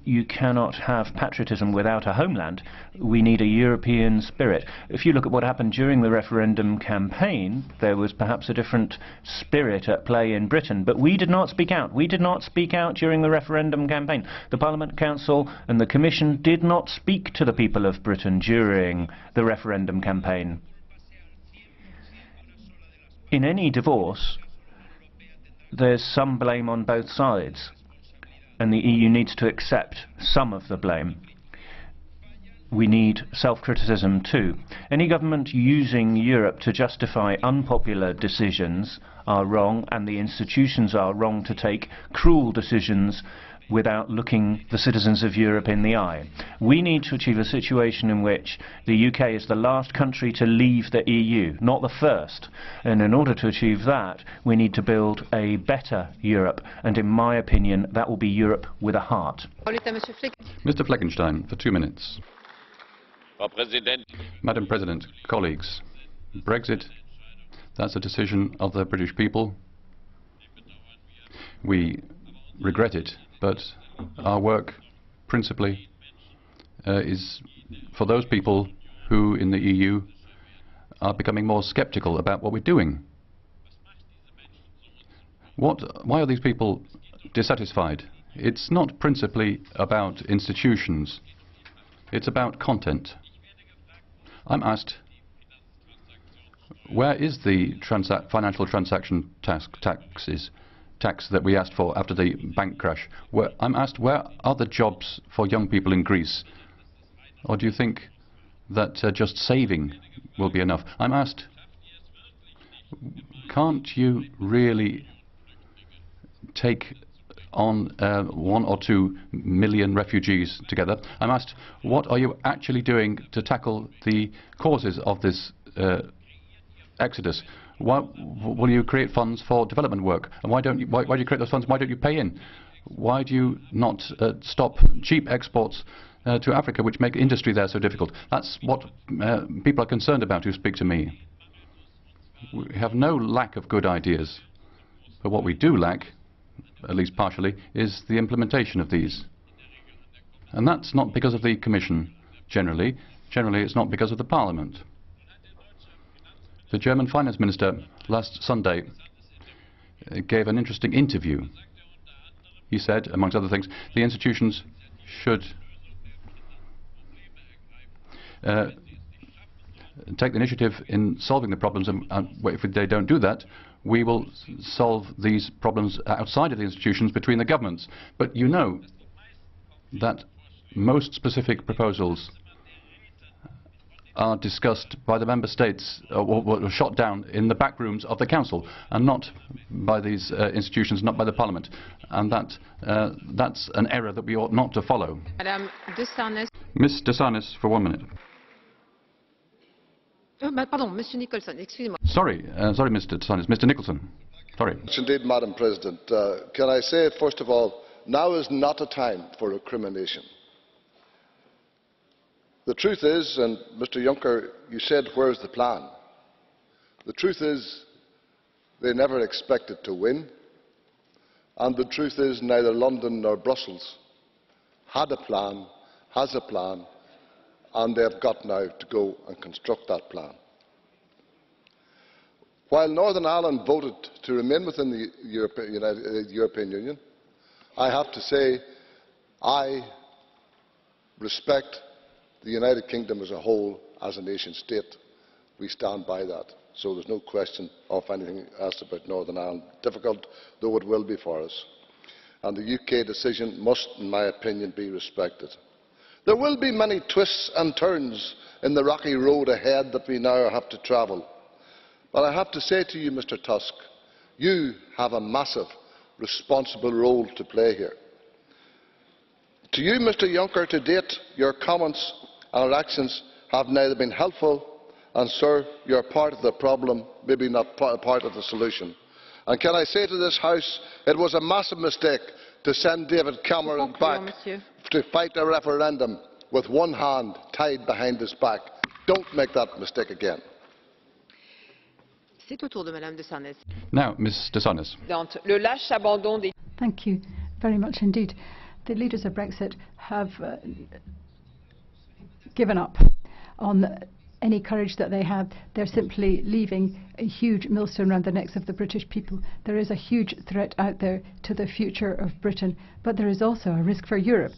You cannot have patriotism without a homeland. We need a European spirit. If you look at what happened during the referendum campaign, there was perhaps a different spirit at play in Britain, but we did not speak out. We did not speak out during the referendum campaign. The Parliament, Council and the Commission did not speak to the people of Britain during the referendum campaign. In any divorce, there's some blame on both sides, and the EU needs to accept some of the blame. We need self-criticism too. Any government using Europe to justify unpopular decisions are wrong, and the institutions are wrong to take cruel decisions without looking the citizens of Europe in the eye. We need to achieve a situation in which the UK is the last country to leave the EU, not the first. And in order to achieve that, we need to build a better Europe. And in my opinion, that will be Europe with a heart. Mr. Fleckenstein, for 2 minutes. Madam President, colleagues, Brexit, that's a decision of the British people. We regret it, but our work principally is for those people who in the EU are becoming more sceptical about what we're doing. Why are these people dissatisfied? It's not principally about institutions. It's about content. I'm asked, where is the financial transaction tax that we asked for after the bank crash? I'm asked, where are the jobs for young people in Greece? Or do you think that just saving will be enough? I'm asked, can't you really take on 1 or 2 million refugees together? I'm asked, what are you actually doing to tackle the causes of this exodus? Why will you create funds for development work? And why do you create those funds? Why don't you pay in? Why do you not stop cheap exports to Africa, which make industry there so difficult? That's what people are concerned about who speak to me. We have no lack of good ideas, but what we do lack, at least partially, is the implementation of these. And that's not because of the Commission generally. Generally, it's not because of the Parliament. The German Finance Minister last Sunday gave an interesting interview. He said, amongst other things, the institutions should take the initiative in solving the problems, and if they don't do that, we will solve these problems outside of the institutions between the governments. But you know that most specific proposals are discussed by the member states or shot down in the back rooms of the council and not by these institutions, not by the parliament, and that's an error that we ought not to follow. Madame de Sarnez. Ms. de Sarnez, for 1 minute. Pardon, Monsieur Nicholson, excusez-moi. Sorry, Mr. de Sarnez. Mr. Nicholson. Sorry. Indeed, Madam President. Can I say, first of all, now is not a time for recrimination. The truth is, and Mr. Juncker, you said, where's the plan? The truth is, they never expected to win. And the truth is, neither London nor Brussels had a plan, has a plan, and they've got now to go and construct that plan. While Northern Ireland voted to remain within the European Union, I have to say I respect the United Kingdom as a whole, as a nation state. We stand by that. So there's no question of anything else about Northern Ireland, difficult though it will be for us. And the UK decision must, in my opinion, be respected. There will be many twists and turns in the rocky road ahead that we now have to travel. But I have to say to you, Mr. Tusk, you have a massive, responsible role to play here. To you, Mr. Juncker, to date, your comments and actions have neither been helpful, and, sir, you are part of the problem, maybe not part of the solution. And can I say to this House, it was a massive mistake to send David Cameron back to fight a referendum with one hand tied behind his back. Don't make that mistake again. C'est au tour de Madame de Sarnez. Now, Ms. de Sarnez. Le lâche abandon des... Thank you very much indeed. The leaders of Brexit have given up on any courage that they have. They're simply leaving a huge millstone around the necks of the British people. There is a huge threat out there to the future of Britain, but there is also a risk for Europe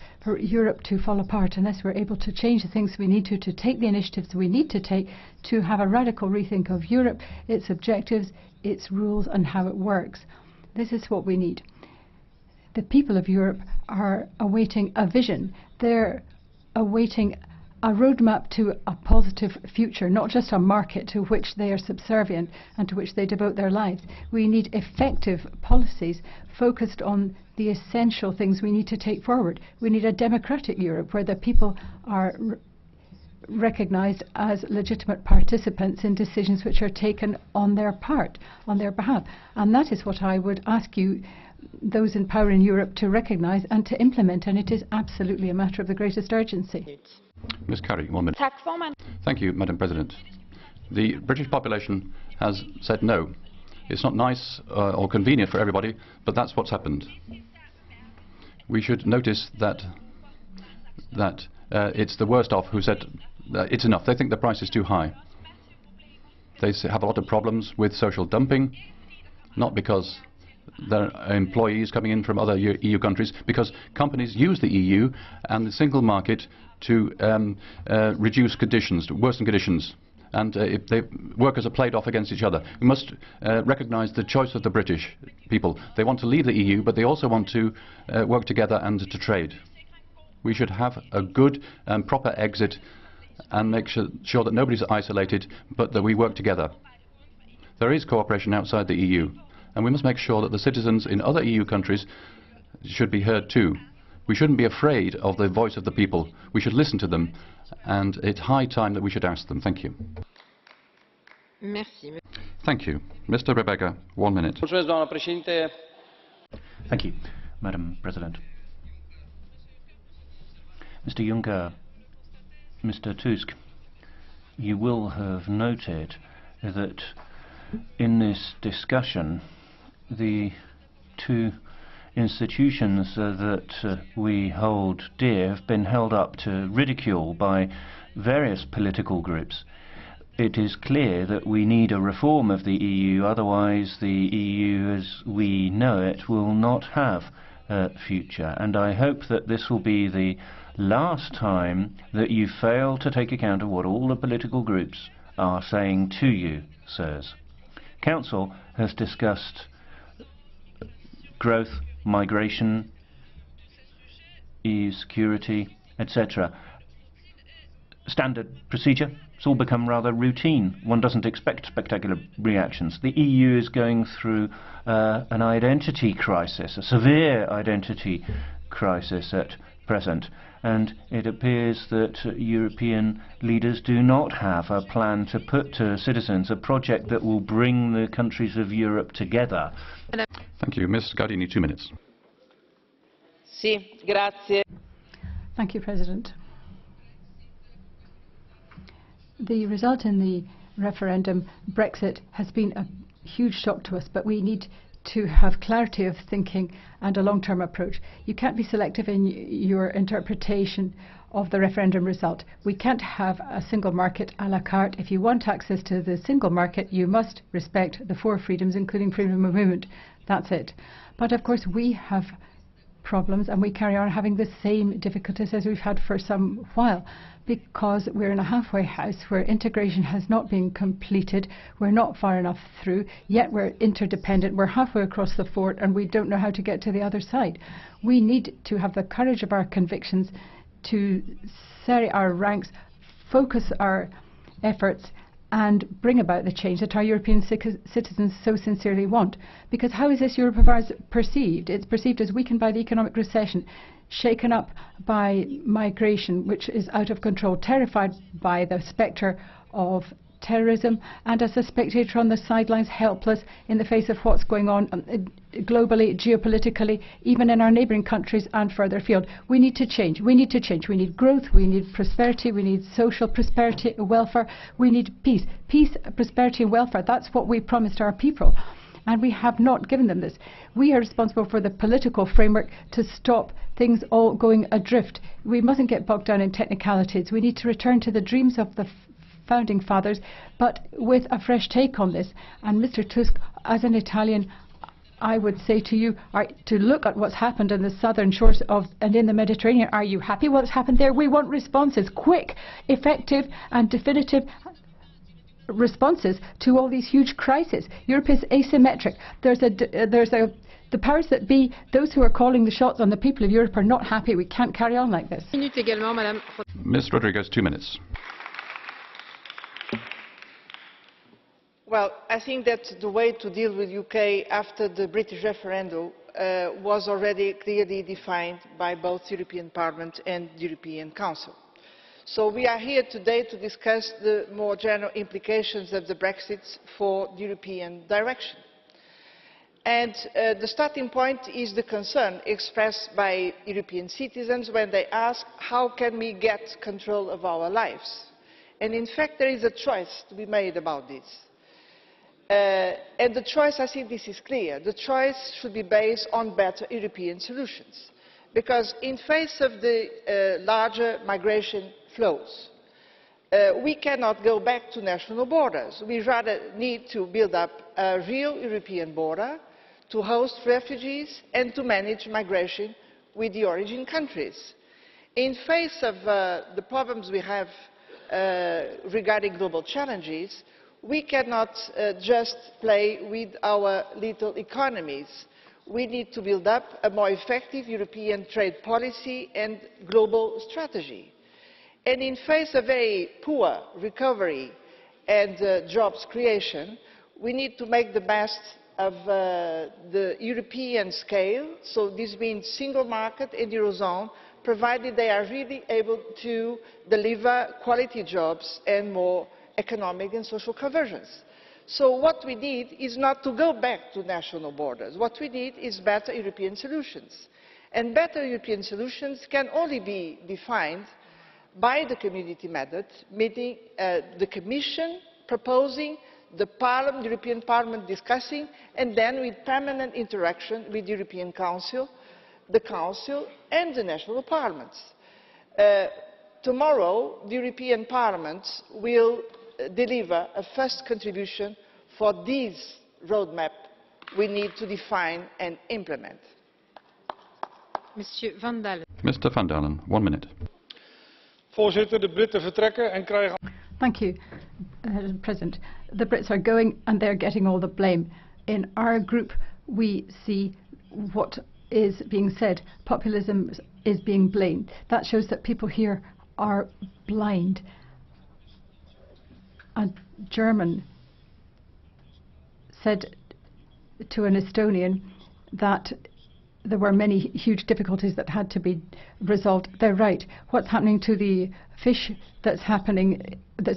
to fall apart unless we're able to change the things we need to take the initiatives we need to take to have a radical rethink of Europe, its objectives, its rules and how it works. This is what we need. The people of Europe are awaiting a vision. They're awaiting a roadmap to a positive future, not just a market to which they are subservient and to which they devote their lives. We need effective policies focused on the essential things we need to take forward. We need a democratic Europe where the people are recognised as legitimate participants in decisions which are taken on their part, on their behalf. And that is what I would ask you, those in power in Europe, to recognise and to implement, and it is absolutely a matter of the greatest urgency. Ms. Curry, 1 minute. Thank you, Madam President. The British population has said no. It's not nice or convenient for everybody, but that's what's happened. We should notice that it's the worst off who said it's enough. They think the price is too high. They have a lot of problems with social dumping, not because there are employees coming in from other EU countries, because companies use the EU and the single market to reduce conditions, to worsen conditions. And if workers are played off against each other. We must recognise the choice of the British people. They want to leave the EU, but they also want to work together and to trade. We should have a good and proper exit and make sure that nobody's isolated, but that we work together. There is cooperation outside the EU, and we must make sure that the citizens in other EU countries should be heard too. We shouldn't be afraid of the voice of the people. We should listen to them, and it's high time that we should ask them. Thank you. Merci. Thank you. Mr. Rebecca, 1 minute. Thank you, Madam President. Mr. Juncker, Mr. Tusk, you will have noted that in this discussion, the two institutions that we hold dear have been held up to ridicule by various political groups. It is clear that we need a reform of the EU, otherwise the EU as we know it will not have a future. And I hope that this will be the last time that you fail to take account of what all the political groups are saying to you, sirs. Council has discussed growth, migration, EU security, etc. Standard procedure. It's all become rather routine. One doesn't expect spectacular reactions. The EU is going through an identity crisis, a severe identity crisis at present, and it appears that European leaders do not have a plan to put to citizens a project that will bring the countries of Europe together. Thank you. Ms. Gardini, 2 minutes. Sì, grazie. Thank you, President. The result in the referendum, Brexit, has been a huge shock to us, but we need to have clarity of thinking and a long-term approach. You can't be selective in your interpretation of the referendum result. We can't have a single market a la carte. If you want access to the single market, you must respect the 4 freedoms, including freedom of movement. That's it. But of course, we have problems, and we carry on having the same difficulties as we've had for some while, because we're in a halfway house where integration has not been completed. We're not far enough through, yet we're interdependent. We're halfway across the fort and we don't know how to get to the other side. We need to have the courage of our convictions to serry our ranks, focus our efforts and bring about the change that our European citizens so sincerely want. Because how is this Europe of ours perceived? It's perceived as weakened by the economic recession, shaken up by migration, which is out of control, terrified by the spectre of terrorism, and as a spectator on the sidelines, helpless in the face of what's going on globally, geopolitically, even in our neighbouring countries and further afield. We need to change. We need to change. We need growth. We need prosperity. We need social prosperity, welfare. We need peace. Peace, prosperity and welfare. That's what we promised our people. And we have not given them this. We are responsible for the political framework to stop things all going adrift. We mustn't get bogged down in technicalities. We need to return to the dreams of the founding fathers, but with a fresh take on this. And Mr. Tusk, as an Italian, I would say to you, to look at what's happened in the southern shores of and in the Mediterranean. Are you happy what's happened there? We want responses, quick, effective and definitive responses to all these huge crises. Europe is asymmetric. The powers that be, those who are calling the shots on the people of Europe, are not happy. We can't carry on like this. Ms. Rodriguez, 2 minutes. Well, I think that the way to deal with the UK after the British referendum was already clearly defined by both the European Parliament and the European Council. So we are here today to discuss the more general implications of the Brexit for the European direction. And the starting point is the concern expressed by European citizens when they ask, how can we get control of our lives? And in fact, there is a choice to be made about this. And the choice, I think this is clear, the choice should be based on better European solutions. Because in face of the larger migration flows, we cannot go back to national borders. We rather need to build up a real European border to host refugees and to manage migration with the origin countries. In face of the problems we have regarding global challenges, we cannot just play with our little economies. We need to build up a more effective European trade policy and global strategy. And in face of very poor recovery and jobs creation, we need to make the best of the European scale, so this means single market and Eurozone, provided they are really able to deliver quality jobs and more economic and social convergence. So what we need is not to go back to national borders. What we need is better European solutions. And better European solutions can only be defined by the community method, meaning the Commission proposing, the European Parliament discussing, and then with permanent interaction with the European Council, the Council and the national parliaments. Tomorrow, the European Parliament will deliver a first contribution for this roadmap we need to define and implement. Mr. Van Dalen. Mr. Van Dalen, 1 minute. Voorzitter, de Britten vertrekken en krijgen... Thank you, President. The Brits are going and they're getting all the blame. In our group, we see what is being said. Populism is being blamed. That shows that people here are blind. A German said to an Estonian that there were many huge difficulties that had to be resolved. They're right. What's happening to the fish that's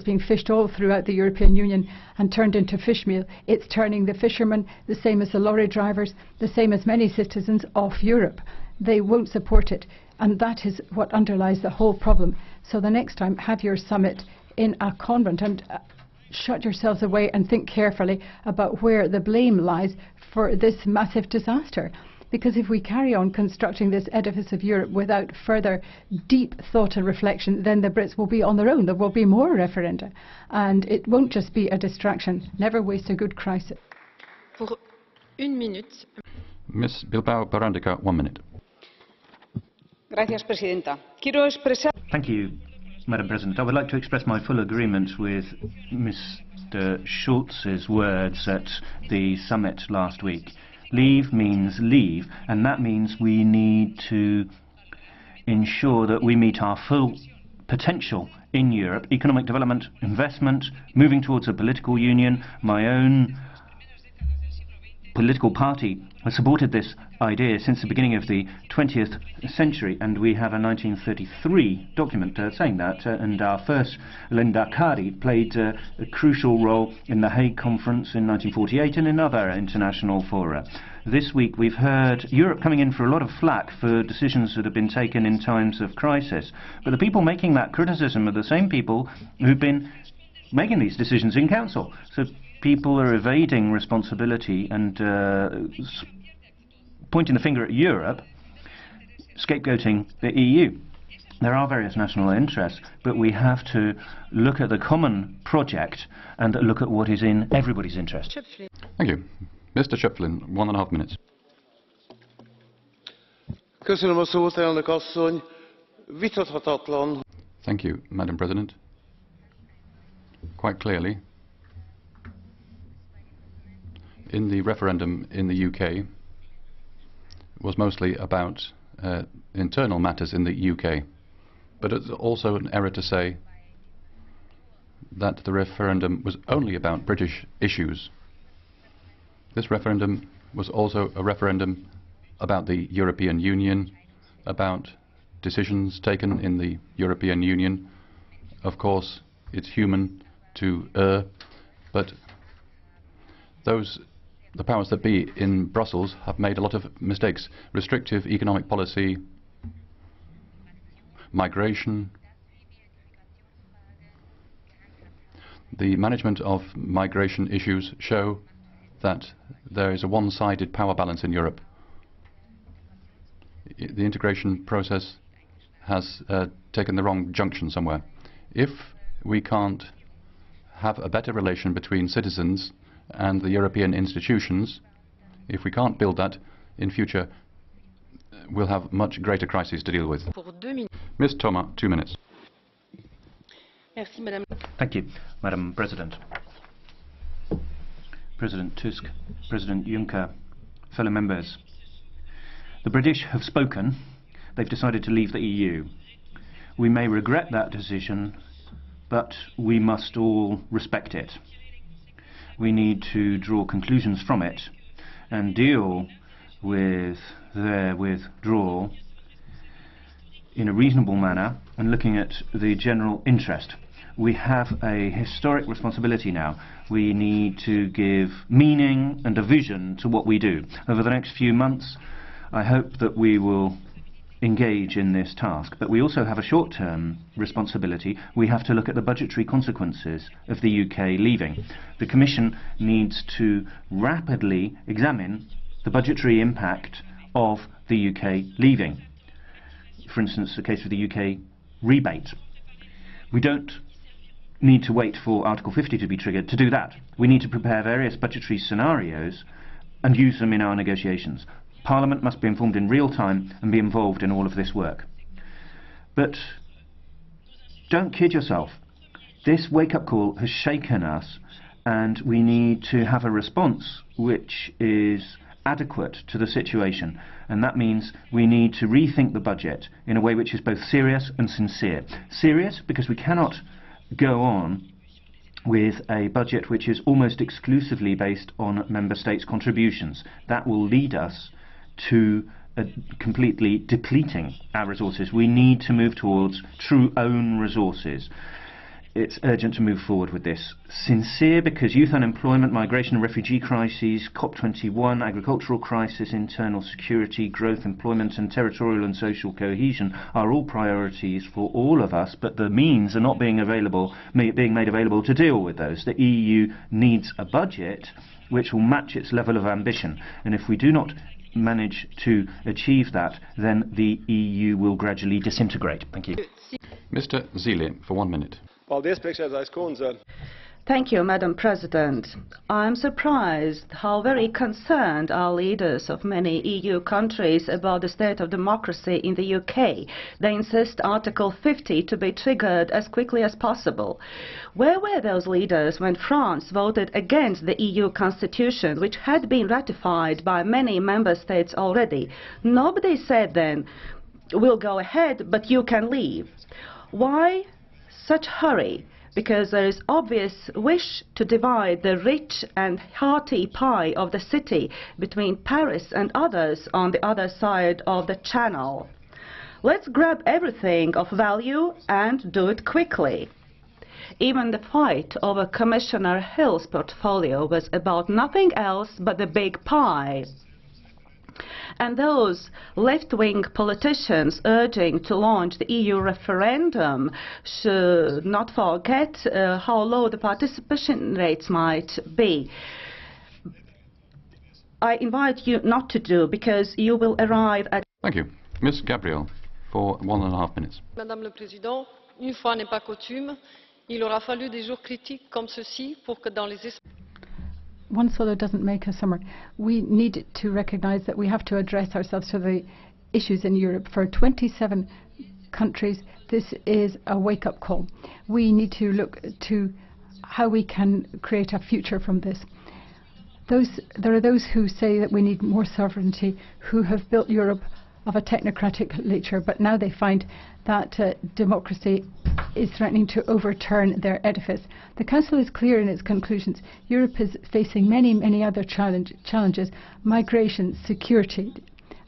being fished all throughout the European Union and turned into fish meal, it's turning the fishermen, the same as the lorry drivers, the same as many citizens, off Europe. They won't support it, and that is what underlies the whole problem. So the next time, have your summit in a convent and shut yourselves away and think carefully about where the blame lies for this massive disaster. Because if we carry on constructing this edifice of Europe without further deep thought and reflection, then the Brits will be on their own. There will be more referenda. And it won't just be a distraction. Never waste a good crisis. For 1 minute. Ms. Bilbao Barandica, 1 minute. Gracias, Presidenta. Quiero expresar... Thank you, Madam President. I would like to express my full agreement with Mr. Schulz's words at the summit last week. Leave means leave, and that means we need to ensure that we meet our full potential in Europe. Economic development, investment, moving towards a political union. My own political party has supported this idea since the beginning of the 20th century, and we have a 1933 document saying that, and our first Linda Kari played a crucial role in the Hague Conference in 1948 and in other international fora. This week we've heard Europe coming in for a lot of flack for decisions that have been taken in times of crisis, but the people making that criticism are the same people who've been making these decisions in Council. So people are evading responsibility and pointing the finger at Europe, scapegoating the EU. There are various national interests, but we have to look at the common project and look at what is in everybody's interest. Thank you. Mr. Schöpflin, 1.5 minutes. Thank you, Madam President. Quite clearly, in the referendum in the UK was mostly about internal matters in the UK. But it's also an error to say that the referendum was only about British issues. This referendum was also a referendum about the European Union, about decisions taken in the European Union. Of course, it's human to err, but the powers that be in Brussels have made a lot of mistakes. Restrictive economic policy, migration. The management of migration issues show that there is a one-sided power balance in Europe. The integration process has taken the wrong junction somewhere. If we can't have a better relation between citizens and the European institutions, If we can't build that, in future we'll have much greater crises to deal with. Ms. Thomas, 2 minutes. Thank you, Madam President. President Tusk, President Juncker, fellow members. The British have spoken. They've decided to leave the EU. We may regret that decision, but we must all respect it. We need to draw conclusions from it and deal with their withdrawal in a reasonable manner and looking at the general interest. We have a historic responsibility now. We need to give meaning and a vision to what we do. Over the next few months, I hope that we will engage in this task. But we also have a short-term responsibility. We have to look at the budgetary consequences of the UK leaving. The Commission needs to rapidly examine the budgetary impact of the UK leaving. For instance, the case of the UK rebate. We don't need to wait for Article 50 to be triggered to do that. We need to prepare various budgetary scenarios and use them in our negotiations. Parliament must be informed in real time and be involved in all of this work. But don't kid yourself. This wake-up call has shaken us, and we need to have a response which is adequate to the situation, and that means we need to rethink the budget in a way which is both serious and sincere. Serious because we cannot go on with a budget which is almost exclusively based on member states' contributions. That will lead us to completely depleting our resources. We need to move towards true own resources. It's urgent to move forward with this. Sincere because youth unemployment, migration and refugee crises, COP21, agricultural crisis, internal security, growth, employment and territorial and social cohesion are all priorities for all of us, but the means are not being made available to deal with those. The EU needs a budget which will match its level of ambition, and if we do not manage to achieve that, then the EU will gradually disintegrate. Thank you. Mr. Zile, for 1 minute. Thank you, Madam President. I'm surprised how very concerned are leaders of many EU countries about the state of democracy in the UK. They insist Article 50 to be triggered as quickly as possible. Where were those leaders when France voted against the EU constitution, which had been ratified by many member states already? Nobody said then, we'll go ahead, but you can leave. Why such hurry? Because there is obvious wish to divide the rich and hearty pie of the city between Paris and others on the other side of the Channel. Let's grab everything of value and do it quickly. Even the fight over Commissioner Hill's portfolio was about nothing else but the big pie. And those left-wing politicians urging to launch the EU referendum should not forget how low the participation rates might be. I invite you not to do, because you will arrive at... Thank you. Ms. Gabriel, for 1.5 minutes. Madame le Président, une fois n'est pas coutume, il aura fallu des jours critiques comme ceux-ci pour que dans les One swallow doesn't make a summer. We need to recognise that we have to address ourselves to the issues in Europe. For 27 countries, this is a wake-up call. We need to look to how we can create a future from this. There are those who say that we need more sovereignty, who have built Europe of a technocratic nature, but now they find that democracy is threatening to overturn their edifice. The Council is clear in its conclusions. Europe is facing many other challenges, migration, security,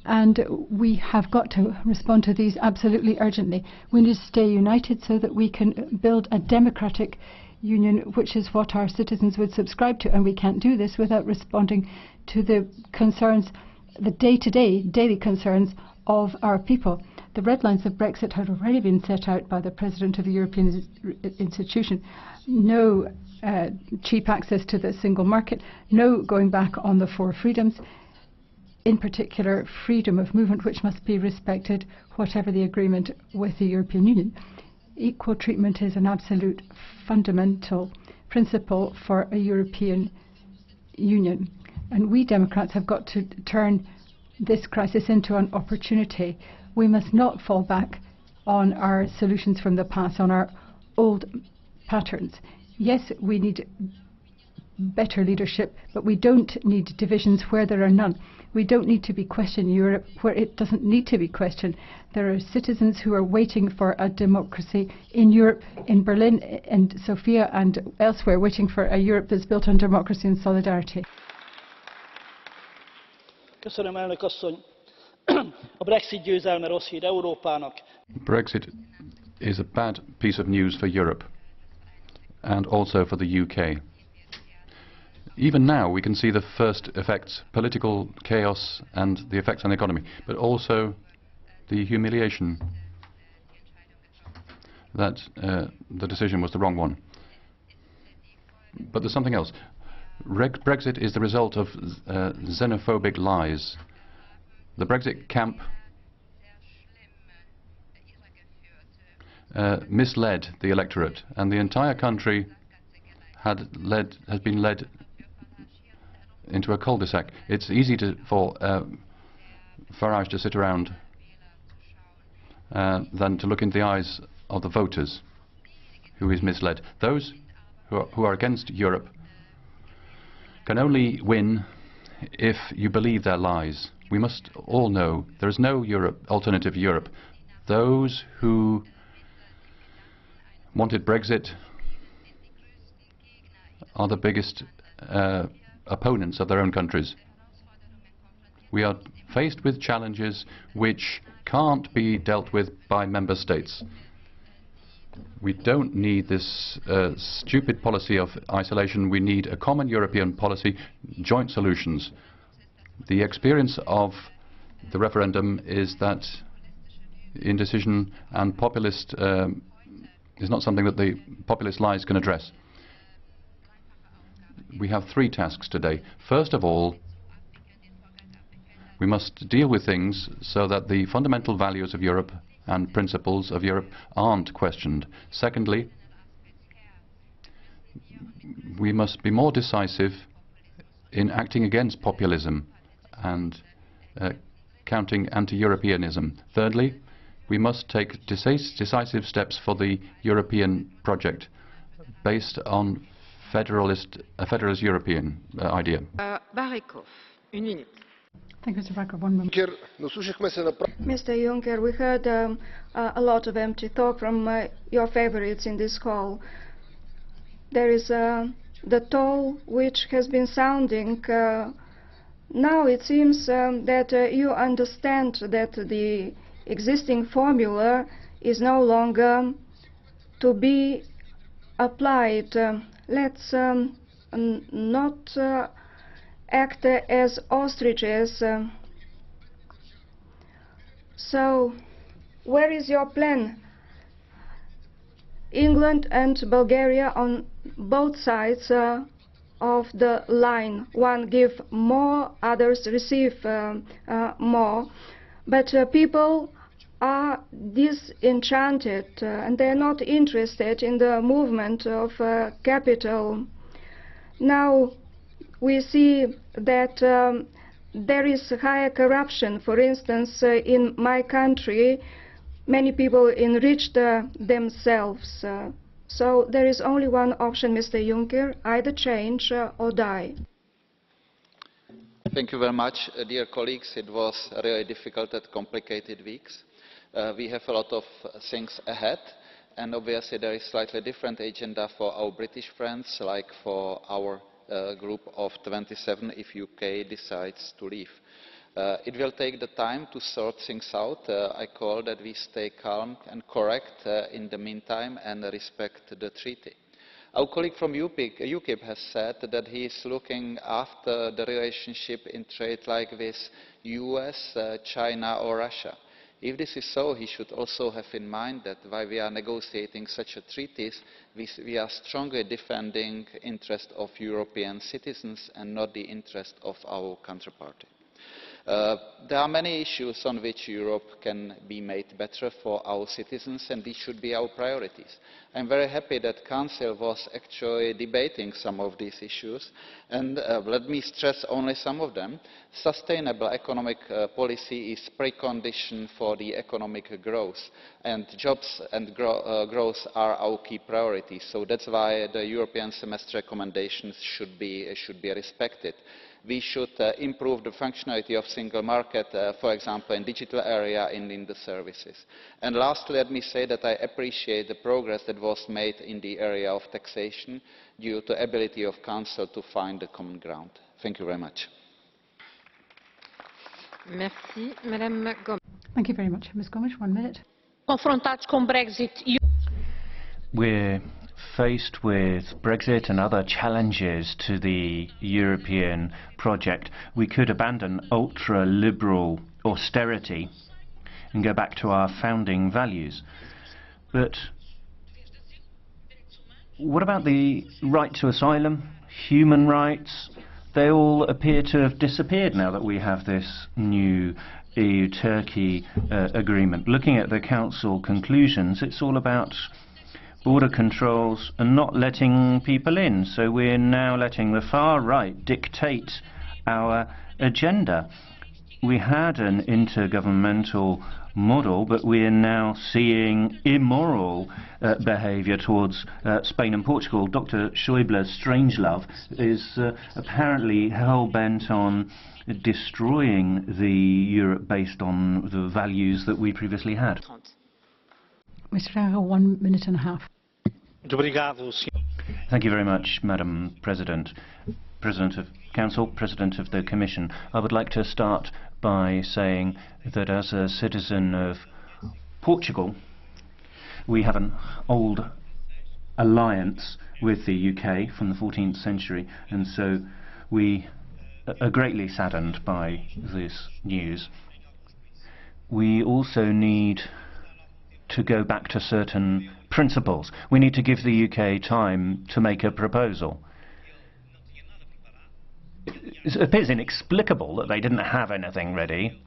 and we have got to respond to these absolutely urgently. We need to stay united so that we can build a democratic union, which is what our citizens would subscribe to, and we can't do this without responding to the concerns, the daily concerns of our people. The red lines of Brexit had already been set out by the President of the European institution. No cheap access to the single market, no going back on the 4 freedoms, in particular freedom of movement, which must be respected whatever the agreement with the European Union. Equal treatment is an absolute fundamental principle for a European Union. And we Democrats have got to turn this crisis into an opportunity. We must not fall back on our solutions from the past, on our old patterns. Yes, we need better leadership, but we don't need divisions where there are none. We don't need to be questioning Europe where it doesn't need to be questioned. There are citizens who are waiting for a democracy in Europe, in Berlin and Sofia and elsewhere, waiting for a Europe that's built on democracy and solidarity. Köszönöm, elnök asszony. A Brexit győzelme rossz hír Európának. Brexit is a bad piece of news for Europe and also for the UK. Even now we can see the first effects, political chaos and the effects on the economy, but also the humiliation that the decision was the wrong one. But there's something else. Brexit is the result of xenophobic lies. The Brexit camp misled the electorate, and the entire country has been led into a cul-de-sac. It's easy for Farage to sit around than to look into the eyes of the voters who is misled. Those who are against Europe can only win if you believe their lies. We must all know there is no alternative Europe. Those who wanted Brexit are the biggest opponents of their own countries. We are faced with challenges which can't be dealt with by member states. We don't need this stupid policy of isolation. We need a common European policy, joint solutions. The experience of the referendum is that indecision and populist is not something that the populist lies can address. We have three tasks today. First of all, we must deal with things so that the fundamental values of Europe and principles of Europe aren't questioned. Secondly, we must be more decisive in acting against populism and counting anti-Europeanism. Thirdly, we must take decisive steps for the European project based on a federalist European idea. Barikov, 1 minute. Thank you, Mr. Barikov. 1 minute. Mr. Juncker, we heard a lot of empty talk from your favorites in this call. There is the toll which has been sounding. Now it seems that you understand that the existing formula is no longer to be applied. Let's not act as ostriches. So, where is your plan? England and Bulgaria on both sides of the line. One give more, others receive more. But people are disenchanted and they are not interested in the movement of capital. Now we see that there is higher corruption. For instance, in my country, many people enriched themselves. So there is only one option, Mr. Juncker, either change or die. Thank you very much, dear colleagues. It was a really difficult and complicated weeks. We have a lot of things ahead, and obviously there is a slightly different agenda for our British friends, like for our group of 27 if UK decides to leave. It will take the time to sort things out. I call that we stay calm and correct in the meantime and respect the treaty. Our colleague from UKIP has said that he is looking after the relationship in trade like with US, China or Russia. If this is so, he should also have in mind that while we are negotiating such a treaties, we are strongly defending the interest of European citizens and not the interest of our counterparty. There are many issues on which Europe can be made better for our citizens, and these should be our priorities. I am very happy that the Council was actually debating some of these issues, and let me stress only some of them. Sustainable economic policy is a precondition for the economic growth, and jobs and growth are our key priorities. So that is why the European semester recommendations should be respected. We should improve the functionality of the single market, for example, in the digital area and in the services. And lastly, let me say that I appreciate the progress that was made in the area of taxation due to the ability of the Council to find a common ground. Thank you very much. Merci, Madame Gomes. Thank you very much. Ms. Gomes, 1 minute. Confrontados com Brexit e We're faced with Brexit and other challenges to the European project. We could abandon ultra-liberal austerity and go back to our founding values. But what about the right to asylum, human rights? They all appear to have disappeared now that we have this new EU-Turkey agreement. Looking at the Council conclusions, it's all about border controls and not letting people in. So we're now letting the far right dictate our agenda. We had an intergovernmental model, but we're now seeing immoral behaviour towards Spain and Portugal. Dr. Schäuble-Strangelove is apparently hell-bent on destroying the Europe based on the values that we previously had. Mr. Ferreira, 1 minute and a half. Thank you very much, Madam President. President of Council, President of the Commission. I would like to start by saying that as a citizen of Portugal, we have an old alliance with the UK from the 14th century, and so we are greatly saddened by this news. We also need to go back to certain principles. We need to give the UK time to make a proposal. It appears inexplicable that they didn't have anything ready,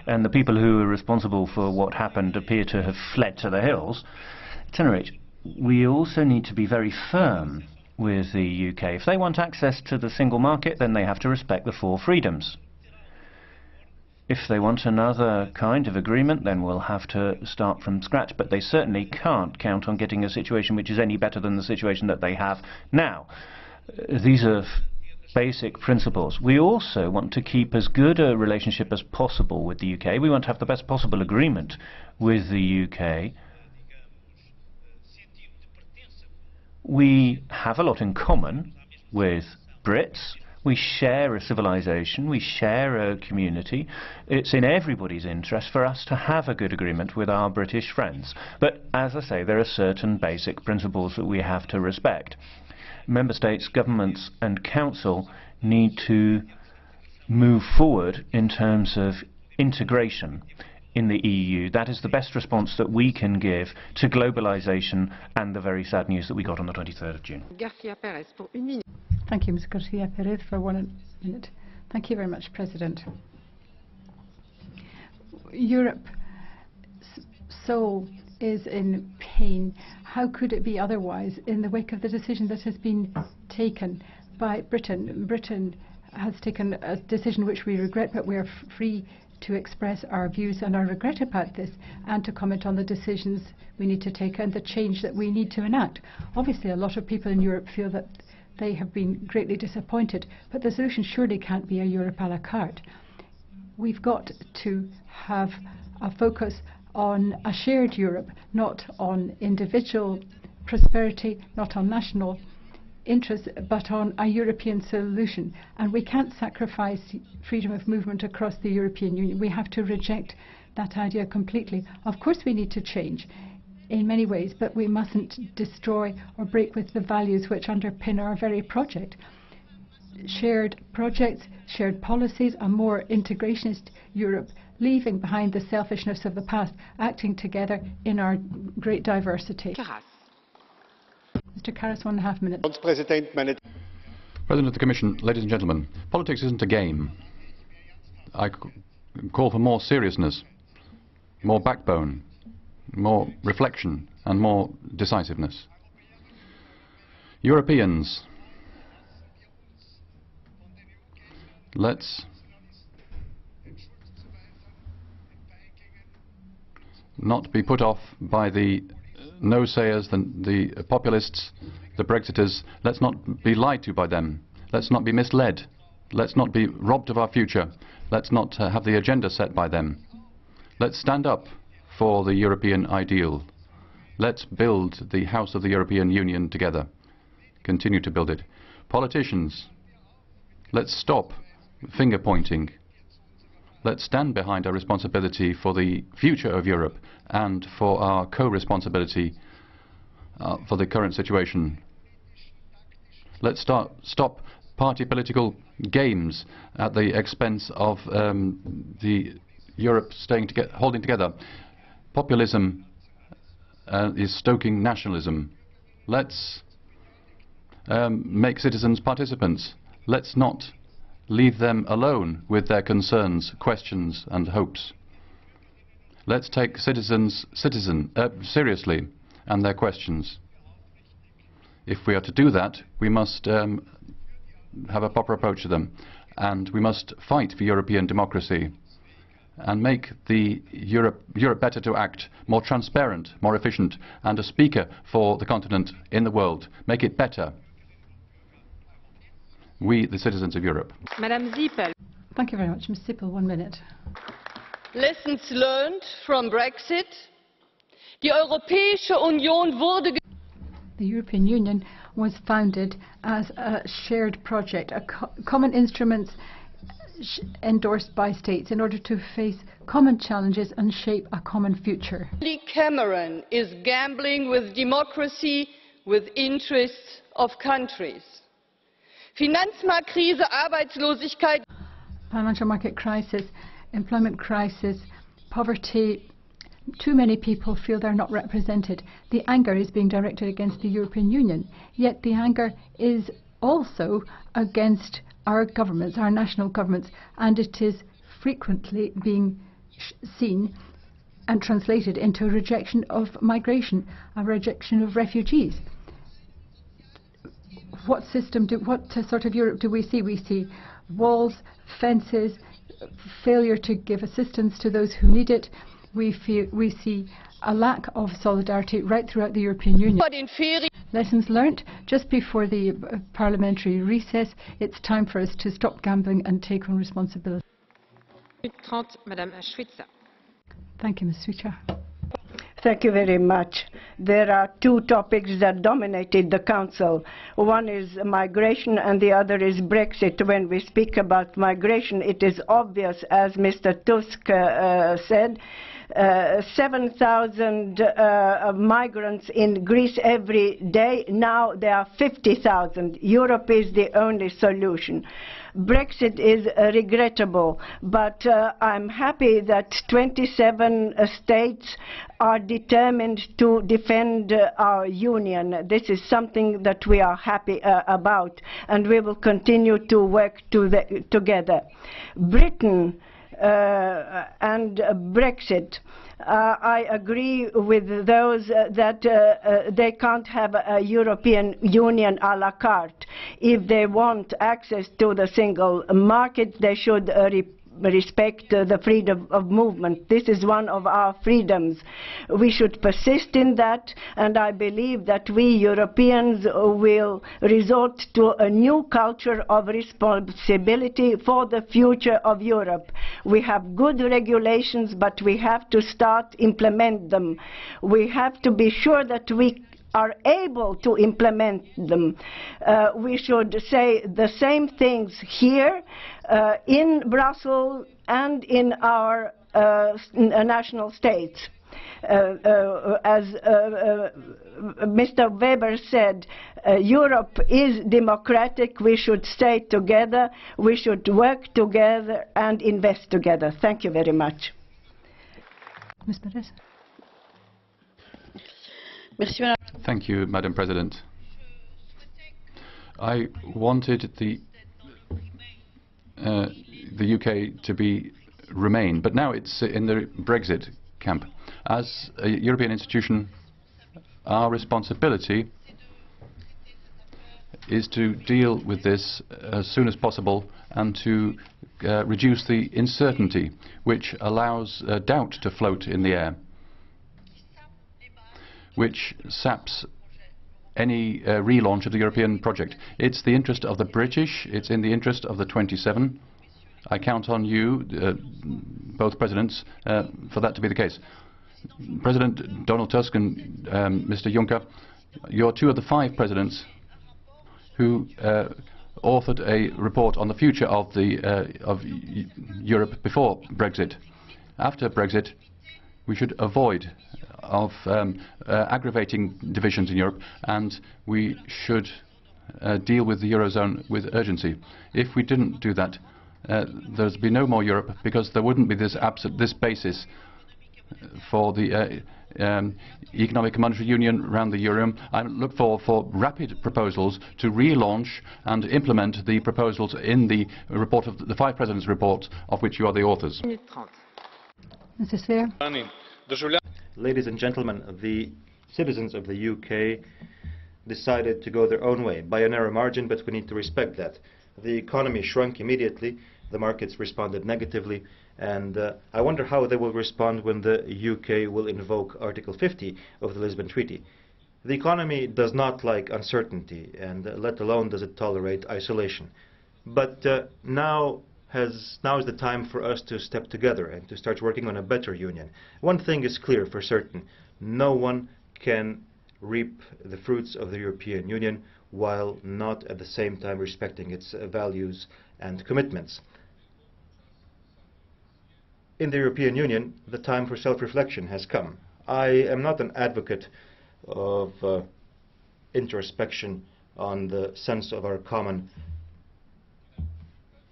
and the people who are responsible for what happened appear to have fled to the hills. At any rate, we also need to be very firm with the UK. If they want access to the single market, then they have to respect the 4 freedoms. If they want another kind of agreement, then we'll have to start from scratch, but they certainly can't count on getting a situation which is any better than the situation that they have now. These are basic principles. We also want to keep as good a relationship as possible with the UK. We want to have the best possible agreement with the UK. We have a lot in common with Brits. We share a civilization, we share a community. It's in everybody's interest for us to have a good agreement with our British friends. But as I say, there are certain basic principles that we have to respect. Member States, governments and Council need to move forward in terms of integration in the EU. That is the best response that we can give to globalization and the very sad news that we got on the 23rd of June. Garcia Perez, pour 1 minute. Thank you, Ms. Garcia Perez, for 1 minute. Thank you very much, President. Europe so is in pain. How could it be otherwise in the wake of the decision that has been taken by Britain? Britain has taken a decision which we regret, but we are free to express our views and our regret about this and to comment on the decisions we need to take and the change that we need to enact. Obviously, a lot of people in Europe feel that they have been greatly disappointed, but the solution surely can't be a Europe à la carte. We've got to have a focus on a shared Europe, not on individual prosperity, not on national interests, but on a European solution. And we can't sacrifice freedom of movement across the European Union. We have to reject that idea completely. Of course we need to change in many ways, but we mustn't destroy or break with the values which underpin our very project. Shared projects, shared policies, a more integrationist Europe, leaving behind the selfishness of the past, acting together in our great diversity. Mr. Karas, 1.5 minutes. President of the Commission, ladies and gentlemen, politics isn't a game. I call for more seriousness, more backbone, more reflection and more decisiveness. Europeans, let's not be put off by the no-sayers, the populists, the Brexiters. Let's not be lied to by them. Let's not be misled. Let's not be robbed of our future. Let's not have the agenda set by them. Let's stand up for the European ideal. Let's build the house of the European Union together. Continue to build it. Politicians, let's stop finger-pointing. Let's stand behind our responsibility for the future of Europe and for our co-responsibility for the current situation. Let's stop party political games at the expense of the Europe holding together. Populism is stoking nationalism. Let's make citizens participants. Let's not leave them alone with their concerns, questions and hopes. Let's take citizens seriously and their questions. If we are to do that, we must have a proper approach to them, and we must fight for European democracy and make the Europe better to act, more transparent, more efficient, and a speaker for the continent in the world. Make it better. We, the citizens of Europe. Madame Zippel. Thank you very much. Ms. Sippel, 1 minute. Lessons learned from Brexit. Die Europäische Union wurde The European Union was founded as a shared project, common instruments endorsed by states in order to face common challenges and shape a common future. Cameron is gambling with democracy, with interests of countries. Finanzmarktkrise, Arbeitslosigkeit. Financial market crisis, employment crisis, poverty. Too many people feel they're not represented. The anger is being directed against the European Union, yet the anger is also against our governments, our national governments, and it is frequently being seen and translated into a rejection of migration, a rejection of refugees. What sort of Europe do we see? We see walls, fences, failure to give assistance to those who need it. We see a lack of solidarity right throughout the European Union. Lessons learnt. Just before the parliamentary recess, it's time for us to stop gambling and take on responsibility. Madame Schwitzer. Thank you, Ms. Switzer. Thank you very much. There are two topics that dominated the Council. One is migration and the other is Brexit. When we speak about migration, it is obvious, as Mr. Tusk said, 7,000 migrants in Greece every day. Now there are 50,000. Europe is the only solution. Brexit is regrettable, but I'm happy that 27 states are determined to defend our union. This is something that we are happy about, and we will continue to work together. Britain and Brexit. I agree with those that they can't have a European Union à la carte. If they want access to the single market, they should respect the freedom of movement. This is one of our freedoms. We should persist in that, and I believe that we Europeans will resort to a new culture of responsibility for the future of Europe. We have good regulations, but we have to start implement them. We have to be sure that we are able to implement them. We should say the same things here in Brussels and in our national states. As Mr. Weber said, Europe is democratic. We should stay together. We should work together and invest together. Thank you very much. Ms. Perez. Thank you, Madam President. I wanted the the UK to remain, but now it's in the Brexit camp. As a European institution, our responsibility is to deal with this as soon as possible and to reduce the uncertainty which allows doubt to float in the air, which saps any relaunch of the European project. It's the interest of the British, it's in the interest of the 27. I count on you, both presidents, for that to be the case. President Donald Tusk and Mr. Juncker, you're two of the 5 presidents who authored a report on the future of Europe before Brexit. After Brexit, we should avoid aggravating divisions in Europe, and we should deal with the Eurozone with urgency. If we didn't do that, there'd be no more Europe, because there wouldn't be this basis for the economic and monetary union around the euro. I look for rapid proposals to relaunch and implement the proposals in the report of the 5 presidents' report, of which you are the authors. Mr. Sphere. Ladies and gentlemen, the citizens of the UK decided to go their own way by a narrow margin, but we need to respect that. The economy shrunk immediately, the markets responded negatively, and I wonder how they will respond when the UK will invoke Article 50 of the Lisbon Treaty. The economy does not like uncertainty, and let alone does it tolerate isolation. But now is the time for us to step together and to start working on a better union. One thing is clear for certain: no one can reap the fruits of the European Union while not at the same time respecting its values and commitments. In the European Union, the time for self-reflection has come. I am not an advocate of introspection on the sense of our common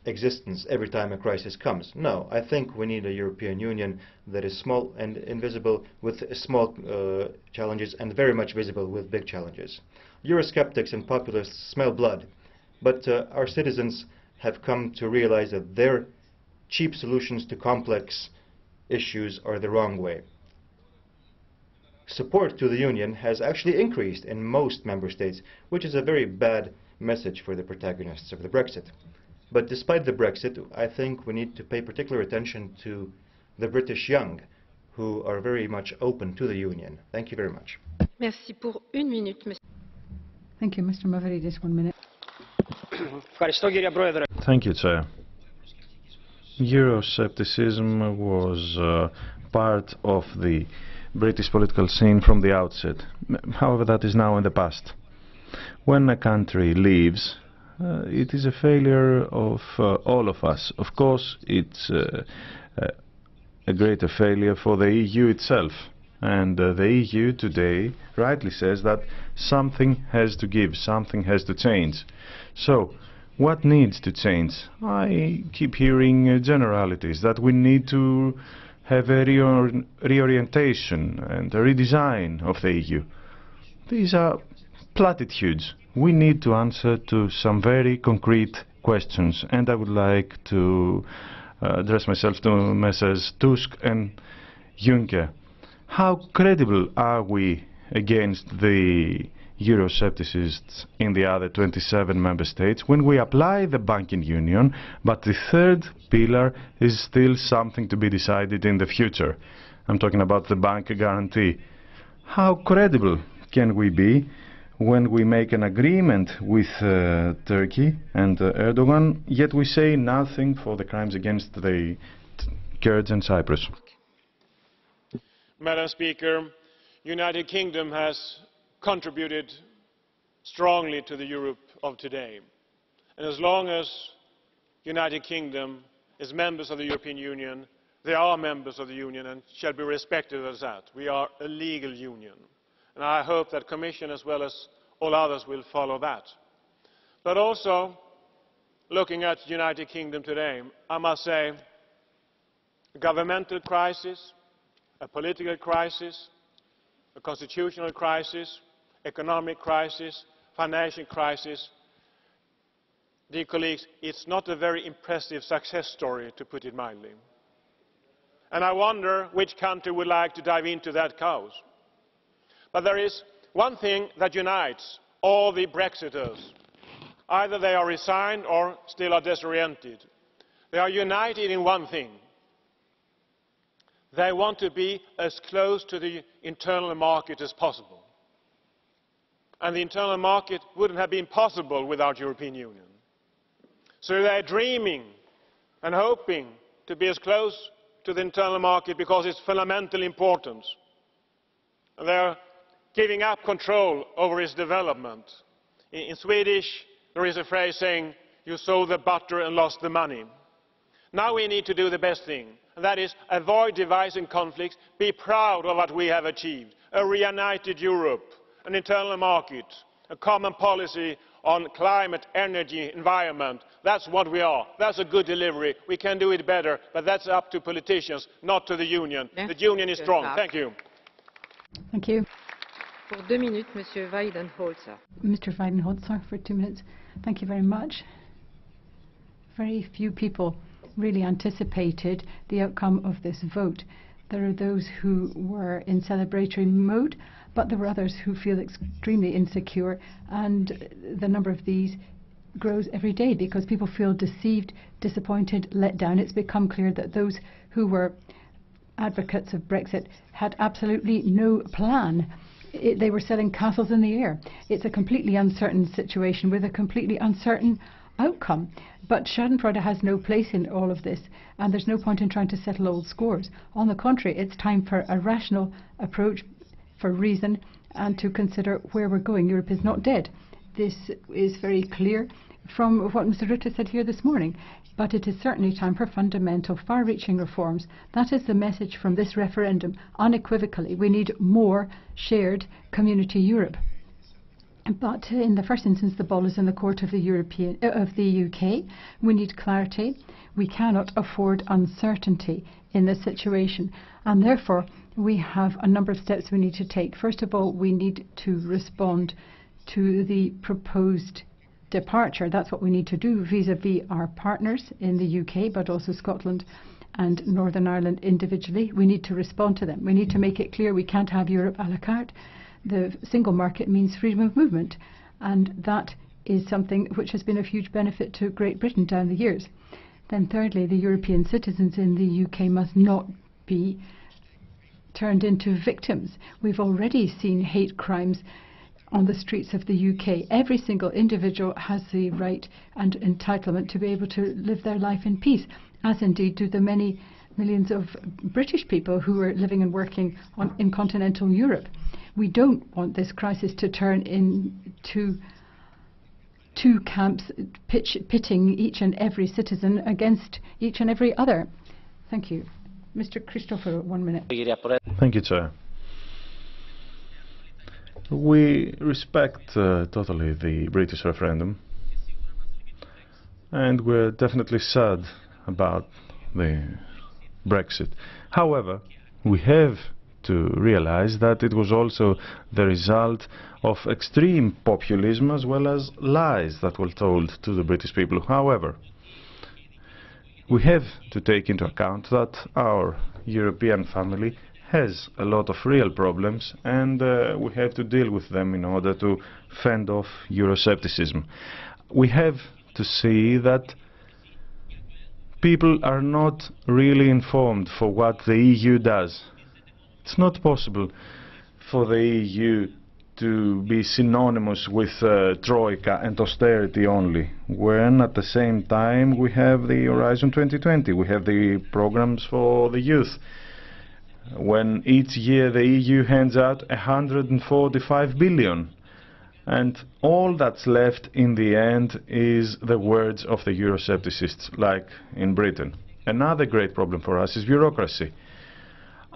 existence every time a crisis comes. No, I think we need a European Union that is small and invisible with small challenges, and very much visible with big challenges. Eurosceptics and populists smell blood, but our citizens have come to realize that their cheap solutions to complex issues are the wrong way. Support to the Union has actually increased in most member states, which is a very bad message for the protagonists of the Brexit. But despite the Brexit, I think we need to pay particular attention to the British young, who are very much open to the Union. Thank you very much. Merci pour 1 minute, monsieur. Thank you, Mr. Mavridis. 1 minute. Thank you, Chair. Euroscepticism was part of the British political scene from the outset. However, that is now in the past. When a country leaves, it is a failure of all of us. Of course, it's a greater failure for the EU itself. And the EU today rightly says that something has to give, something has to change. So, what needs to change? I keep hearing generalities that we need to have a reorientation and a redesign of the EU. These are platitudes. We need to answer to some very concrete questions, and I would like to address myself to Messrs. Tusk and Juncker. How credible are we against the Euroscepticists in the other 27 member states when we apply the banking union, but the third pillar is still something to be decided in the future? I'm talking about the bank guarantee. How credible can we be when we make an agreement with Turkey and Erdogan, yet we say nothing for the crimes against the Kurds in Cyprus? Madam Speaker, United Kingdom has contributed strongly to the Europe of today. And as long as United Kingdom is members of the European Union, they are members of the Union and shall be respected as that. We are a legal union. And I hope that the Commission, as well as all others, will follow that. But also, looking at the United Kingdom today, I must say, a governmental crisis, a political crisis, a constitutional crisis, economic crisis, financial crisis, dear colleagues, it's not a very impressive success story, to put it mildly. And I wonder which country would like to dive into that chaos. But there is one thing that unites all the Brexiters. Either they are resigned or still are disoriented. They are united in one thing. They want to be as close to the internal market as possible. And the internal market wouldn't have been possible without the European Union. So they are dreaming and hoping to be as close to the internal market because it's fundamental importance. And they are giving up control over its development. In Swedish, there is a phrase saying, "You sold the butter and lost the money." Now we need to do the best thing, and that is avoid division conflicts, be proud of what we have achieved. A reunited Europe, an internal market, a common policy on climate, energy, environment. That's what we are. That's a good delivery. We can do it better, but that's up to politicians, not to the Union. The Union is strong. Thank you. Thank you. Pour 2 minutes, Monsieur Weidenholzer. Mr. Weidenholzer for 2 minutes. Thank you very much. Very few people really anticipated the outcome of this vote. There are those who were in celebratory mode, but there were others who feel extremely insecure, and the number of these grows every day because people feel deceived, disappointed, let down. It's become clear that those who were advocates of Brexit had absolutely no plan. They were selling castles in the air. It's a completely uncertain situation with a completely uncertain outcome. But Schadenfreude has no place in all of this, and there's no point in trying to settle old scores. On the contrary, it's time for a rational approach, for reason, and to consider where we're going. Europe is not dead. This is very clear from what Mr. Rutte said here this morning. But it is certainly time for fundamental, far-reaching reforms. That is the message from this referendum, unequivocally. We need more shared community Europe. But in the first instance, the ball is in the court of the UK. We need clarity. We cannot afford uncertainty in this situation. And therefore, we have a number of steps we need to take. First of all, we need to respond to the proposed departure. That's what we need to do vis-à-vis our partners in the UK, but also Scotland and Northern Ireland individually. We need to respond to them. We need to make it clear we can't have Europe à la carte. The single market means freedom of movement, and that is something which has been of huge benefit to Great Britain down the years. Then thirdly, the European citizens in the UK must not be turned into victims. We've already seen hate crimes on the streets of the UK. Every single individual has the right and entitlement to be able to live their life in peace, as indeed do the many millions of British people who are living and working in continental Europe. We don't want this crisis to turn into two camps pitting each and every citizen against each and every other. Thank you. Mr. Christopher, 1 minute. Thank you, Chair. We respect totally the British referendum, and we're definitely sad about the Brexit. However, we have to realize that it was also the result of extreme populism as well as lies that were told to the British people. However, we have to take into account that our European family has a lot of real problems, and we have to deal with them in order to fend off Euroscepticism. We have to see that people are not really informed for what the EU does. It's not possible for the EU to be synonymous with Troika and austerity only, when at the same time we have the Horizon 2020, we have the programs for the youth, when each year the EU hands out 145 billion. And all that's left in the end is the words of the Euroscepticists, like in Britain. Another great problem for us is bureaucracy.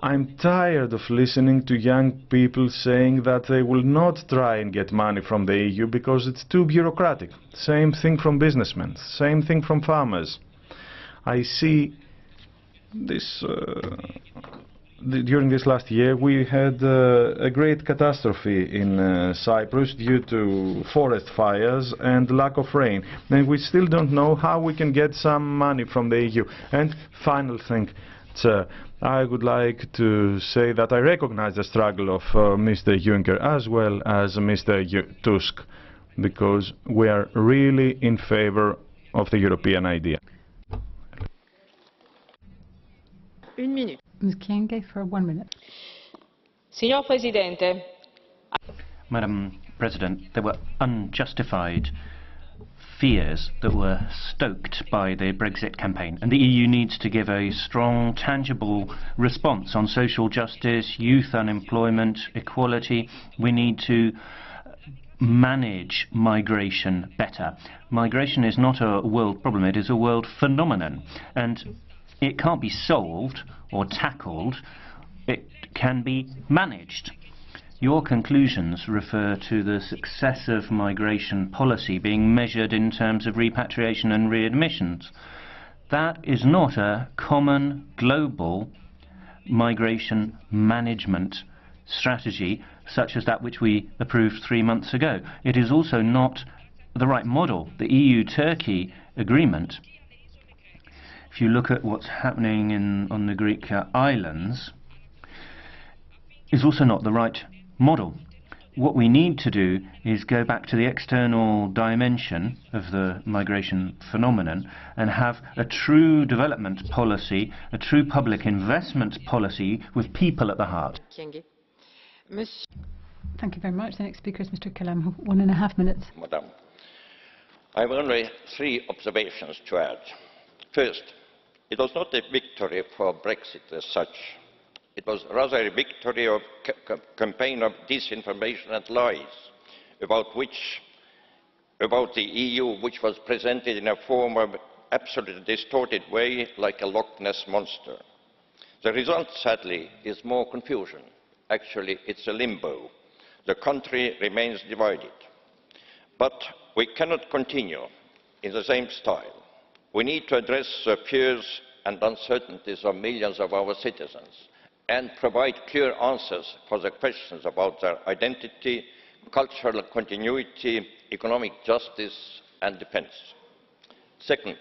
I'm tired of listening to young people saying that they will not try and get money from the EU because it's too bureaucratic. Same thing from businessmen, same thing from farmers. I see this during this last year, we had a great catastrophe in Cyprus due to forest fires and lack of rain. And we still don't know how we can get some money from the EU. And final thing, Sir, I would like to say that I recognize the struggle of Mr. Juncker as well as Mr. Tusk, because we are really in favor of the European idea. Ms. Kienge for 1 minute. Signor Presidente. Madam President, there were unjustified fears that were stoked by the Brexit campaign, and the EU needs to give a strong, tangible response on social justice, youth unemployment, equality. We need to manage migration better. Migration is not a world problem, it is a world phenomenon, and it can't be solved or tackled, it can be managed. Your conclusions refer to the success of migration policy being measured in terms of repatriation and readmissions. That is not a common global migration management strategy such as that which we approved 3 months ago. It is also not the right model. The EU-Turkey agreement, if you look at what's happening on the Greek islands, is also not the right model. What we need to do is go back to the external dimension of the migration phenomenon and have a true development policy, a true public investment policy with people at the heart. Thank you very much. The next speaker is Mr. Kelam, 1.5 minutes. Madam, I have only 3 observations to add. First, it was not a victory for Brexit as such. It was rather a victory of campaign of disinformation and lies about the EU, which was presented in a form of absolutely distorted way, like a Loch Ness monster. The result, sadly, is more confusion. Actually, it's a limbo. The country remains divided. But we cannot continue in the same style. We need to address the fears and uncertainties of millions of our citizens and provide clear answers for the questions about their identity, cultural continuity, economic justice and defence. Second,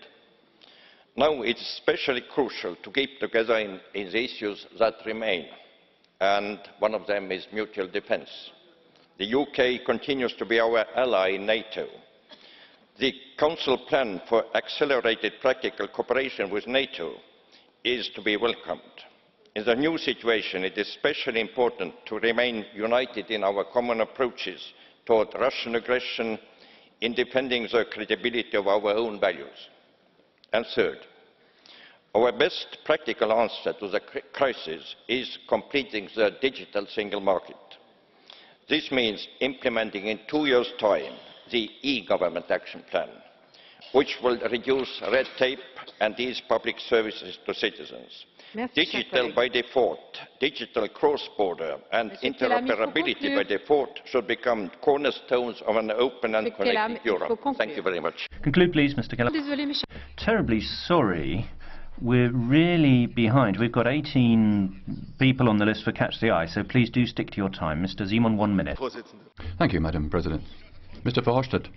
now it's especially crucial to keep together in the issues that remain, and one of them is mutual defence. The UK continues to be our ally in NATO. The Council plan for accelerated practical cooperation with NATO is to be welcomed. In the new situation, it is especially important to remain united in our common approaches toward Russian aggression in defending the credibility of our own values. And third, our best practical answer to the crisis is completing the digital single market. This means implementing in 2 years' time the e-government action plan, which will reduce red tape and ease public services to citizens. Digital by default, digital cross-border and interoperability by default should become cornerstones of an open and connected Europe. Thank you very much. Conclude, please, Mr. Keller. Terribly sorry. We're really behind. We've got 18 people on the list for Catch the Eye, so please do stick to your time. Mr. Simon, 1 minute. Thank you, Madam President. Mr. Verhofstadt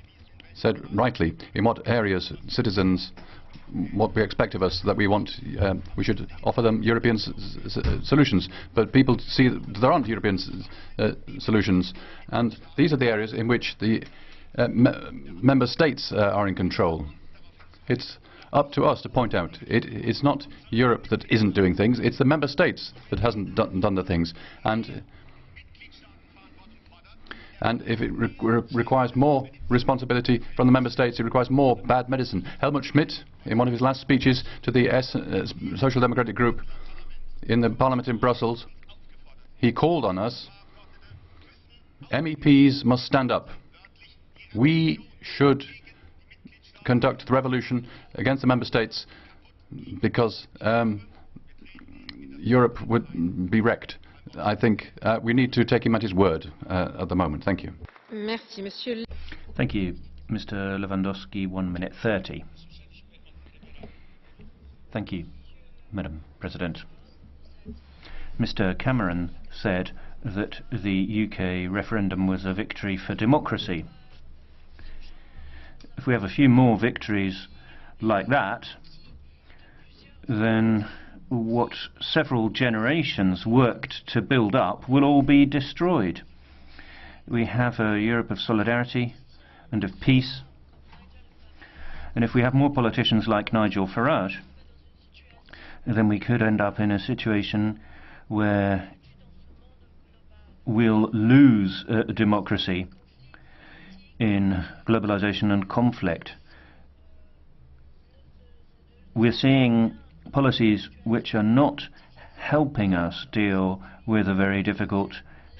said rightly in what areas citizens, what we expect of us, that we should offer them European solutions. But people see that there aren't European solutions, and these are the areas in which the member states are in control. It's up to us to point out it's not Europe that isn't doing things, it's the member states that hasn't done the things. And if it requires more responsibility from the member states, it requires more bad medicine. Helmut Schmidt, in one of his last speeches to the Social Democratic Group in the Parliament in Brussels, he called on us, MEPs must stand up. We should conduct the revolution against the member states because Europe would be wrecked. I think we need to take him at his word at the moment. Thank you. Merci, Monsieur. Thank you, Mr. Lewandowski. 1 minute 30. Thank you, Madam President. Mr. Cameron said that the UK referendum was a victory for democracy. If we have a few more victories like that, then what several generations worked to build up will all be destroyed. We have a Europe of solidarity and of peace, and if we have more politicians like Nigel Farage, then we could end up in a situation where we'll lose democracy in globalization and conflict. We're seeing policies which are not helping us deal with a very difficult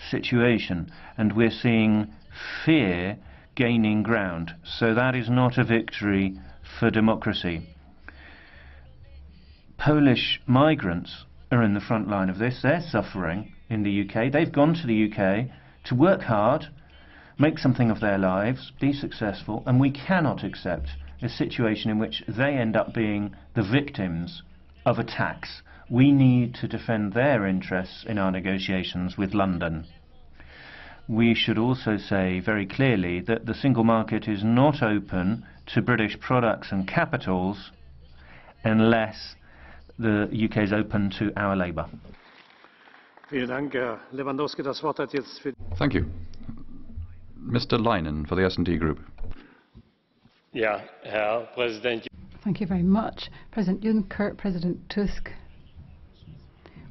situation, and we're seeing fear gaining ground. So that is not a victory for democracy. Polish migrants are in the front line of this. They're suffering in the UK. They've gone to the UK to work hard, make something of their lives, be successful, and we cannot accept a situation in which they end up being the victims of attacks. We need to defend their interests in our negotiations with London. We should also say very clearly that the single market is not open to British products and capitals unless the UK is open to our labour. Thank you. Mr. Leinen for the S&D Group. Thank you very much. President Juncker, President Tusk.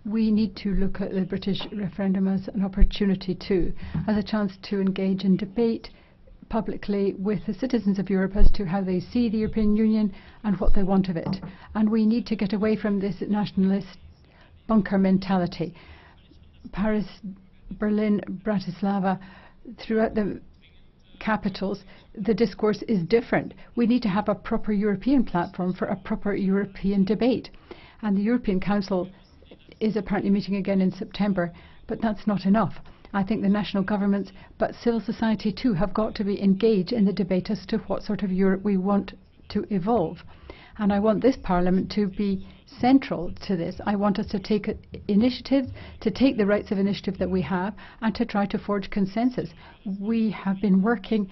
We need to look at the British referendum as an opportunity too, as a chance to engage in debate publicly with the citizens of Europe as to how they see the European Union and what they want of it. And we need to get away from this nationalist bunker mentality. Paris, Berlin, Bratislava, throughout the capitals, the discourse is different. We need to have a proper European platform for a proper European debate. And the European Council is apparently meeting again in September, but that's not enough. I think the national governments, but civil society too, have got to be engaged in the debate as to what sort of Europe we want to evolve. And I want this Parliament to be central to this. I want us to take initiatives, to take the rights of initiative that we have, and to try to forge consensus. We have been working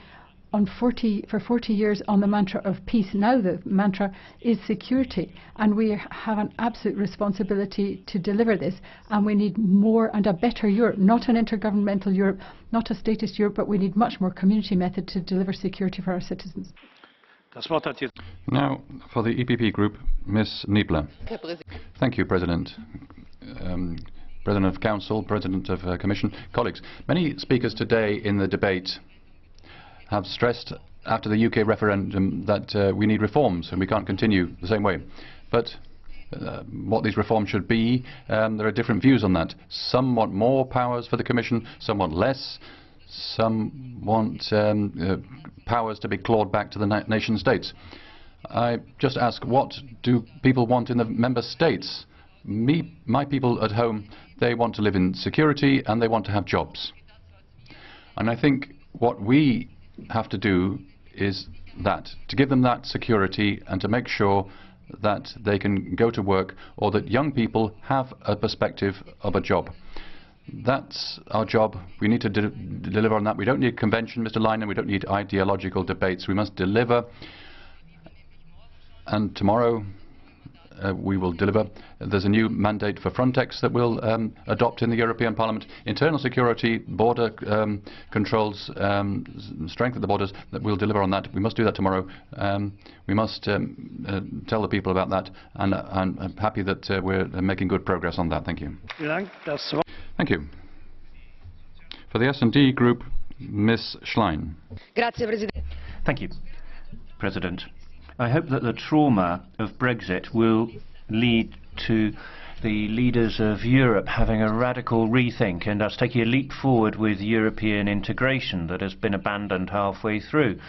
on for 40 years on the mantra of peace. Now the mantra is security, and we have an absolute responsibility to deliver this, and we need more and a better Europe, not an intergovernmental Europe, not a statist Europe, but we need much more community method to deliver security for our citizens. Now, for the EPP Group, Ms. Niebler. Thank you, President. President of Council, President of Commission, colleagues. Many speakers today in the debate have stressed after the UK referendum that we need reforms and we can't continue the same way. But what these reforms should be, there are different views on that. Some want more powers for the Commission, some want less. Some want powers to be clawed back to the nation states. I just ask, what do people want in the member states? My people at home, they want to live in security and they want to have jobs. And I think what we have to do is that, to give them that security and to make sure that they can go to work, or that young people have a perspective of a job. That's our job. We need to deliver on that. We don't need convention, Mr. Leinen. We don't need ideological debates. We must deliver. And tomorrow we will deliver. There's a new mandate for Frontex that we'll adopt in the European Parliament. Internal security, border controls, strength of the borders, that we'll deliver on that. We must do that tomorrow. We must tell the people about that. And I'm happy that we're making good progress on that. Thank you. Thank you. For the S&D Group, Ms. Schlein. Thank you, President. I hope that the trauma of Brexit will lead to the leaders of Europe having a radical rethink and us taking a leap forward with European integration that has been abandoned halfway through.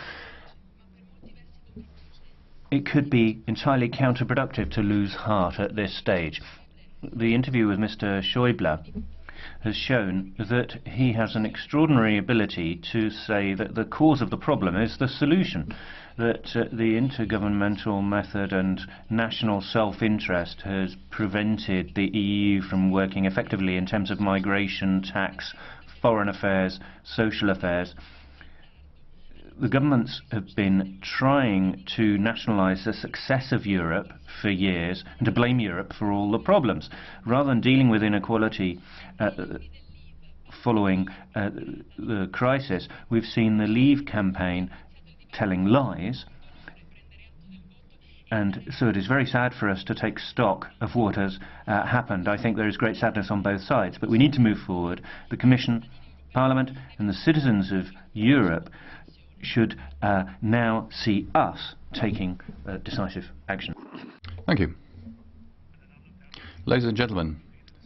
It could be entirely counterproductive to lose heart at this stage. The interview with Mr. Schäuble has shown that he has an extraordinary ability to say that the cause of the problem is the solution, that the intergovernmental method and national self-interest has prevented the EU from working effectively in terms of migration, tax, foreign affairs, social affairs. The governments have been trying to nationalise the success of Europe for years and to blame Europe for all the problems. Rather than dealing with inequality following the crisis, we've seen the Leave campaign telling lies. And so it is very sad for us to take stock of what has happened. I think there is great sadness on both sides, but we need to move forward. The Commission, Parliament and the citizens of Europe should now see us taking decisive action. Thank you. Ladies and gentlemen,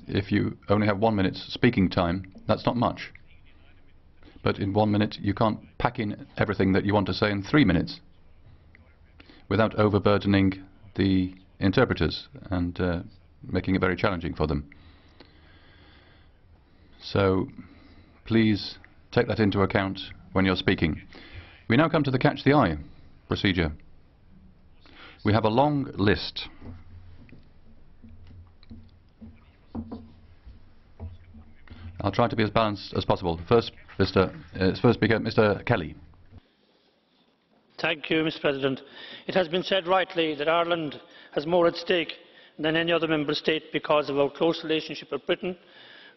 if you only have 1 minute's speaking time, that's not much. But in 1 minute you can't pack in everything that you want to say in 3 minutes without overburdening the interpreters and making it very challenging for them. So please take that into account when you're speaking. We now come to the Catch the Eye procedure. We have a long list. I'll try to be as balanced as possible. First speaker, Mr. Kelly. Thank you, Mr. President. It has been said rightly that Ireland has more at stake than any other member state because of our close relationship with Britain.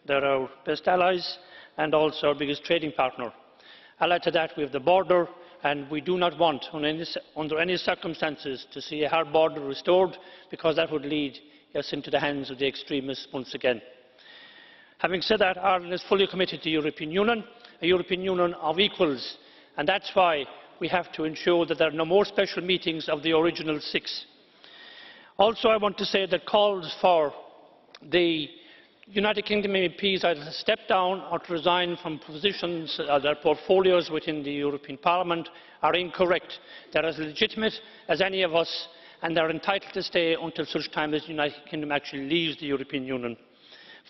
They are our best allies and also our biggest trading partner. Allied to that, we have the border, and we do not want, under any circumstances, to see a hard border restored, because that would lead us into the hands of the extremists once again. Having said that, Ireland is fully committed to the European Union, a European Union of equals, and that's why we have to ensure that there are no more special meetings of the original 6. Also, I want to say that calls for the United Kingdom MEPs either to step down or to resign from positions or their portfolios within the European Parliament are incorrect. They are as legitimate as any of us, and they are entitled to stay until such time as the United Kingdom actually leaves the European Union.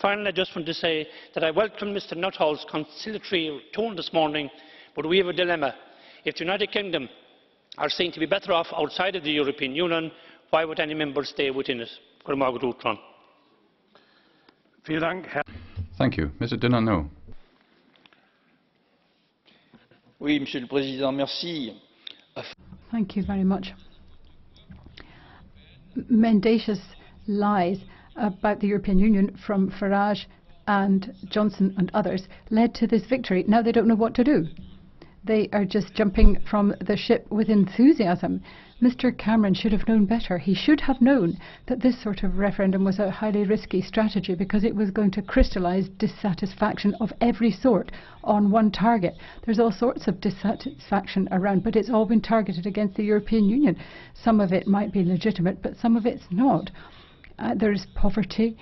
Finally, I just want to say that I welcome Mr Nuttall's conciliatory tone this morning, but we have a dilemma. If the United Kingdom are seen to be better off outside of the European Union, why would any member stay within it? Thank you. Mr. Denanot. Oui, Monsieur le Président, merci. Thank you very much. Mendacious lies about the European Union from Farage and Johnson and others led to this victory. Now they don't know what to do. They are just jumping from the ship with enthusiasm. Mr Cameron should have known better. He should have known that this sort of referendum was a highly risky strategy because it was going to crystallise dissatisfaction of every sort on one target. There's all sorts of dissatisfaction around, but it's all been targeted against the European Union. Some of it might be legitimate, but some of it's not. There's poverty,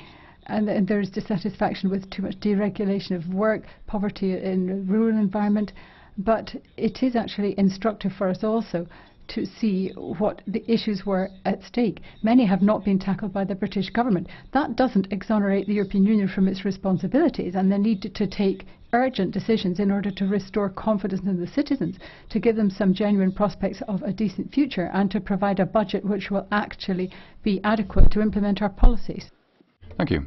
and there's dissatisfaction with too much deregulation of work, poverty in the rural environment. But it is actually instructive for us also to see what the issues were at stake. Many have not been tackled by the British government. That doesn't exonerate the European Union from its responsibilities and the need to take urgent decisions in order to restore confidence in the citizens, to give them some genuine prospects of a decent future, and to provide a budget which will actually be adequate to implement our policies. Thank you.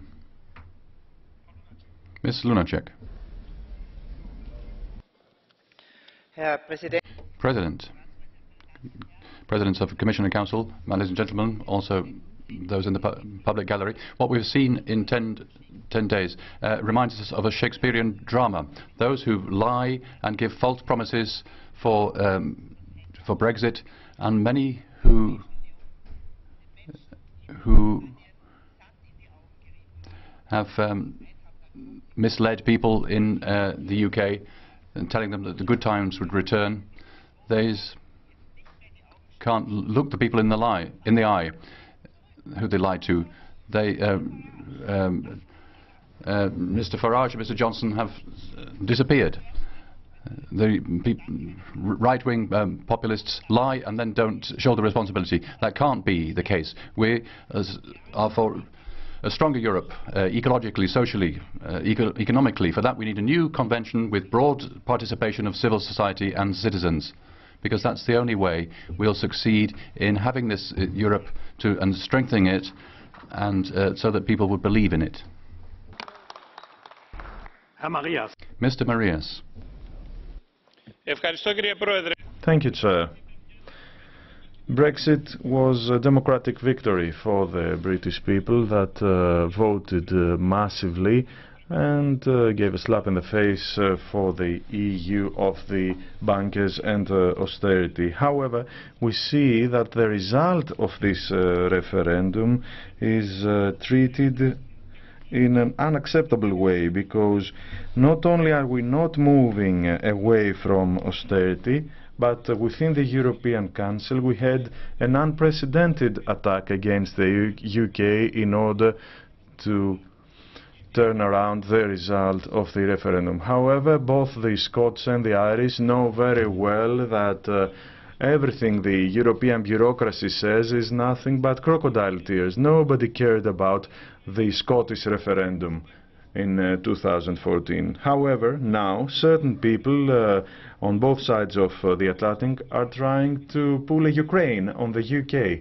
Ms. Lunacek. Presidents of the Commission and Council, ladies and gentlemen, also those in the public gallery, what we've seen in 10 days reminds us of a Shakespearean drama. Those who lie and give false promises for Brexit, and many who have misled people in the UK and telling them that the good times would return. They can't look the people in the eye who they lied to. They, Mr. Farage and Mr. Johnson have disappeared. The right-wing populists lie and then don't shoulder responsibility. That can't be the case. We are for a stronger Europe, ecologically, socially, economically. For that we need a new convention with broad participation of civil society and citizens, because that's the only way we'll succeed in having this Europe and strengthening it, and so that people would believe in it. Mr. Marias. Thank you, Chair. Brexit was a democratic victory for the British people that voted massively and gave a slap in the face for the EU of the bankers and austerity. However, we see that the result of this referendum is treated in an unacceptable way, because not only are we not moving away from austerity, but within the European Council we had an unprecedented attack against the UK in order to turn around the result of the referendum. However, both the Scots and the Irish know very well that everything the European bureaucracy says is nothing but crocodile tears. Nobody cared about the Scottish referendum in 2014. However, now certain people on both sides of the Atlantic are trying to pull a Ukraine on the UK.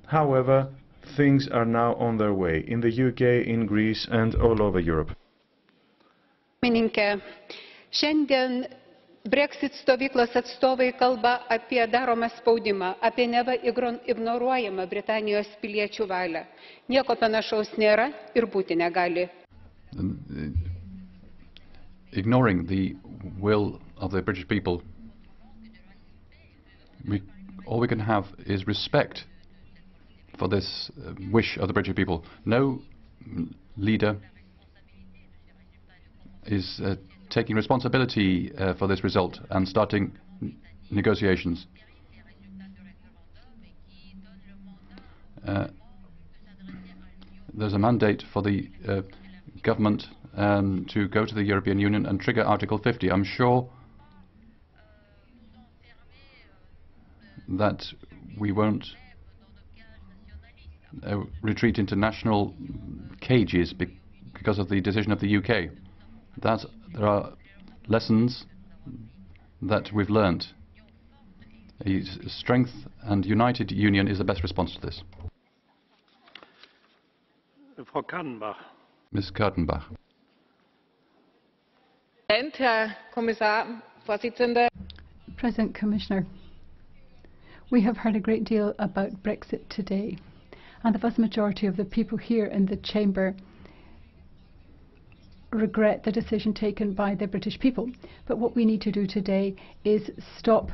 However, things are now on their way in the UK, in Greece and all over Europe. Šiandien Brexit stovyklos atstovai kalba apie daromą spaudimą, apie neva ignoruojamą Britanijos piliečių valią. Nieko panašaus nėra ir būti negali. Ignoring the will of the British people, all we can have is respect for this wish of the British people. No leader is taking responsibility for this result and starting negotiations. There's a mandate for the government to go to the European Union and trigger Article 50. I'm sure that we won't retreat into national cages because of the decision of the UK. There are lessons that we've learnt. A strength and united union is the best response to this. Frau Kadenbach. Ms. Kartenbach. Herr Kommissar, Vorsitzender. President, Commissioner, we have heard a great deal about Brexit today, and the vast majority of the people here in the Chamber regret the decision taken by the British people. But what we need to do today is stop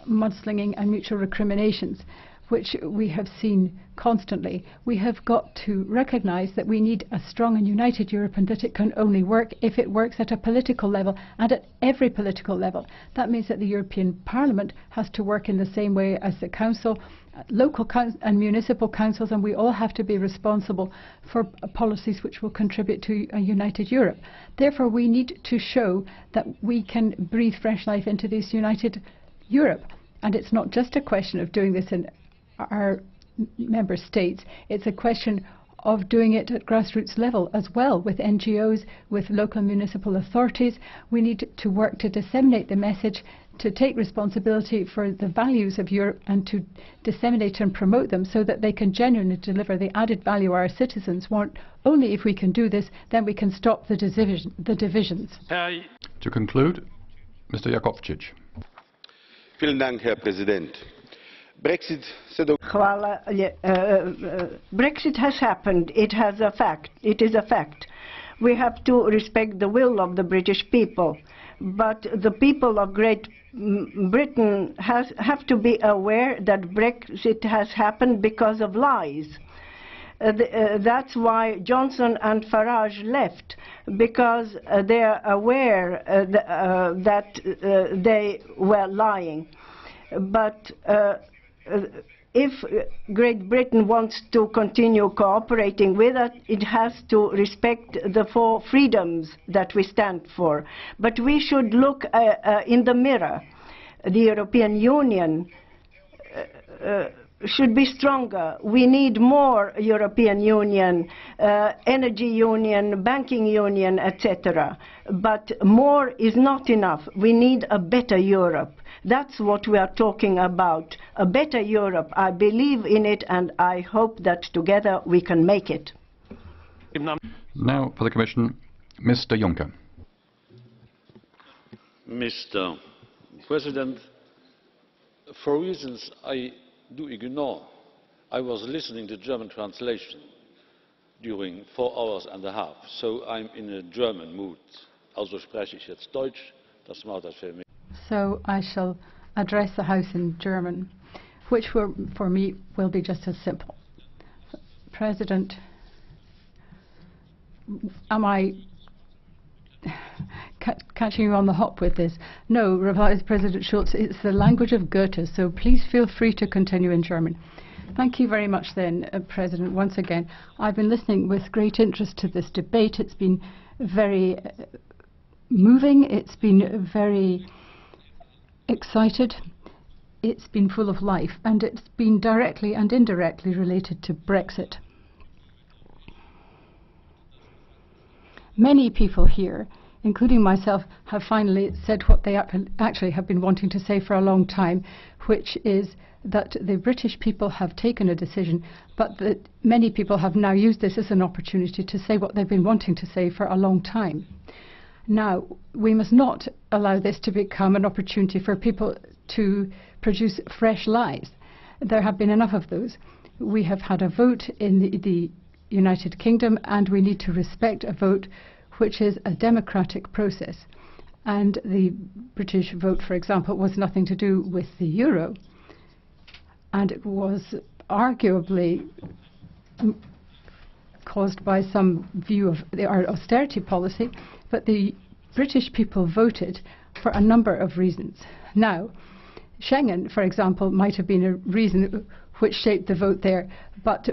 mudslinging and mutual recriminations, which we have seen constantly. We have got to recognise that we need a strong and united Europe, and that it can only work if it works at a political level and at every political level. That means that the European Parliament has to work in the same way as the Council, local and municipal councils, and we all have to be responsible for policies which will contribute to a united Europe. Therefore, we need to show that we can breathe fresh life into this united Europe. And it's not just a question of doing this in our member states, it's a question of doing it at grassroots level as well, with NGOs, with local municipal authorities. We need to work to disseminate the message, to take responsibility for the values of Europe and to disseminate and promote them so that they can genuinely deliver the added value our citizens want. Only if we can do this, then we can stop the divisions. To conclude, Mr. Jakovčić. Vielen Dank, Herr Präsident. Brexit has happened. It is a fact. We have to respect the will of the British people. But the people of Great Britain have to be aware that Brexit has happened because of lies. That's why Johnson and Farage left, because they are aware that they were lying. But if Great Britain wants to continue cooperating with us, it has to respect the 4 freedoms that we stand for. But we should look in the mirror. The European Union should be stronger. We need more European Union, energy union, banking union, etc. But more is not enough. We need a better Europe. That's what we are talking about. A better Europe. I believe in it, and I hope that together we can make it. Now for the Commission, Mr. Juncker. Mr. President, for reasons I do ignore, I was listening to German translation during 4.5 hours, so I'm in a German mood. Also spreche ich jetzt Deutsch. Das macht das für mich. So I shall address the House in German, which for me will be just as simple. President, am I catching you on the hop with this? No, replies President Schulz, it's the language of Goethe, so please feel free to continue in German. Thank you very much then, President, once again. I've been listening with great interest to this debate. It's been very moving, it's been very excited, it's been full of life, and it's been directly and indirectly related to Brexit. Many people here, including myself, have finally said what they actually have been wanting to say for a long time, which is that the British people have taken a decision, but that many people have now used this as an opportunity to say what they've been wanting to say for a long time. Now, we must not allow this to become an opportunity for people to produce fresh lies. There have been enough of those. We have had a vote in the United Kingdom, and we need to respect a vote which is a democratic process. And the British vote, for example, was nothing to do with the euro, and it was arguably caused by some view of our austerity policy, but the British people voted for a number of reasons. Now, Schengen, for example, might have been a reason which shaped the vote there, but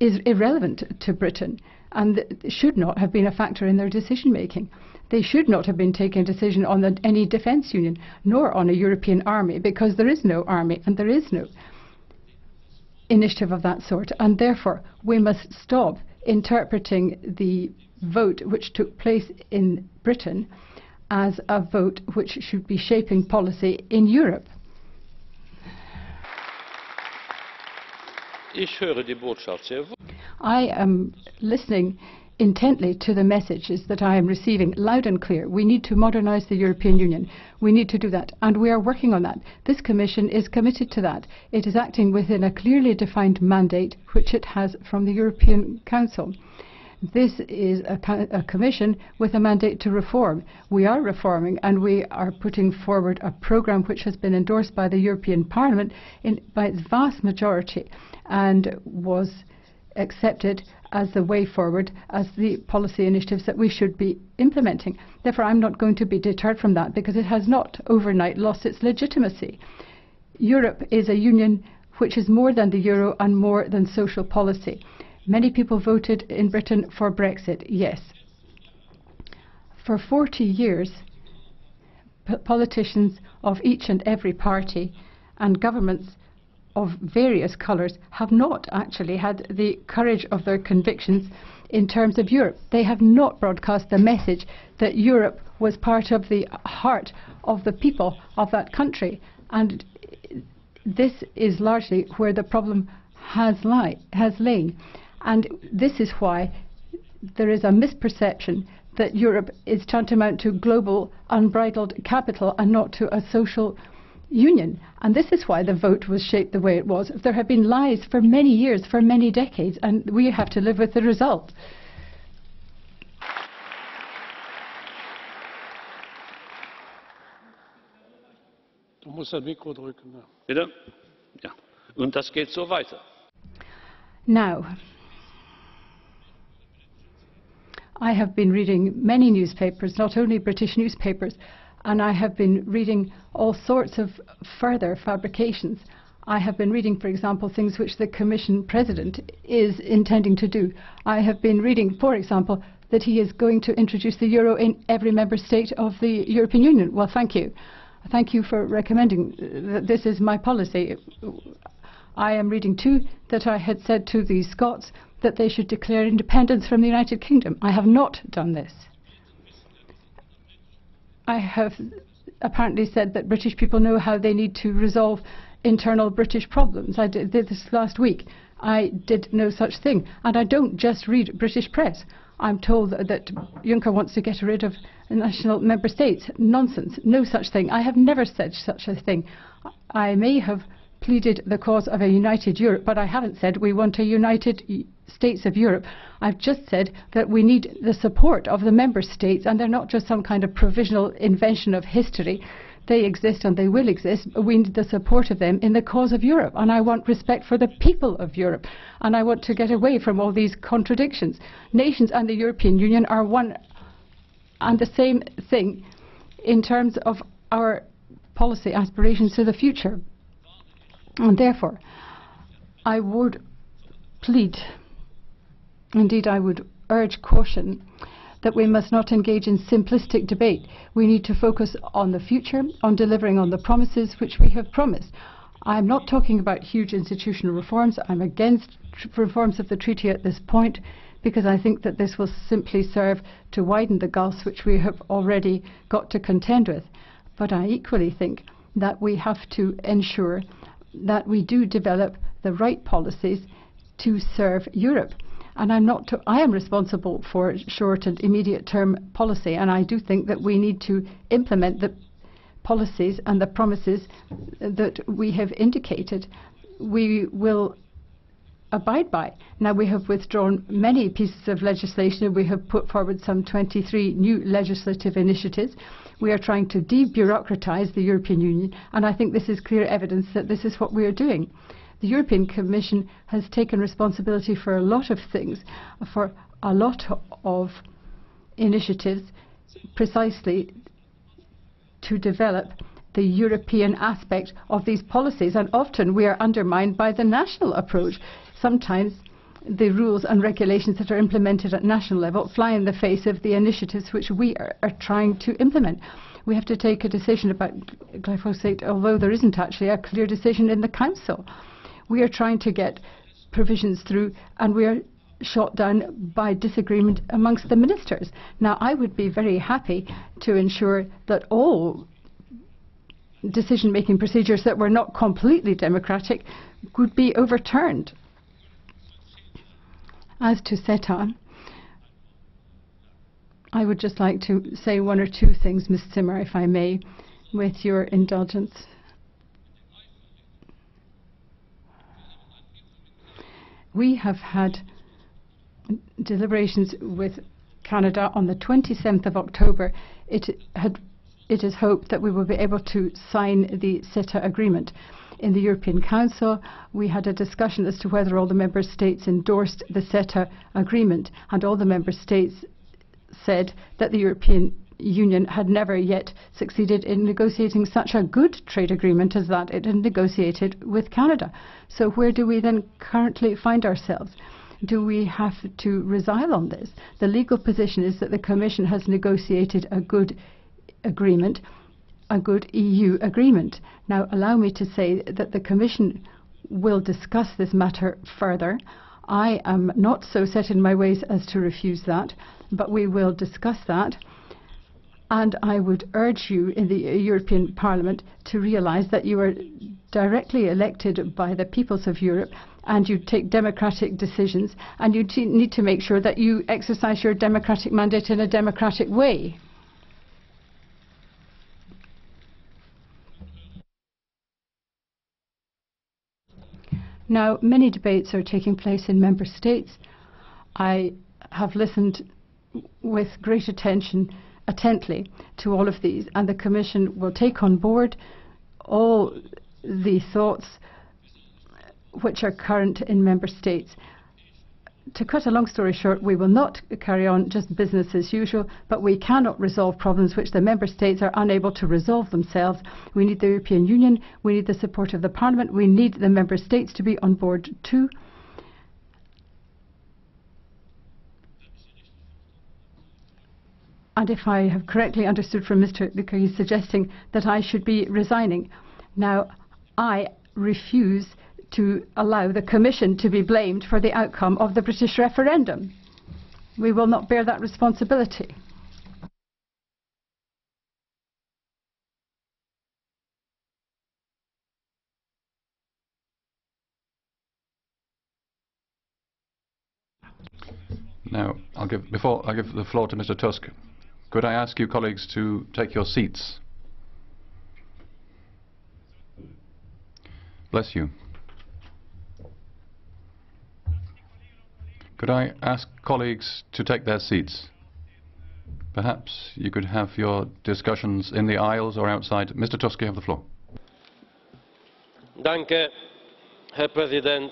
is irrelevant to Britain and should not have been a factor in their decision making. They should not have been taking a decision on any defence union, nor on a European army, because there is no army and there is no initiative of that sort, and therefore we must stop interpreting the vote which took place in Britain as a vote which should be shaping policy in Europe. I am listening intently to the messages that I am receiving loud and clear. We need to modernise the European Union. We need to do that, and we are working on that. This Commission is committed to that. It is acting within a clearly defined mandate which it has from the European Council. This is a Commission with a mandate to reform. We are reforming, and we are putting forward a programme which has been endorsed by the European Parliament by its vast majority and was accepted as the way forward, as the policy initiatives that we should be implementing. Therefore, I'm not going to be deterred from that, because it has not overnight lost its legitimacy. Europe is a union which is more than the euro and more than social policy. Many people voted in Britain for Brexit, yes. For 40 years, politicians of each and every party and governments of various colours have not actually had the courage of their convictions in terms of Europe. They have not broadcast the message that Europe was part of the heart of the people of that country. And this is largely where the problem has lain. And this is why there is a misperception that Europe is tantamount to global unbridled capital and not to a social union. And this is why the vote was shaped the way it was. There have been lies for many years, for many decades, and we have to live with the result. Du musst das Mikro drücken. Bitte? Ja. Und das geht so weiter. Now, I have been reading many newspapers, not only British newspapers, and I have been reading all sorts of further fabrications. I have been reading, for example, things which the Commission President is intending to do. I have been reading, for example, that he is going to introduce the euro in every member state of the European Union. Well, thank you. Thank you for recommending that this is my policy. I am reading too that I had said to the Scots that they should declare independence from the United Kingdom. I have not done this. I have apparently said that British people know how they need to resolve internal British problems. I did this last week. I did no such thing. And I don't just read British press. I'm told that Juncker wants to get rid of national member states. Nonsense. No such thing. I have never said such a thing. I may have pleaded the cause of a united Europe, but I haven't said we want a united states of Europe. I've just said that we need the support of the member states, and they're not just some kind of provisional invention of history. They exist and they will exist. We need the support of them in the cause of Europe. And I want respect for the people of Europe. And I want to get away from all these contradictions. Nations and the European Union are one and the same thing in terms of our policy aspirations to the future. And therefore, I would plead, indeed I would urge caution, that we must not engage in simplistic debate. We need to focus on the future, on delivering on the promises which we have promised. I'm not talking about huge institutional reforms. I'm against reforms of the treaty at this point, because I think that this will simply serve to widen the gulfs which we have already got to contend with. But I equally think that we have to ensure that we do develop the right policies to serve Europe. And I am responsible for short and immediate term policy, and I do think that we need to implement the policies and the promises that we have indicated we will abide by. Now, we have withdrawn many pieces of legislation. We have put forward some 23 new legislative initiatives. We are trying to de-bureaucratize the European Union, and I think this is clear evidence that this is what we are doing. The European Commission has taken responsibility for a lot of things, for a lot of initiatives, precisely to develop the European aspect of these policies. And often we are undermined by the national approach. Sometimes the rules and regulations that are implemented at national level fly in the face of the initiatives which we are trying to implement. We have to take a decision about glyphosate, although there isn't actually a clear decision in the Council. We are trying to get provisions through, and we are shot down by disagreement amongst the ministers. Now, I would be very happy to ensure that all decision-making procedures that were not completely democratic would be overturned. As to CETA, I would just like to say one or two things, Ms. Zimmer, if I may, with your indulgence. We have had deliberations with Canada on the 27th of October. It is hoped that we will be able to sign the CETA agreement. In the European Council, we had a discussion as to whether all the member states endorsed the CETA agreement, and all the member states said that the European Union had never yet succeeded in negotiating such a good trade agreement as that it had negotiated with Canada. So where do we then currently find ourselves? Do we have to resile on this? The legal position is that the Commission has negotiated a good agreement, a good EU agreement. Now, allow me to say that the Commission will discuss this matter further. I am not so set in my ways as to refuse that, but we will discuss that. And I would urge you in the European Parliament to realise that you are directly elected by the peoples of Europe, and you take democratic decisions, and you need to make sure that you exercise your democratic mandate in a democratic way. Now, many debates are taking place in member states. I have listened with great attention attentively to all of these, and the Commission will take on board all the thoughts which are current in member states. To cut a long story short, we will not carry on just business as usual, but we cannot resolve problems which the member states are unable to resolve themselves. We need the European Union, we need the support of the Parliament, we need the member states to be on board too. And if I have correctly understood from Mr. Licker, he's suggesting that I should be resigning. Now, I refuse to allow the Commission to be blamed for the outcome of the British referendum. We will not bear that responsibility. Now, before I give the floor to Mr. Tusk, could I ask you colleagues to take your seats? Bless you. Could I ask colleagues to take their seats? Perhaps you could have your discussions in the aisles or outside. Mr. Tusk, you have the floor. Danke, Herr Präsident.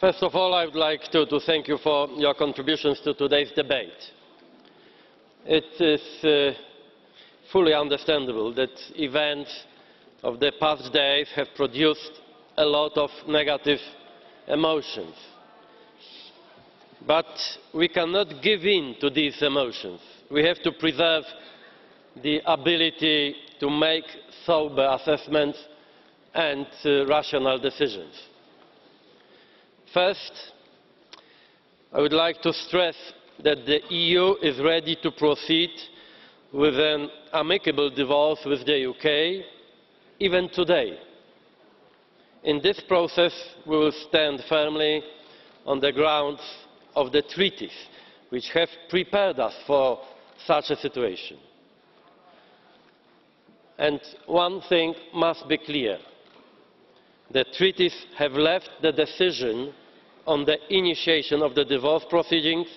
First of all, I would like to thank you for your contributions to today's debate. It is fully understandable that events of the past days have produced a lot of negative emotions. But we cannot give in to these emotions. We have to preserve the ability to make sober assessments and rational decisions. First, I would like to stress that the EU is ready to proceed with an amicable divorce with the UK, even today. In this process, we will stand firmly on the grounds of the treaties, which have prepared us for such a situation. And one thing must be clear. The treaties have left the decision on the initiation of the divorce proceedings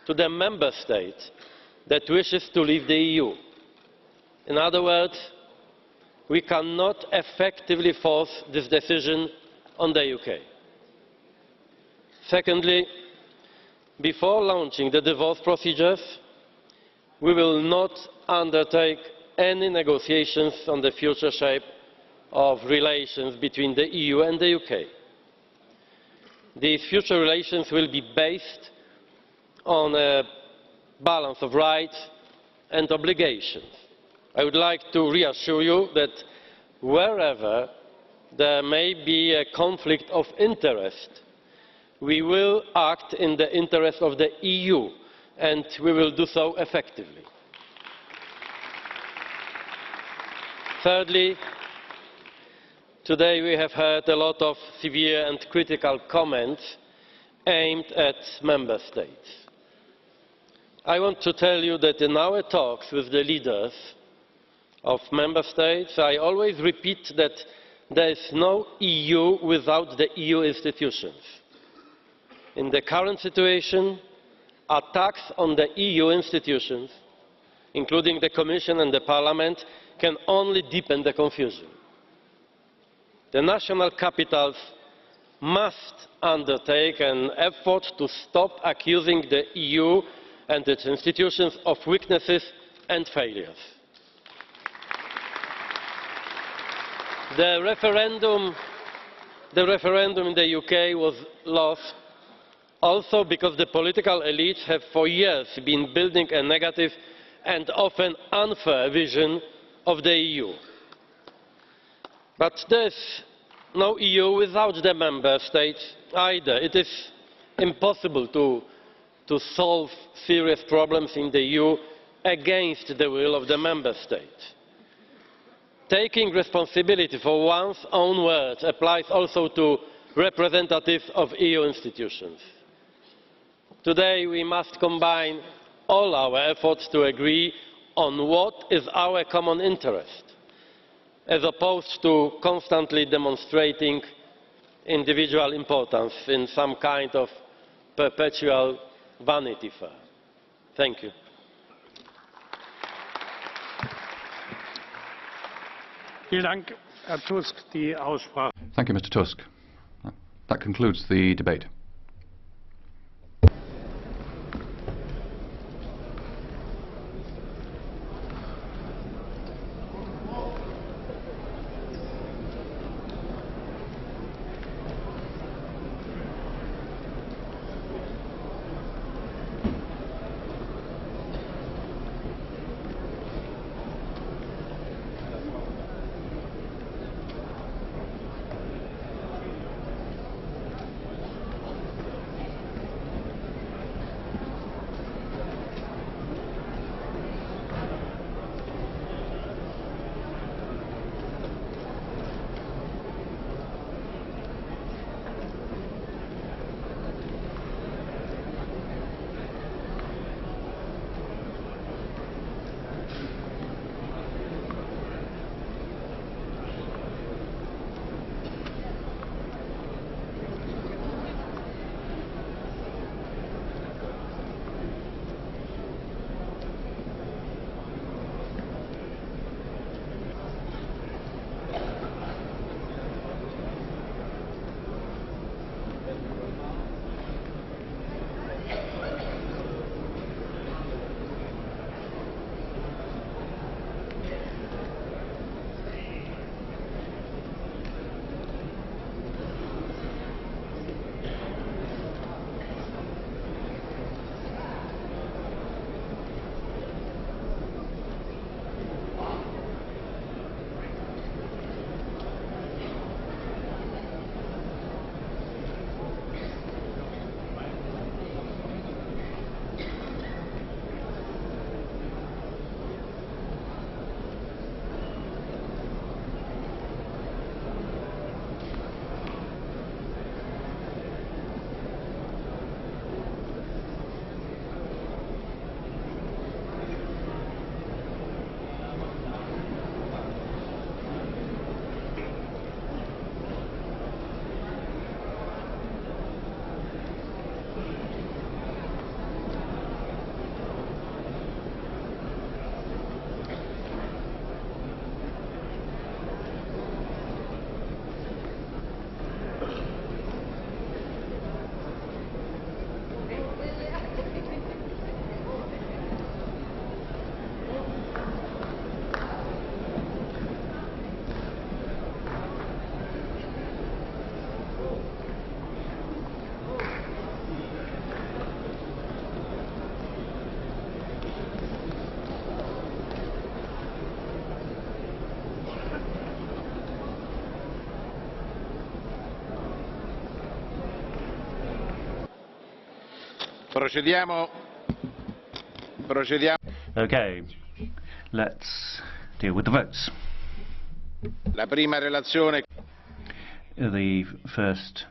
to the member state that wishes to leave the EU. In other words, we cannot effectively force this decision on the UK. Secondly, before launching the divorce procedures, we will not undertake any negotiations on the future shape of relations between the EU and the UK. These future relations will be based on a balance of rights and obligations. I would like to reassure you that wherever there may be a conflict of interest, we will act in the interest of the EU, and we will do so effectively. Thirdly, today we have heard a lot of severe and critical comments aimed at member states. I want to tell you that in our talks with the leaders of member states, I always repeat that there is no EU without the EU institutions. In the current situation, attacks on the EU institutions, including the Commission and the Parliament, can only deepen the confusion. The national capitals must undertake an effort to stop accusing the EU and its institutions of weaknesses and failures. The referendum in the UK was lost also because the political elites have for years been building a negative and often unfair vision of the EU. But there is no EU without the member states either. It is impossible to solve serious problems in the EU against the will of the member states. Taking responsibility for one's own words applies also to representatives of EU institutions. Today we must combine all our efforts to agree on what is our common interest, as opposed to constantly demonstrating individual importance in some kind of perpetual Vanity Fair. Thank you. Thank you, Mr. Tusk. That concludes the debate. Procediamo. Okay, let's deal with the votes. La prima relazione. The first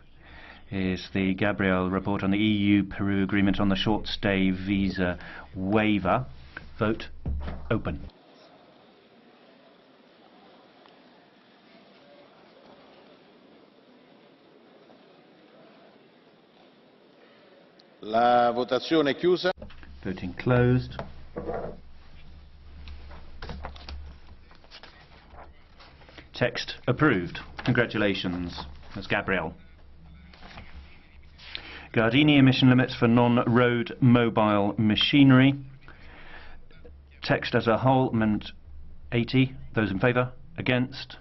is the Gabriel report on the EU-Peru agreement on the short-stay visa waiver. Vote open. La votazione è chiusa. Voting closed. Text approved. Congratulations, Ms. Gabriel. Gardini emission limits for non-road mobile machinery. Text as a whole, Amendment 80. Those in favour? Against?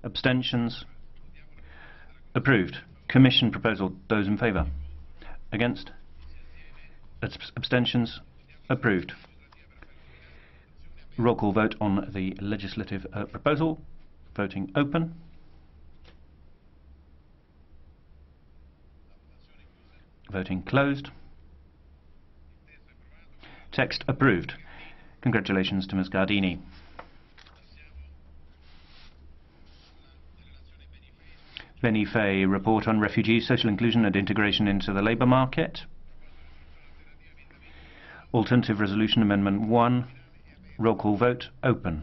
Abstentions? Approved. Commission proposal. Those in favour? Against? Abstentions? Approved. Roll call vote on the legislative proposal. Voting open. Voting closed. Text approved. Congratulations to Ms. Gardini. Benifei report on refugees, social inclusion and integration into the labour market. Alternative Resolution Amendment 1. Roll call vote open.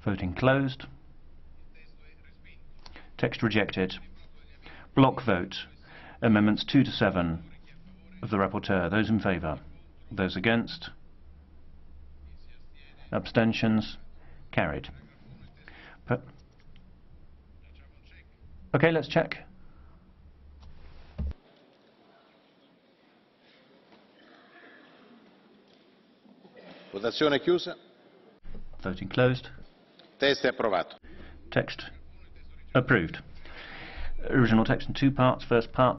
Voting closed. Text rejected. Block vote. Amendments 2 to 7 of the rapporteur. Those in favour? Those against? Abstentions? Carried. Okay, let's check. Votazione chiusa. Voting closed. Testo è approvato. Text approved. Original text in two parts. First part.